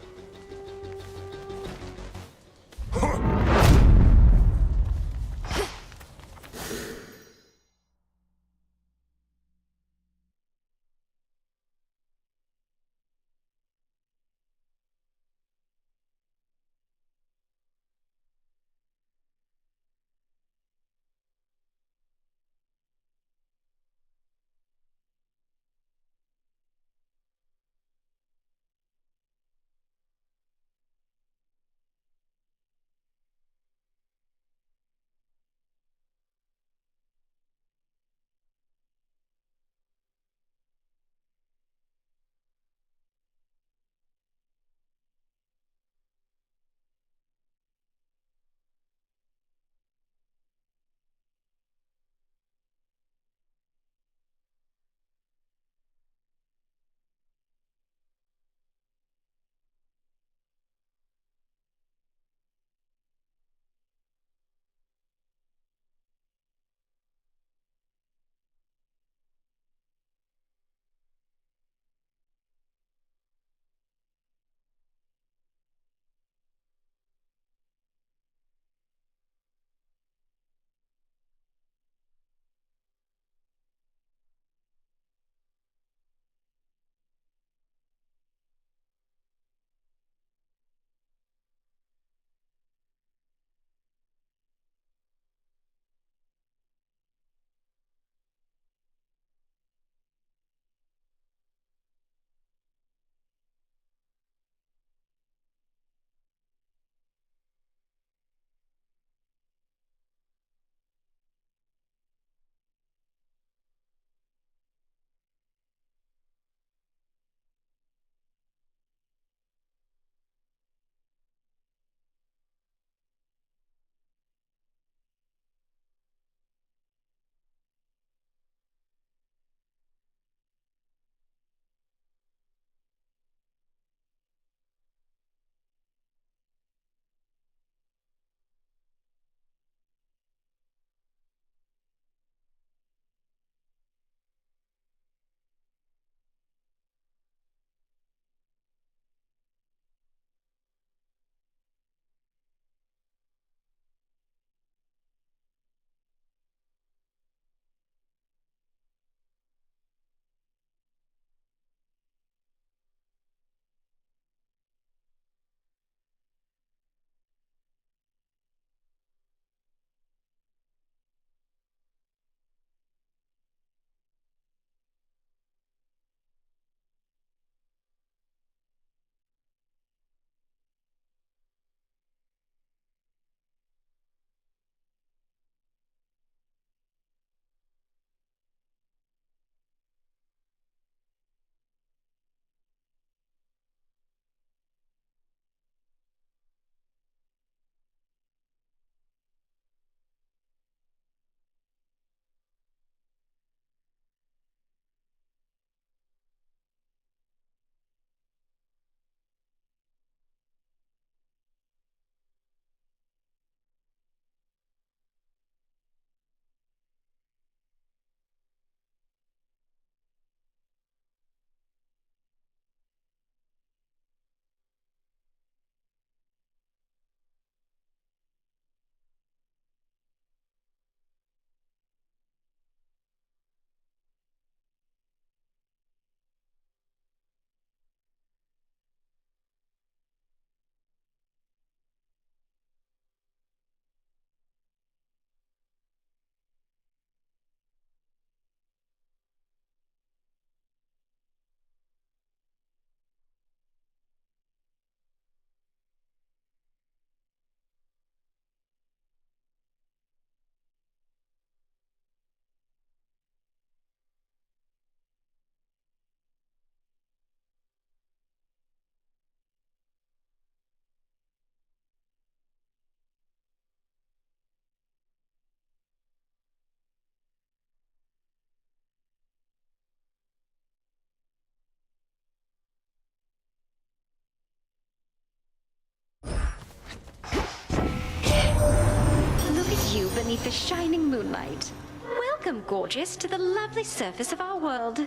you beneath the shining moonlight. Welcome, gorgeous, to the lovely surface of our world.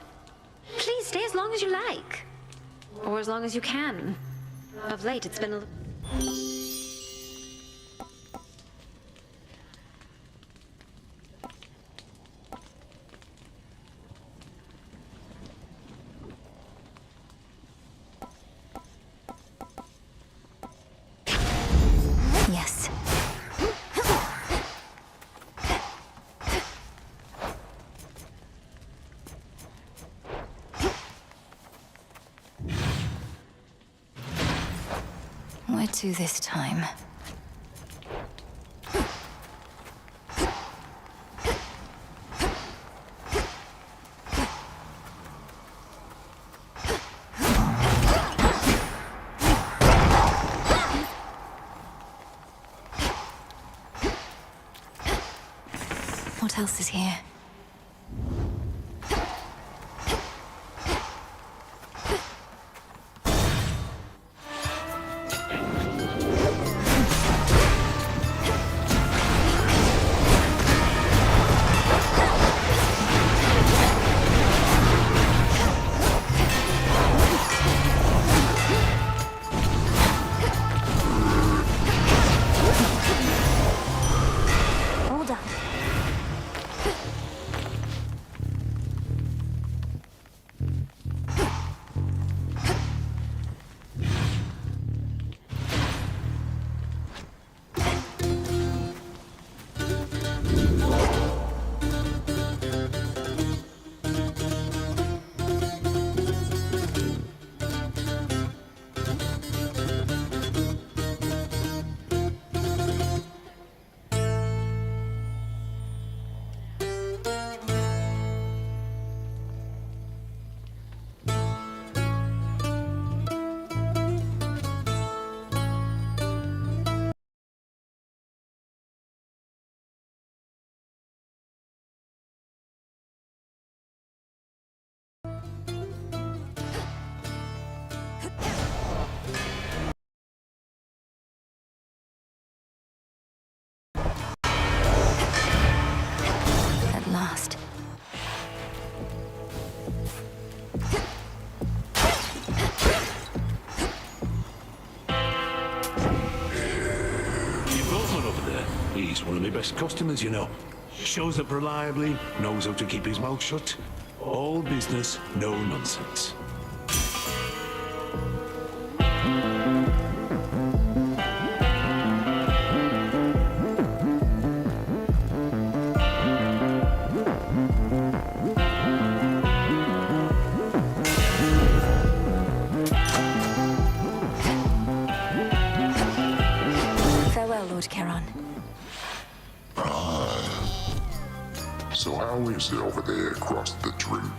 Please stay as long as you like. Or as long as you can. Of late, it's been a... Yes. Where to this time? What else is here? All done. At last. You've got one over there. He's one of my best customers, you know. Shows up reliably, knows how to keep his mouth shut. All business, no nonsense. Farewell, Lord Charon. So how is it over there across the drink?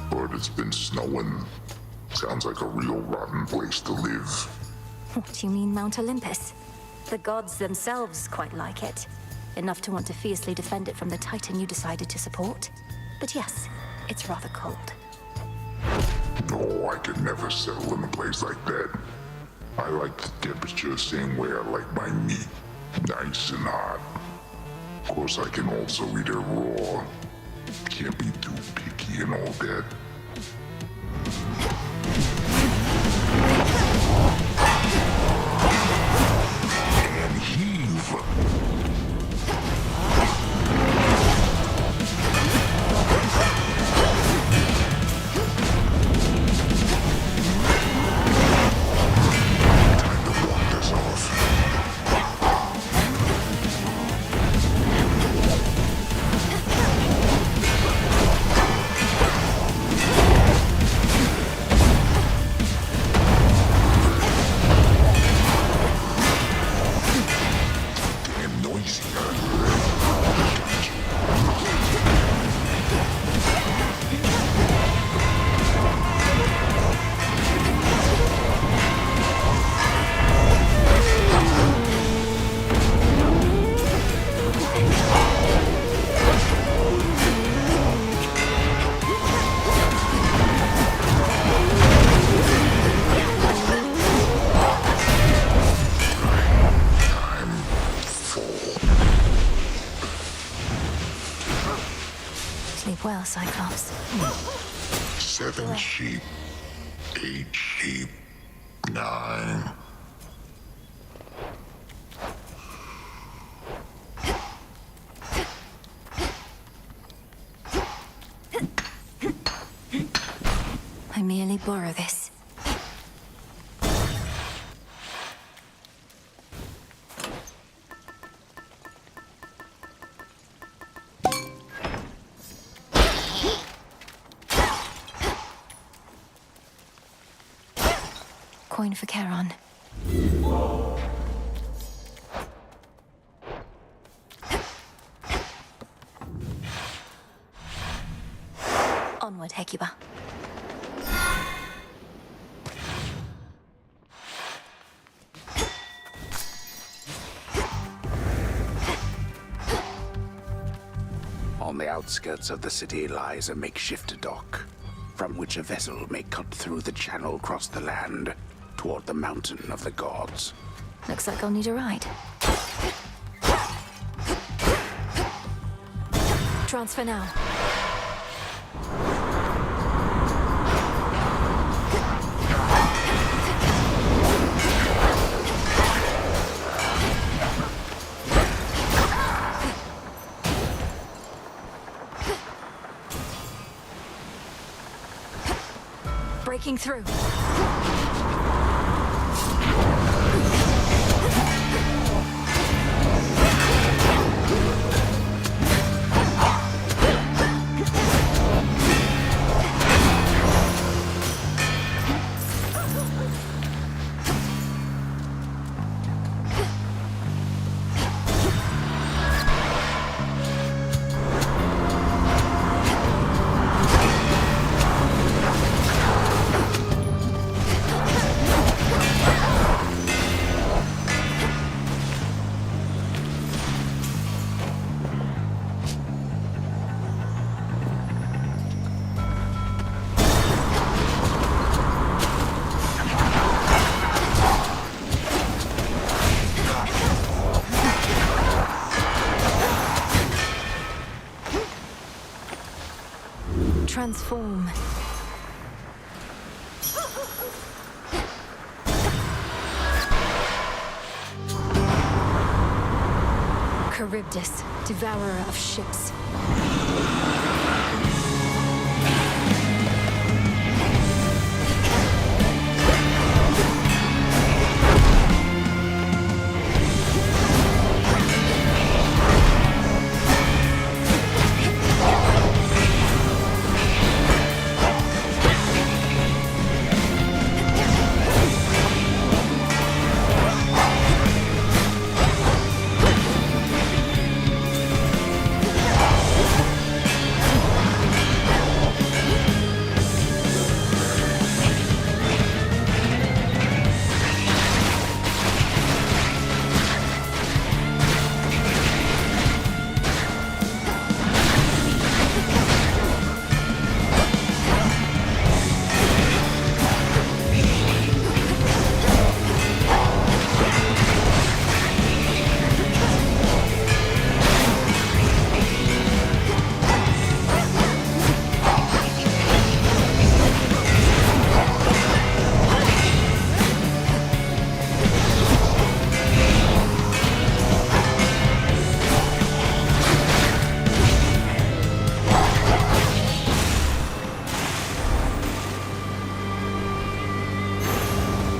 But it's been snowing. Sounds like a real rotten place to live. What do you mean, Mount Olympus? The gods themselves quite like it. Enough to want to fiercely defend it from the Titan you decided to support. But yes, it's rather cold. No, I could never settle in a place like that. I like the temperature same way I like my meat. Nice and hot. Of course, I can also eat it raw. Can't be too picky and all that. And heave. Time to block this off. Sleep well, Cyclops. 7 sheep, 8 sheep, 9. I merely borrow this. Coin for Charon. Onward, Hecuba. On the outskirts of the city lies a makeshift dock, from which a vessel may cut through the channel across the land toward the mountain of the gods. Looks like I'll need a ride. Transfer now. Breaking through. Transform. Charybdis, devourer of ships.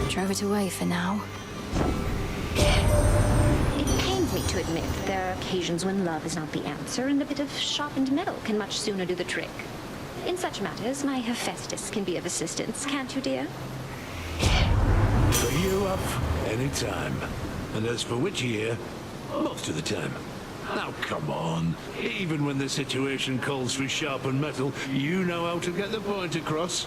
Drove it away for now. It pains me to admit that there are occasions when love is not the answer, and a bit of sharpened metal can much sooner do the trick. In such matters, my Hephaestus can be of assistance, can't you, dear? For you up any time. And as for Witchy here, most of the time. Now come on. Even when the situation calls for sharpened metal, you know how to get the point across.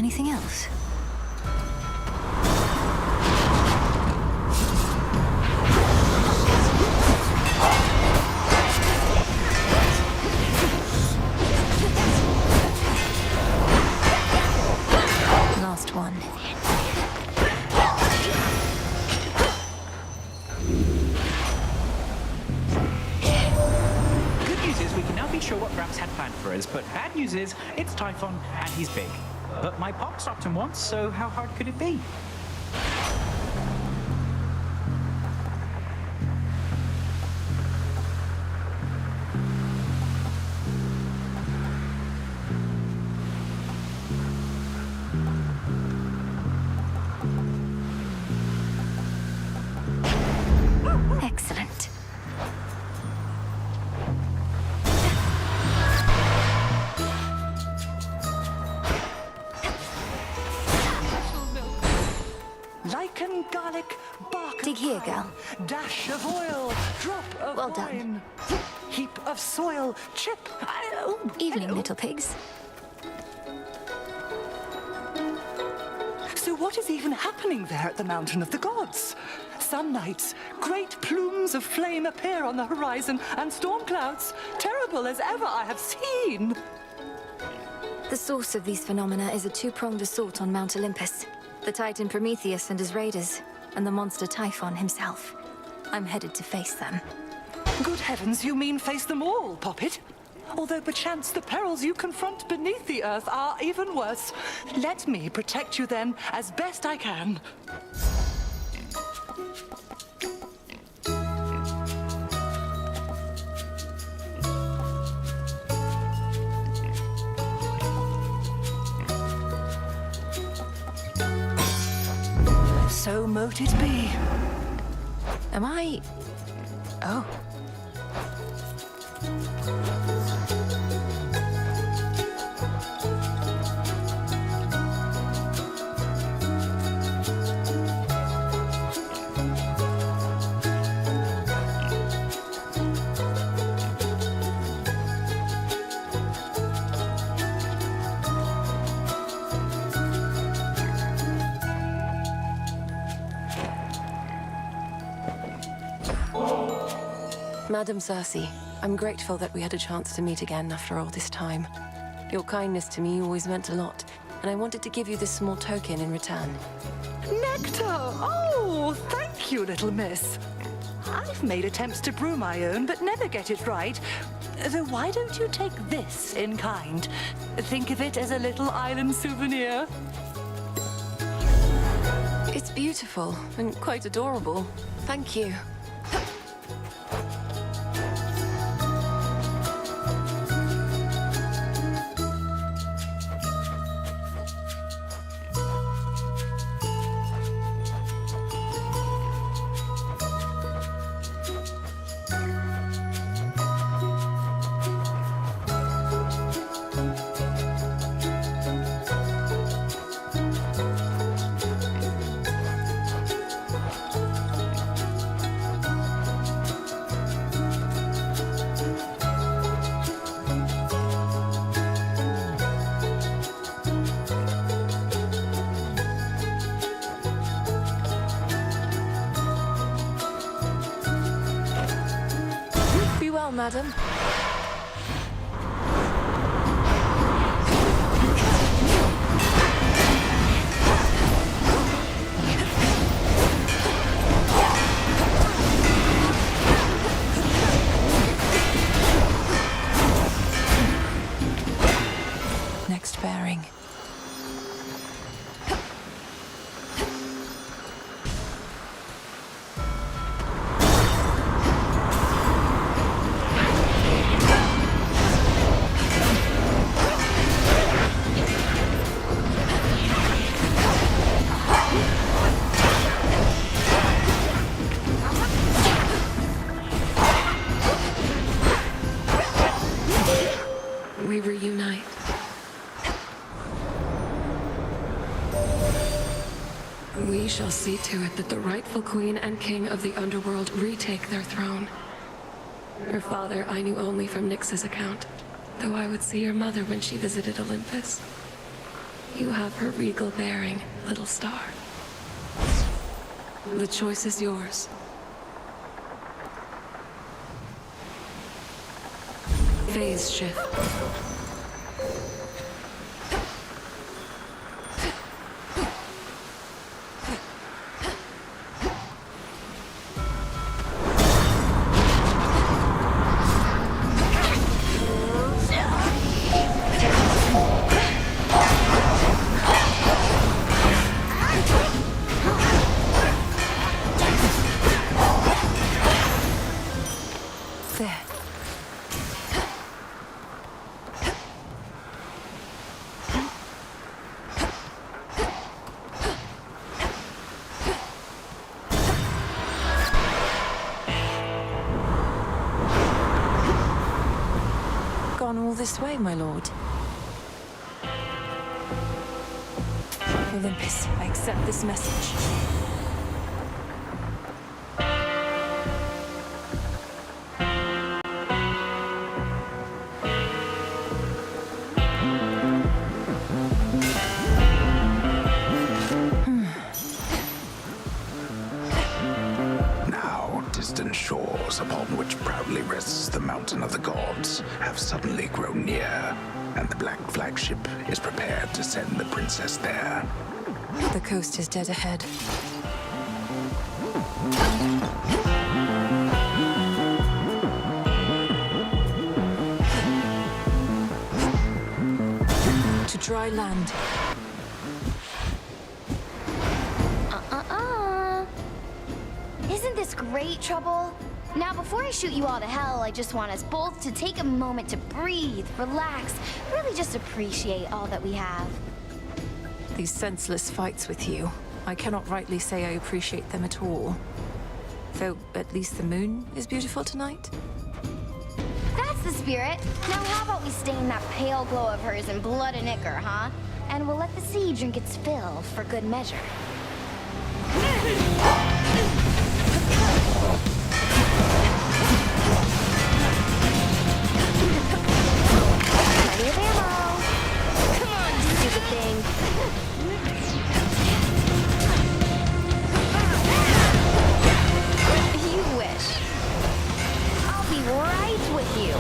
anything else? Last one. Good news is we can now be sure what Gramps had planned for us, but bad news is it's Typhon and he's big. But my pop stopped him once, so how hard could it be? Excellent. Lichen, garlic, bark Dig here, girl. dash of oil, drop of Well done. wine, heap of soil, chip. Evening, little pigs. So what is even happening there at the Mountain of the Gods? Some nights, great plumes of flame appear on the horizon, and storm clouds, terrible as ever I have seen. The source of these phenomena is a two-pronged assault on Mount Olympus. The Titan Prometheus and his raiders, and the monster Typhon himself. I'm headed to face them. Good heavens, you mean face them all, Poppet? Although perchance the perils you confront beneath the earth are even worse. Let me protect you then, as best I can. So mote it be. Am I... Oh. Madam Cersei, I'm grateful that we had a chance to meet again after all this time. Your kindness to me always meant a lot, and I wanted to give you this small token in return. Nectar! Oh, thank you, little miss. I've made attempts to brew my own, but never get it right. Though why don't you take this in kind? Think of it as a little island souvenir. It's beautiful and quite adorable. Thank you. Be well, madam. Next bearing. We reunite. We shall see to it that the rightful queen and king of the underworld retake their throne. Your father I knew only from Nyx's account, though I would see your mother when she visited Olympus. You have her regal bearing, little star. The choice is yours. Phase shift. Gone all this way, my lord. Olympus, I accept this message. Now, distant shores upon which proudly rests the mountain of the gods have suddenly grown near, and the Black Flagship is prepared to send the princess there. The coast is dead ahead. To dry land. Isn't this great, Trouble? Now, before I shoot you all to hell, I just want us both to take a moment to breathe, relax, really just appreciate all that we have. These senseless fights with you, I cannot rightly say I appreciate them at all. Though, at least the moon is beautiful tonight. That's the spirit. Now, how about we stain that pale glow of hers in blood and ichor, huh? And we'll let the sea drink its fill for good measure. Plenty of ammo. Come on, stupid thing. You wish. I'll be right with you.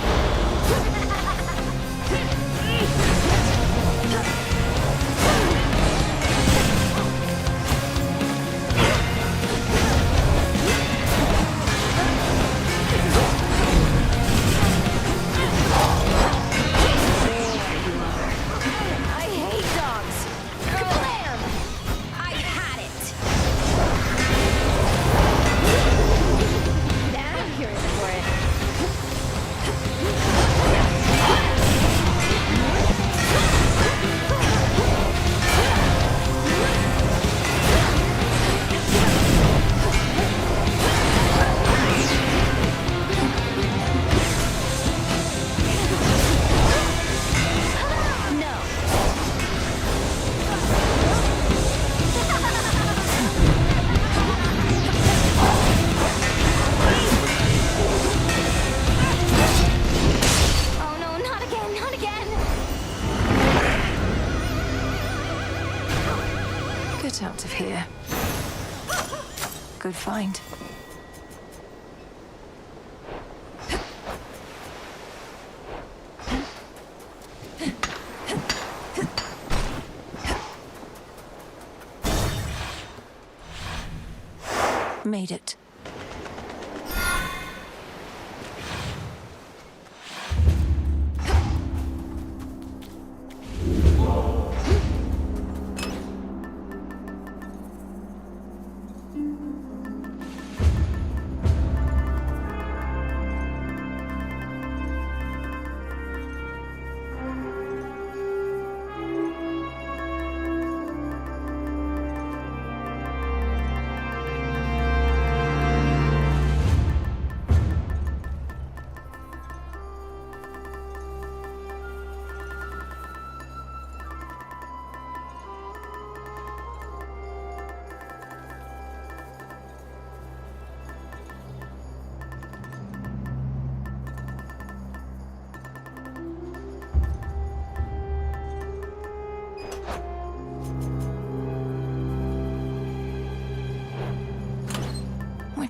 I hate dogs. Blam! I've had it. Now you're in for it. Oh no, not again, not again! Get out of here. Good find. Made it.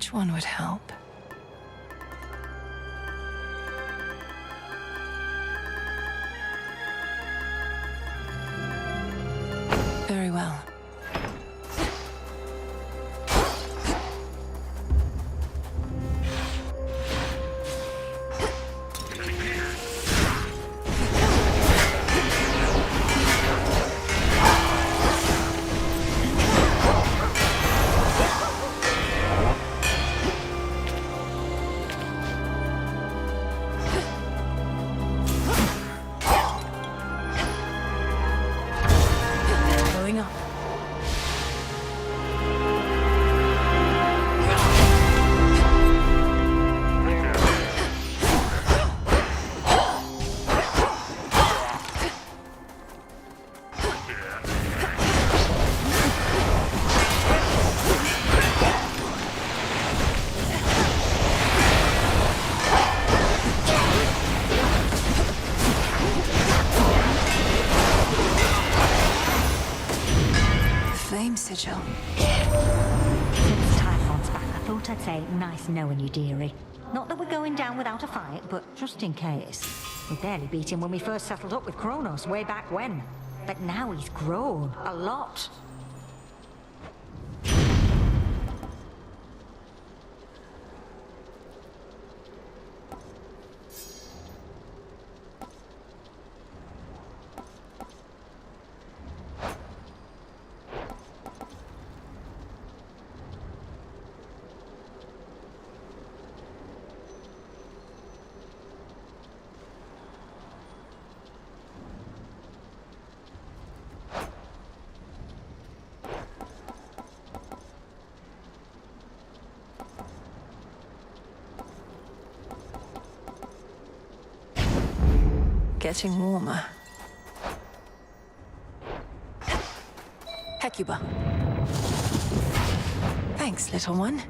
Which one would help? Very well. Going up. Flame sigil. Since Typhon's back, I thought I'd say nice knowing you, dearie. Not that we're going down without a fight, but just in case. We barely beat him when we first settled up with Kronos way back when. But now he's grown a lot. Getting warmer. Hecuba. Thanks, little one.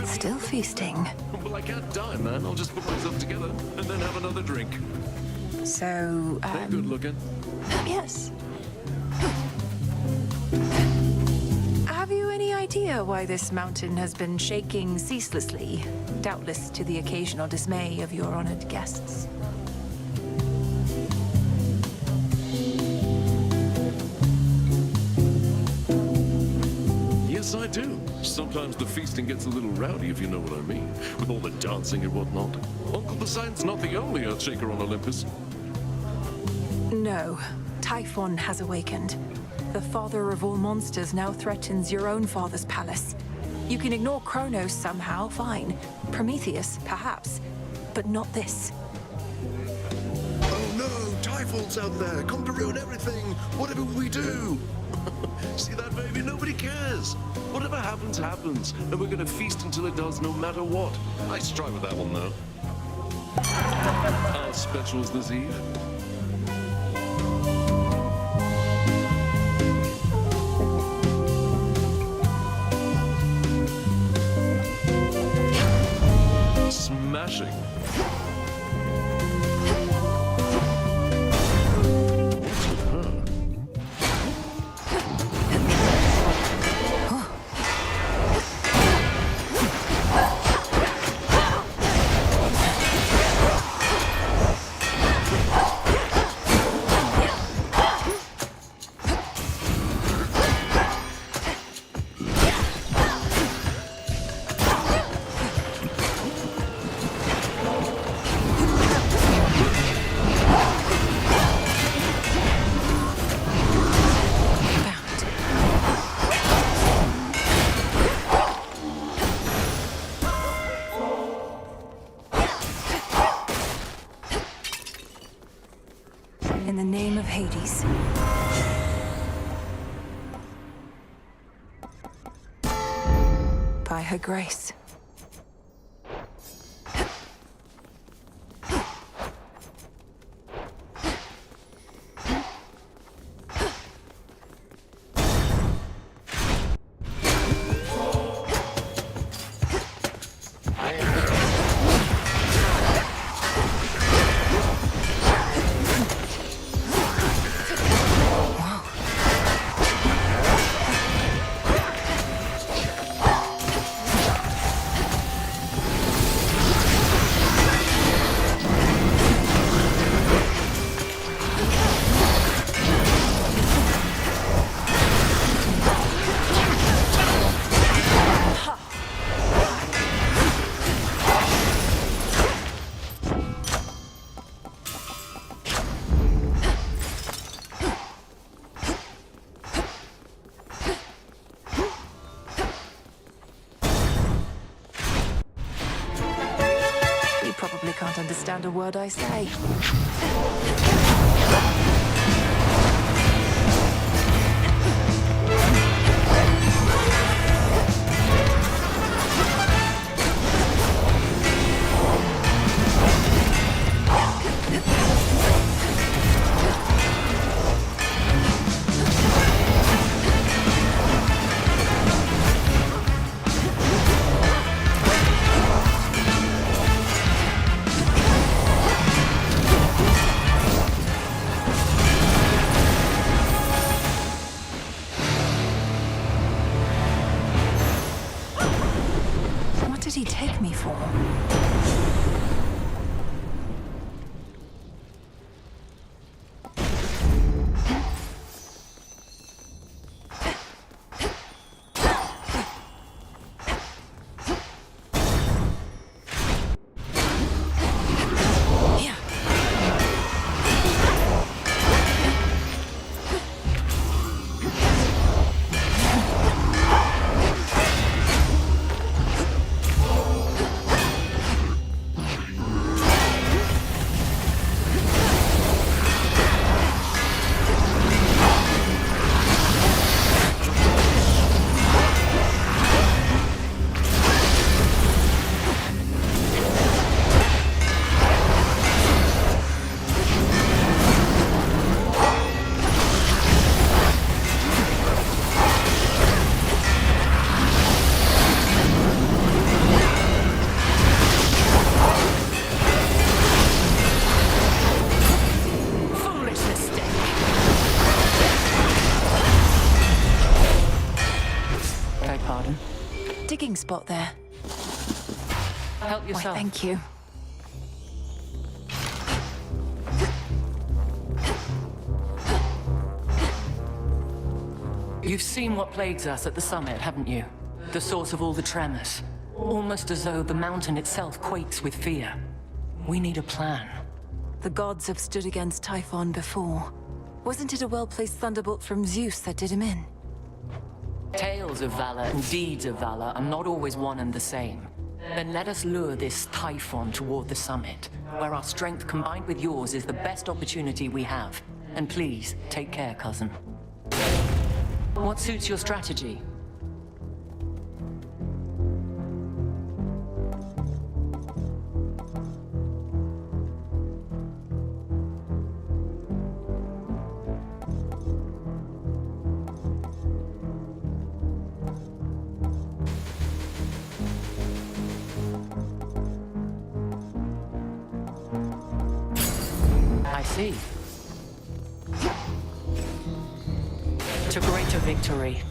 Still feasting. Well, I can't die, man. I'll just put myself together and then have another drink. So, They're good looking. Yes. Have you any idea why this mountain has been shaking ceaselessly? Doubtless to the occasional dismay of your honored guests. Yes, I do. Sometimes the feasting gets a little rowdy, if you know what I mean, with all the dancing and whatnot. Uncle Poseidon's not the only Earthshaker on Olympus. No. Typhon has awakened. The father of all monsters now threatens your own father's palace. You can ignore Kronos somehow, fine. Prometheus, perhaps. But not this. Oh no, Typhon's out there, come to ruin everything. Whatever we do. See that, baby? Nobody cares. Whatever happens, happens. And we're gonna feast until it does, no matter what. Nice try with that one, though. Our specials this eve. Smashing. What's with her? Hades. By her grace. Probably can't understand a word I say. What did he take me for? Digging spot there. Help yourself. Why, thank you. You've seen what plagues us at the summit, haven't you? The source of all the tremors. Almost as though the mountain itself quakes with fear. We need a plan. The gods have stood against Typhon before. Wasn't it a well-placed thunderbolt from Zeus that did him in? Tales of valor and deeds of valor are not always one and the same. Then let us lure this Typhon toward the summit, where our strength combined with yours is the best opportunity we have. And please, take care, cousin. What suits your strategy? I see. To greater victory.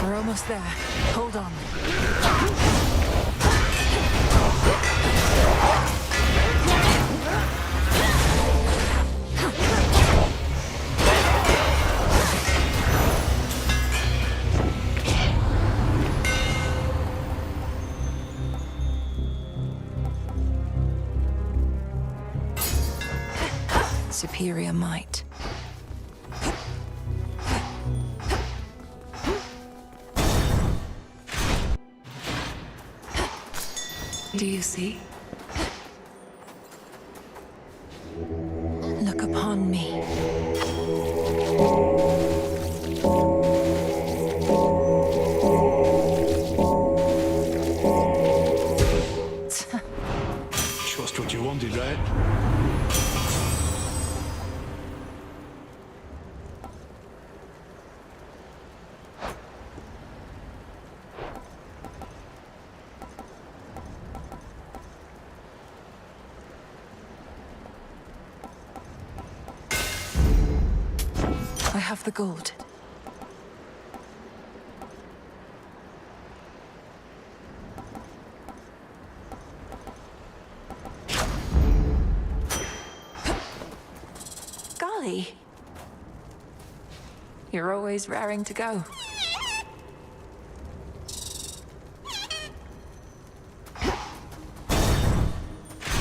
We're almost there. Hold on. superior might. Do you see? Look upon me. Just what you wanted, right? I have the gold. Golly. You're always raring to go.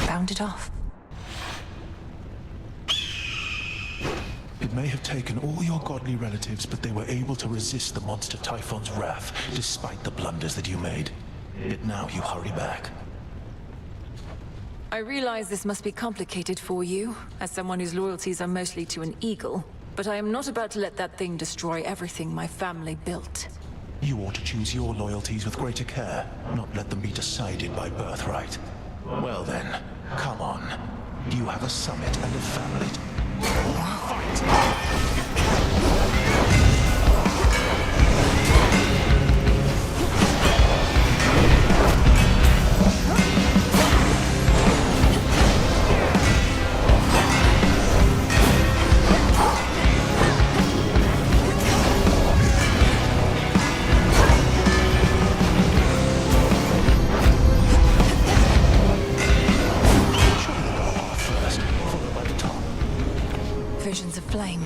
Bounded off. It may have taken all your godly relatives, but they were able to resist the monster Typhon's wrath, despite the blunders that you made. Yet now you hurry back. I realize this must be complicated for you, as someone whose loyalties are mostly to an eagle, but I am not about to let that thing destroy everything my family built. You ought to choose your loyalties with greater care, not let them be decided by birthright. Well then, come on. You have a summit and a family. Fight! Visions of flame.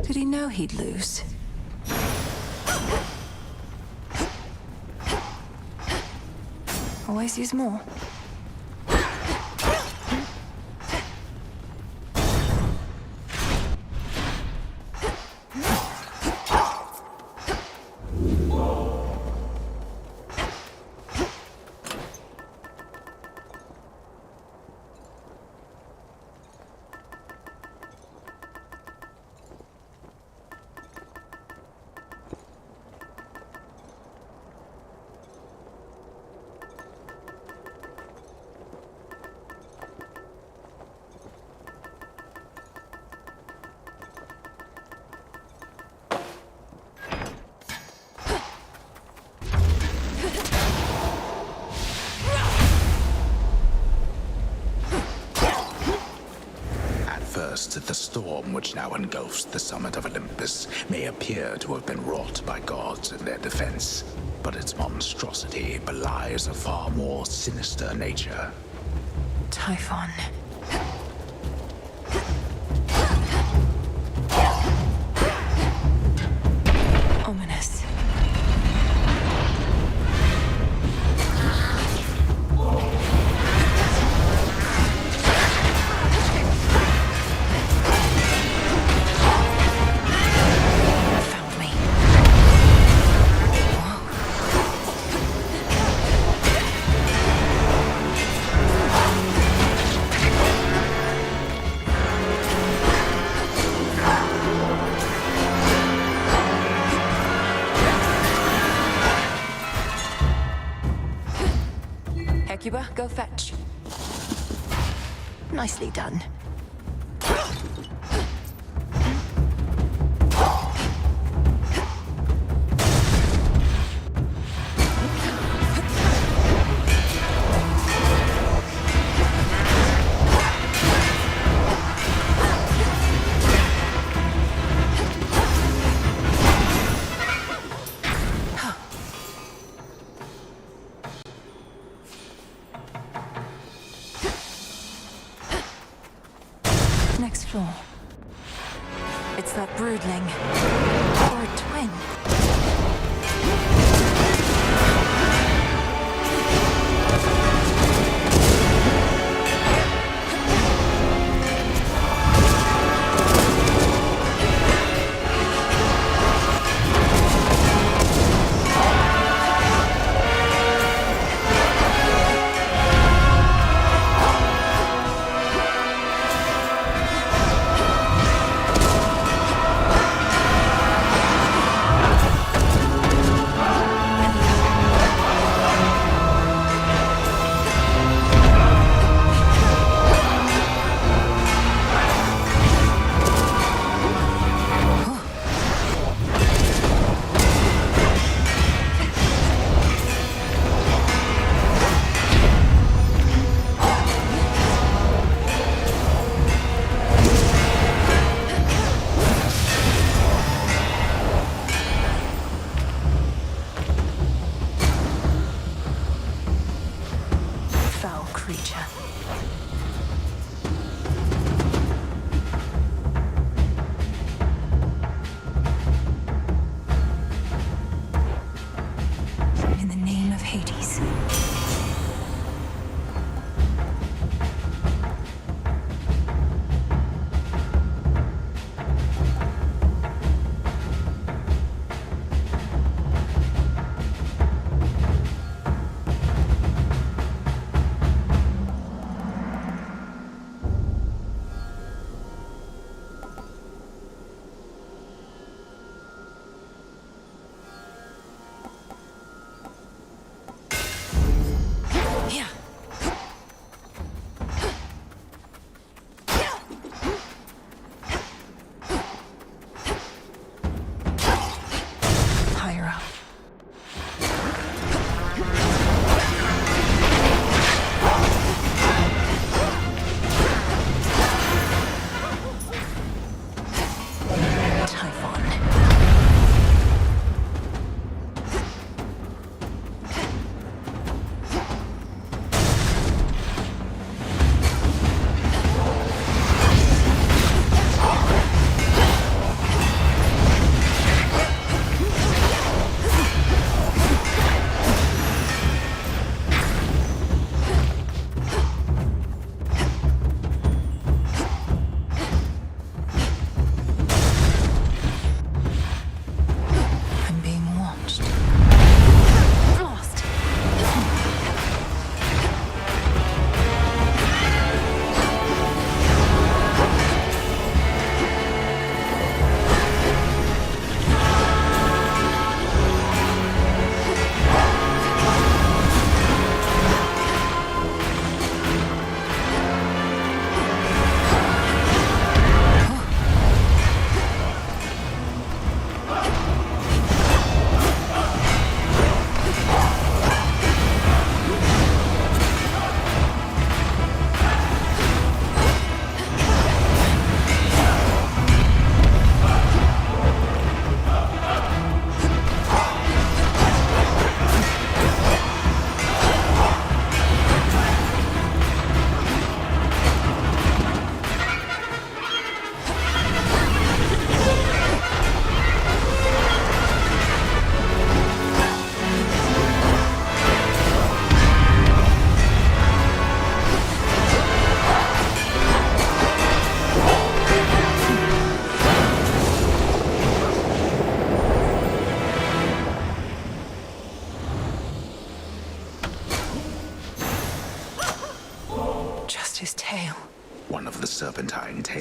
Did he know he'd lose? Always use more. First, the storm which now engulfs the summit of Olympus may appear to have been wrought by gods in their defense, but its monstrosity belies a far more sinister nature. Typhon. Ominous. Found me. Hecuba, go fetch. Nicely done. Next floor. It's that broodling. Or a twin.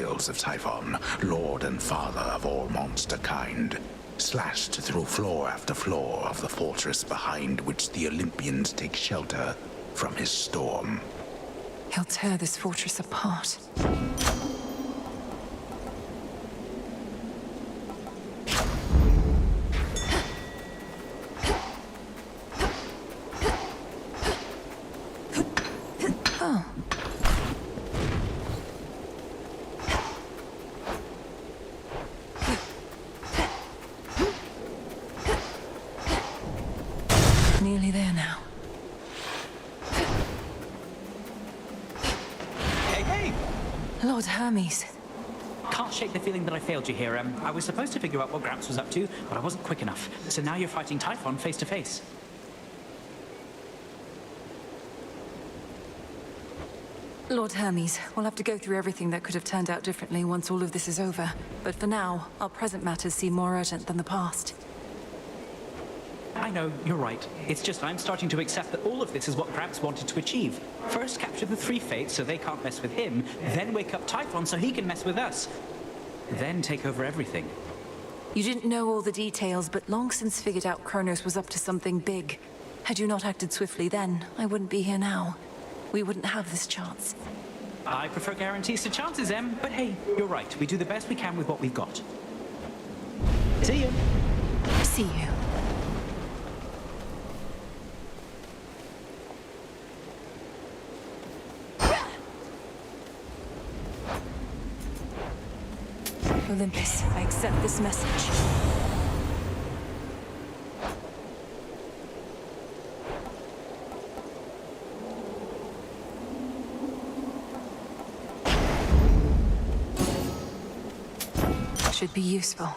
tales of Typhon, lord and father of all monster kind, slashed through floor after floor of the fortress behind which the Olympians take shelter from his storm. He'll tear this fortress apart. Oh. Nearly there now. Hey! Lord Hermes. Can't shake the feeling that I failed you here. I was supposed to figure out what Gramps was up to, but I wasn't quick enough. So now you're fighting Typhon face to face. Lord Hermes, we'll have to go through everything that could have turned out differently once all of this is over. But for now, our present matters seem more urgent than the past. I know, you're right. It's just I'm starting to accept that all of this is what Gramps wanted to achieve. First capture the three fates so they can't mess with him, then wake up Typhon so he can mess with us. Then take over everything. You didn't know all the details, but long since figured out Kronos was up to something big. Had you not acted swiftly then, I wouldn't be here now. We wouldn't have this chance. I prefer guarantees to chances, Em, but hey, you're right. We do the best we can with what we've got. See you. See you. Olympus, I accept this message. Should be useful.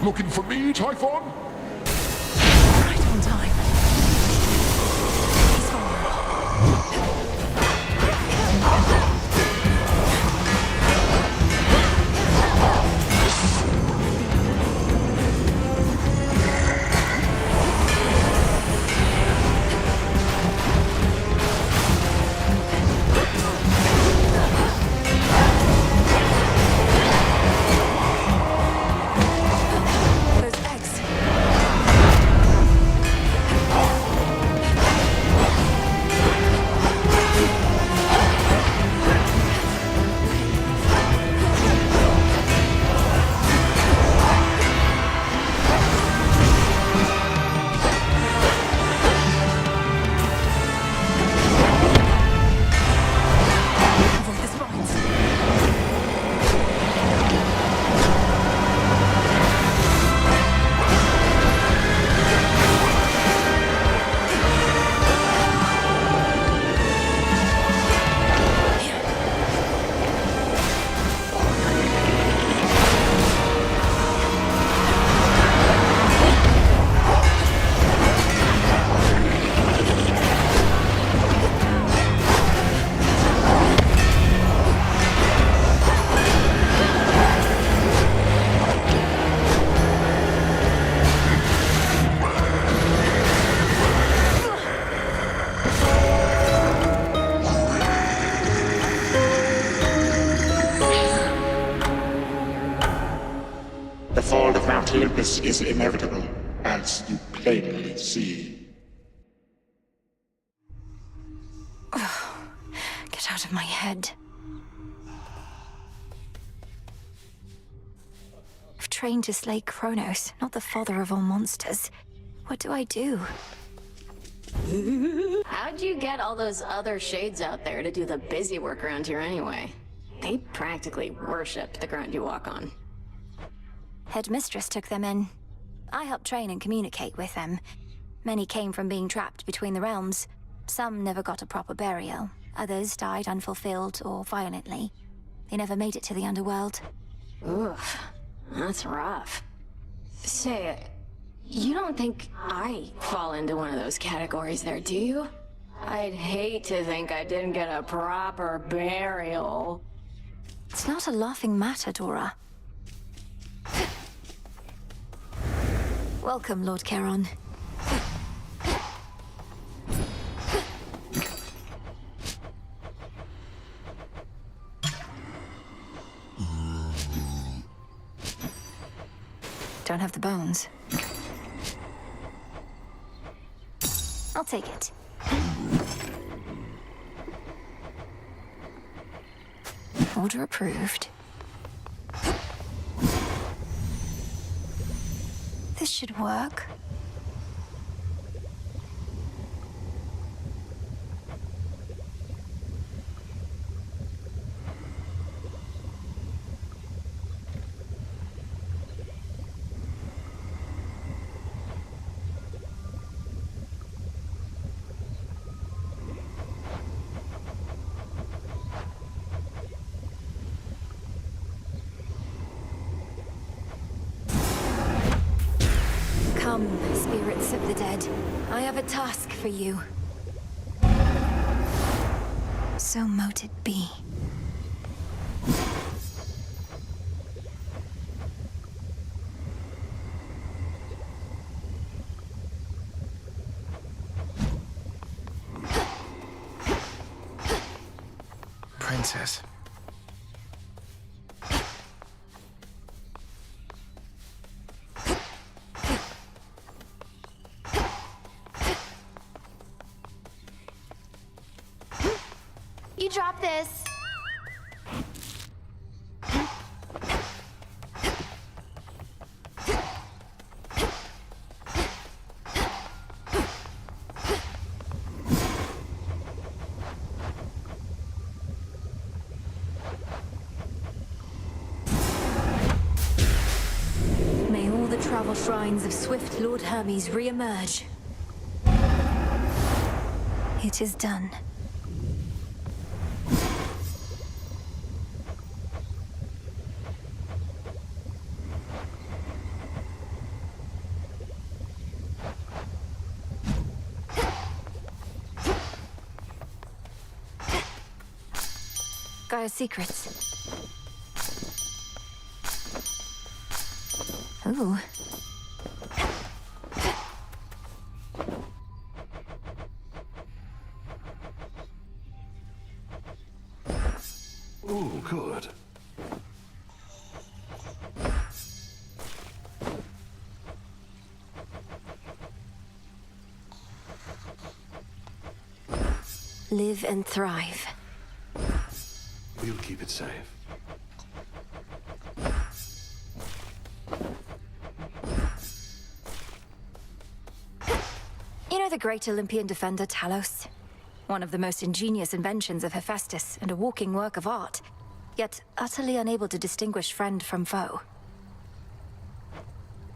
Looking for me, Typhon? Right on time. He's Those eggs. The fall of Mount Olympus is inevitable, as you plainly see. Get out of my head. I've trained to slay Kronos, not the father of all monsters. What do I do? How'd you get all those other shades out there to do the busy work around here anyway? They practically worship the ground you walk on. Headmistress took them in. I helped train and communicate with them. Many came from being trapped between the realms. Some never got a proper burial. Others died unfulfilled or violently. They never made it to the underworld. Oof, that's rough. Say, you don't think I fall into one of those categories there, do you? I'd hate to think I didn't get a proper burial. It's not a laughing matter, Dora. Welcome, Lord Charon. Don't have the bones. I'll take it. Order approved. This should work. Come, spirits of the dead. I have a task for you. So mote it be. Princess. You drop this. May all the travel shrines of swift Lord Hermes re-emerge. It is done. Gaia's secrets. Ooh. Oh, good. Live and thrive. We'll keep it safe. You know the great Olympian defender Talos? One of the most ingenious inventions of Hephaestus and a walking work of art, yet utterly unable to distinguish friend from foe.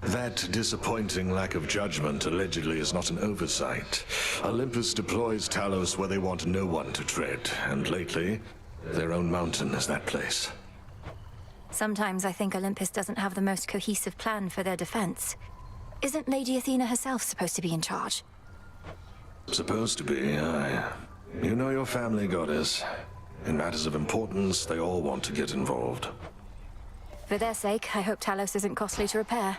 That disappointing lack of judgment allegedly is not an oversight. Olympus deploys Talos where they want no one to tread, and lately, their own mountain is that place. Sometimes I think Olympus doesn't have the most cohesive plan for their defense. Isn't Lady Athena herself supposed to be in charge? Supposed to be, aye. You know your family, goddess. In matters of importance, they all want to get involved. For their sake, I hope Talos isn't costly to repair.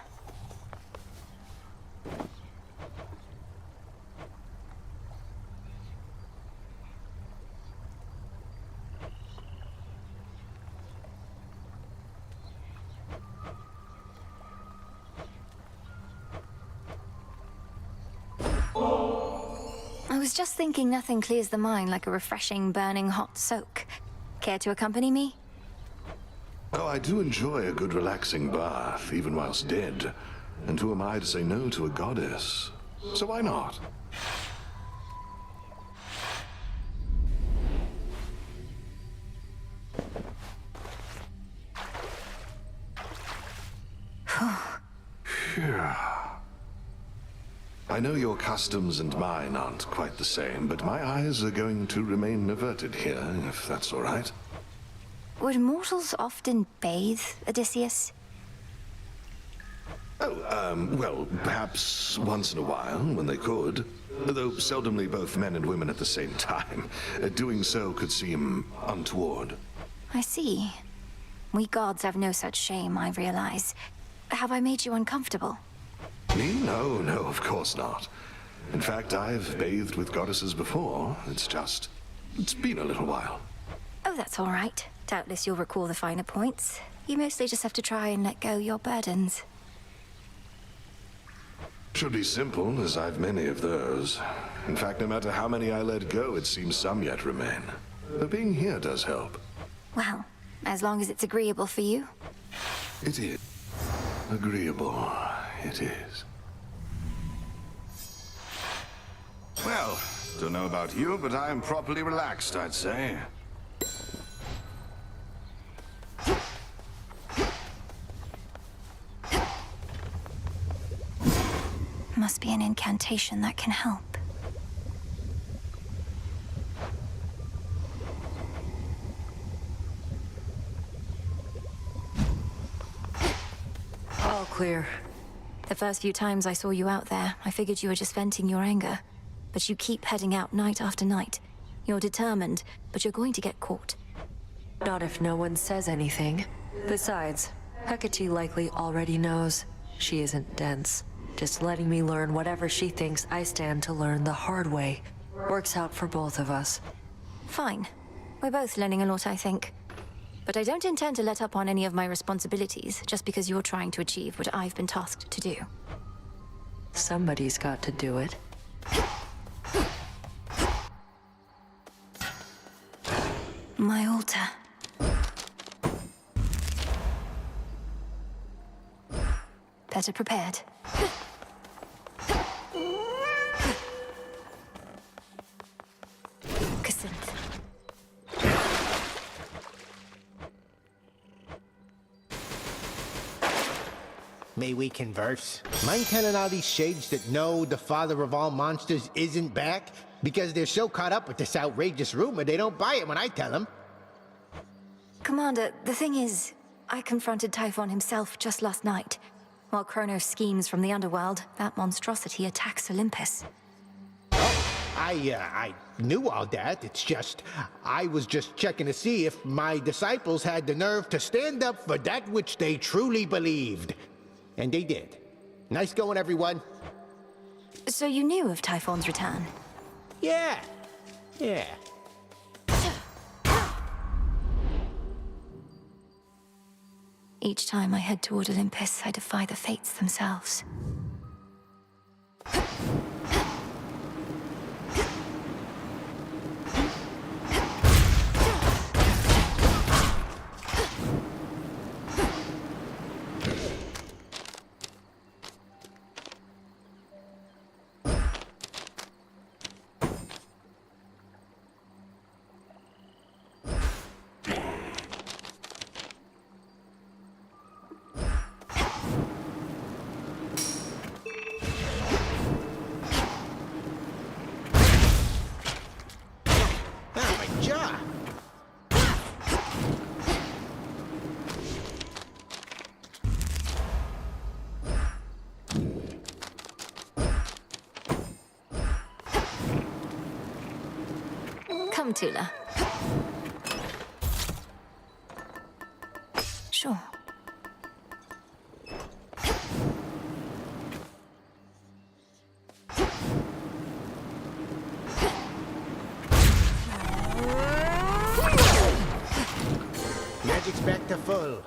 just thinking nothing clears the mind like a refreshing, burning hot soak. Care to accompany me? Oh, I do enjoy a good relaxing bath, even whilst dead. And who am I to say no to a goddess? So why not? Phew. I know your customs and mine aren't quite the same, but my eyes are going to remain averted here, if that's all right. Would mortals often bathe, Odysseus? Oh, well, perhaps once in a while, when they could. Though seldomly both men and women at the same time. Doing so could seem untoward. I see. We gods have no such shame, I realize. Have I made you uncomfortable? Me? No, no, of course not. In fact, I've bathed with goddesses before. It's been a little while. Oh, that's all right. Doubtless you'll recall the finer points. You mostly just have to try and let go your burdens. Should be simple, as I've many of those. In fact, no matter how many I let go, it seems some yet remain. But being here does help. Well, as long as it's agreeable for you. It is. Agreeable, it is. Well, don't know about you, but I am properly relaxed, I'd say. Must be an incantation that can help. All clear. The first few times I saw you out there, I figured you were just venting your anger. But you keep heading out night after night. You're determined, but you're going to get caught. Not if no one says anything. Besides, Hecate likely already knows. She isn't dense. Just letting me learn whatever she thinks I stand to learn the hard way. Works out for both of us. Fine. We're both learning a lot, I think. But I don't intend to let up on any of my responsibilities just because you're trying to achieve what I've been tasked to do. Somebody's got to do it. My altar. Better prepared. Cassandra. May we converse? Mind telling all these shades that no, the father of all monsters isn't back? Because they're so caught up with this outrageous rumor, they don't buy it when I tell them. Commander, the thing is, I confronted Typhon himself just last night. While Kronos schemes from the underworld, that monstrosity attacks Olympus. I knew all that. It's just, I was just checking to see if my disciples had the nerve to stand up for that which they truly believed. And they did. Nice going, everyone. So you knew of Typhon's return? Yeah. Each time I head toward Olympus, I defy the fates themselves. Come, Tula. Sure. Magic's back to full.